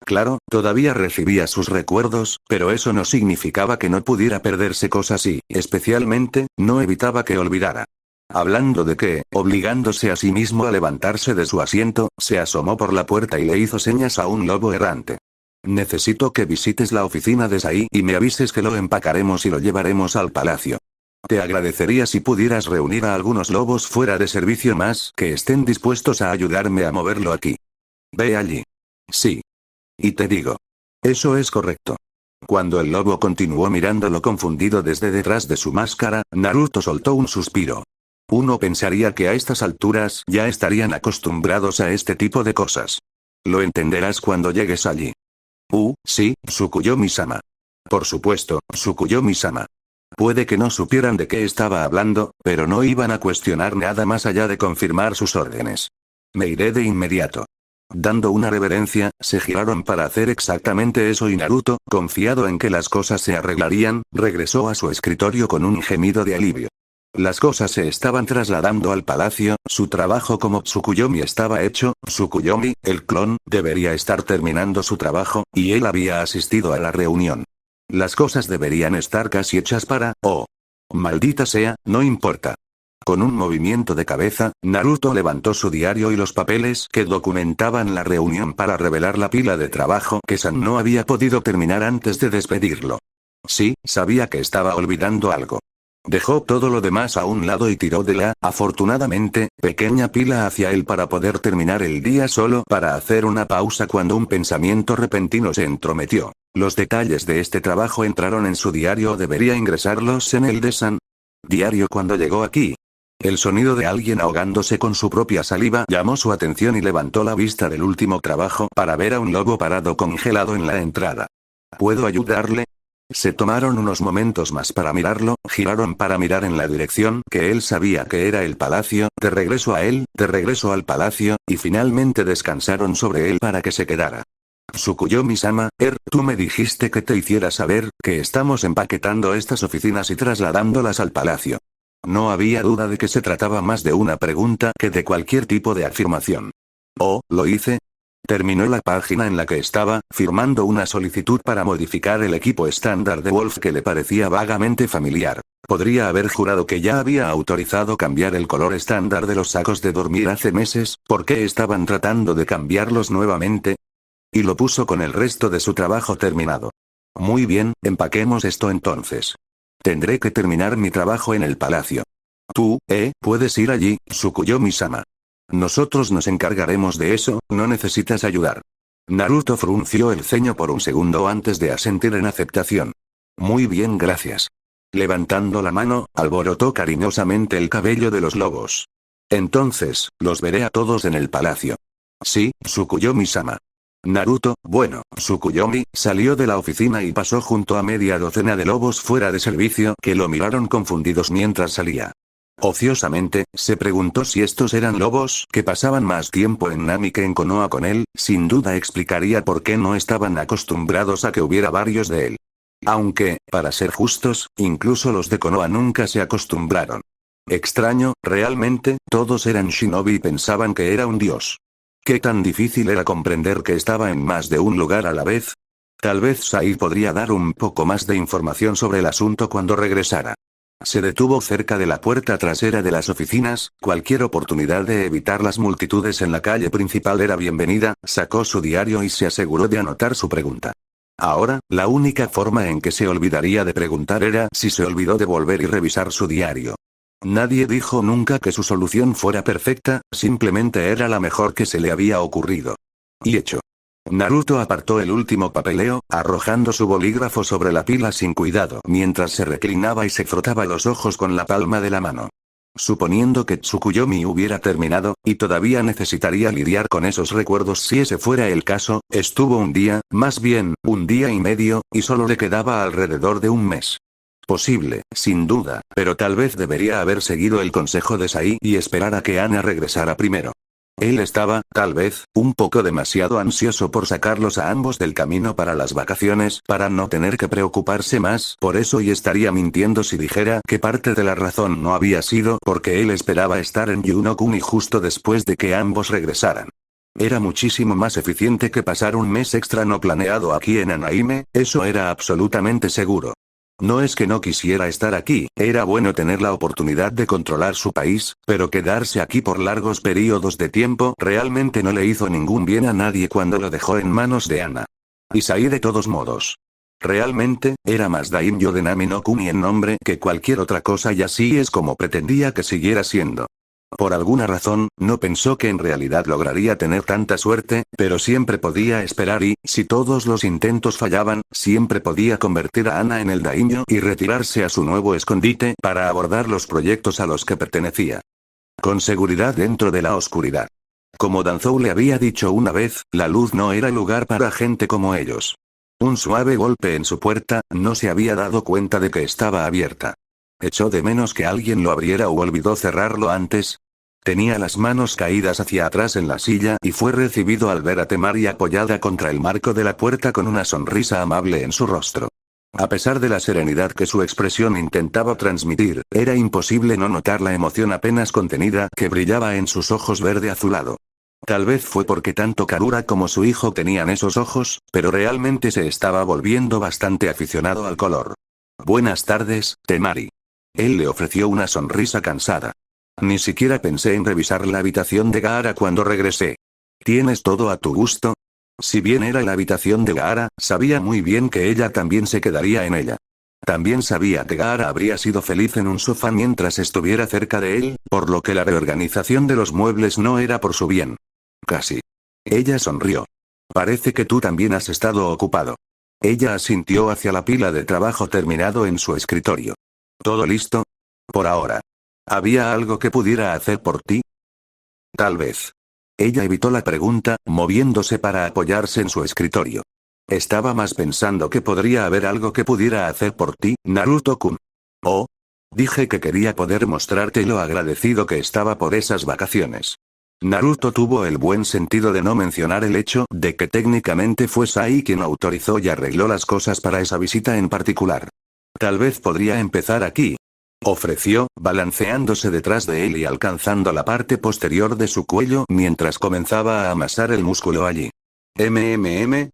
Claro, todavía recibía sus recuerdos, pero eso no significaba que no pudiera perderse cosas y, especialmente, no evitaba que olvidara. Hablando de que, obligándose a sí mismo a levantarse de su asiento, se asomó por la puerta y le hizo señas a un lobo errante. Necesito que visites la oficina de Sai y me avises que lo empacaremos y lo llevaremos al palacio. Te agradecería si pudieras reunir a algunos lobos fuera de servicio más que estén dispuestos a ayudarme a moverlo aquí. Ve allí. Sí. Y te digo. Eso es correcto. Cuando el lobo continuó mirándolo confundido desde detrás de su máscara, Naruto soltó un suspiro. Uno pensaría que a estas alturas ya estarían acostumbrados a este tipo de cosas. Lo entenderás cuando llegues allí. Sí, Tsukuyomi-sama. Por supuesto, Tsukuyomi-sama. Puede que no supieran de qué estaba hablando, pero no iban a cuestionar nada más allá de confirmar sus órdenes. Me iré de inmediato. Dando una reverencia, se giraron para hacer exactamente eso y Naruto, confiado en que las cosas se arreglarían, regresó a su escritorio con un gemido de alivio. Las cosas se estaban trasladando al palacio, su trabajo como Tsukuyomi estaba hecho, Tsukuyomi, el clon, debería estar terminando su trabajo, y él había asistido a la reunión. Las cosas deberían estar casi hechas para, maldita sea, no importa. Con un movimiento de cabeza, Naruto levantó su diario y los papeles que documentaban la reunión para revelar la pila de trabajo que San no había podido terminar antes de despedirlo. Sí, sabía que estaba olvidando algo. Dejó todo lo demás a un lado y tiró de la, afortunadamente, pequeña pila hacia él para poder terminar el día solo para hacer una pausa cuando un pensamiento repentino se entrometió. Los detalles de este trabajo entraron en su diario o debería ingresarlos en el de San. Diario cuando llegó aquí. El sonido de alguien ahogándose con su propia saliva llamó su atención y levantó la vista del último trabajo para ver a un lobo parado congelado en la entrada. ¿Puedo ayudarle? Se tomaron unos momentos más para mirarlo, giraron para mirar en la dirección que él sabía que era el palacio, de regreso a él, de regreso al palacio, y finalmente descansaron sobre él para que se quedara. Tsukuyomi-sama, tú me dijiste que te hiciera saber que estamos empaquetando estas oficinas y trasladándolas al palacio. No había duda de que se trataba más de una pregunta que de cualquier tipo de afirmación. ¿Lo hice? Terminó la página en la que estaba, firmando una solicitud para modificar el equipo estándar de Wolf que le parecía vagamente familiar. Podría haber jurado que ya había autorizado cambiar el color estándar de los sacos de dormir hace meses, ¿por qué estaban tratando de cambiarlos nuevamente? Y lo puso con el resto de su trabajo terminado. Muy bien, empaquemos esto entonces. Tendré que terminar mi trabajo en el palacio. Tú, puedes ir allí, Tsukuyomi-sama. Nosotros nos encargaremos de eso, no necesitas ayudar. Naruto frunció el ceño por un segundo antes de asentir en aceptación. Muy bien, gracias. Levantando la mano, alborotó cariñosamente el cabello de los lobos. Entonces, los veré a todos en el palacio. Sí, Tsukuyomi-sama. Naruto, Tsukuyomi, salió de la oficina y pasó junto a media docena de lobos fuera de servicio que lo miraron confundidos mientras salía. Ociosamente, se preguntó si estos eran lobos que pasaban más tiempo en Nami que en Konoha con él, sin duda explicaría por qué no estaban acostumbrados a que hubiera varios de él. Aunque, para ser justos, incluso los de Konoha nunca se acostumbraron. Extraño, realmente, todos eran shinobi y pensaban que era un dios. ¿Qué tan difícil era comprender que estaba en más de un lugar a la vez? Tal vez Sai podría dar un poco más de información sobre el asunto cuando regresara. Se detuvo cerca de la puerta trasera de las oficinas, cualquier oportunidad de evitar las multitudes en la calle principal era bienvenida, sacó su diario y se aseguró de anotar su pregunta. Ahora, la única forma en que se olvidaría de preguntar era si se olvidó de volver y revisar su diario. Nadie dijo nunca que su solución fuera perfecta, simplemente era la mejor que se le había ocurrido. Y hecho. Naruto apartó el último papeleo, arrojando su bolígrafo sobre la pila sin cuidado mientras se reclinaba y se frotaba los ojos con la palma de la mano. Suponiendo que Tsukuyomi hubiera terminado, y todavía necesitaría lidiar con esos recuerdos si ese fuera el caso, estuvo un día, más bien, un día y medio, y solo le quedaba alrededor de un mes. Posible, sin duda, pero tal vez debería haber seguido el consejo de Sai y esperar a que Ana regresara primero. Él estaba, tal vez, un poco demasiado ansioso por sacarlos a ambos del camino para las vacaciones, para no tener que preocuparse más por eso y estaría mintiendo si dijera que parte de la razón no había sido porque él esperaba estar en Yuno-Kuni justo después de que ambos regresaran. Era muchísimo más eficiente que pasar un mes extra no planeado aquí en Anaime, eso era absolutamente seguro. No es que no quisiera estar aquí, era bueno tener la oportunidad de controlar su país, pero quedarse aquí por largos periodos de tiempo realmente no le hizo ningún bien a nadie cuando lo dejó en manos de Ana. Y Sai de todos modos. Realmente, era más Daimyo de Nami no Kuni en nombre que cualquier otra cosa y así es como pretendía que siguiera siendo. Por alguna razón, no pensó que en realidad lograría tener tanta suerte, pero siempre podía esperar y, si todos los intentos fallaban, siempre podía convertir a Ana en el daimyo y retirarse a su nuevo escondite para abordar los proyectos a los que pertenecía. Con seguridad dentro de la oscuridad. Como Danzou le había dicho una vez, la luz no era lugar para gente como ellos. Un suave golpe en su puerta, no se había dado cuenta de que estaba abierta. Echó de menos que alguien lo abriera o olvidó cerrarlo antes. Tenía las manos caídas hacia atrás en la silla y fue recibido al ver a Temari apoyada contra el marco de la puerta con una sonrisa amable en su rostro. A pesar de la serenidad que su expresión intentaba transmitir, era imposible no notar la emoción apenas contenida que brillaba en sus ojos verde azulado. Tal vez fue porque tanto Karura como su hijo tenían esos ojos, pero realmente se estaba volviendo bastante aficionado al color. Buenas tardes, Temari. Él le ofreció una sonrisa cansada. Ni siquiera pensé en revisar la habitación de Gaara cuando regresé. ¿Tienes todo a tu gusto? Si bien era la habitación de Gaara, sabía muy bien que ella también se quedaría en ella. También sabía que Gaara habría sido feliz en un sofá mientras estuviera cerca de él, por lo que la reorganización de los muebles no era por su bien. Casi. Ella sonrió. Parece que tú también has estado ocupado. Ella asintió hacia la pila de trabajo terminado en su escritorio. ¿Todo listo? Por ahora. ¿Había algo que pudiera hacer por ti? Tal vez. Ella evitó la pregunta, moviéndose para apoyarse en su escritorio. Estaba más pensando que podría haber algo que pudiera hacer por ti, Naruto-kun. Oh. Dije que quería poder mostrarte lo agradecido que estaba por esas vacaciones. Naruto tuvo el buen sentido de no mencionar el hecho de que técnicamente fue Sai quien autorizó y arregló las cosas para esa visita en particular. Tal vez podría empezar aquí. Ofreció, balanceándose detrás de él y alcanzando la parte posterior de su cuello mientras comenzaba a amasar el músculo allí.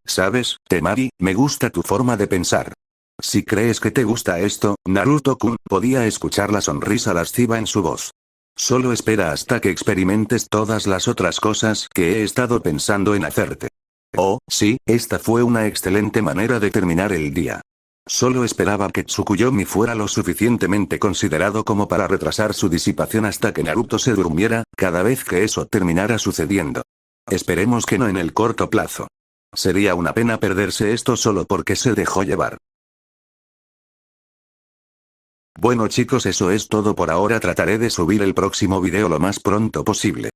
¿Sabes, Temari? Me gusta tu forma de pensar. Si crees que te gusta esto, Naruto-kun, podía escuchar la sonrisa lasciva en su voz. Solo espera hasta que experimentes todas las otras cosas que he estado pensando en hacerte. Oh, sí, esta fue una excelente manera de terminar el día. Solo esperaba que Tsukuyomi fuera lo suficientemente considerado como para retrasar su disipación hasta que Naruto se durmiera, cada vez que eso terminara sucediendo. Esperemos que no en el corto plazo. Sería una pena perderse esto solo porque se dejó llevar. Bueno chicos, eso es todo por ahora. Trataré de subir el próximo video lo más pronto posible.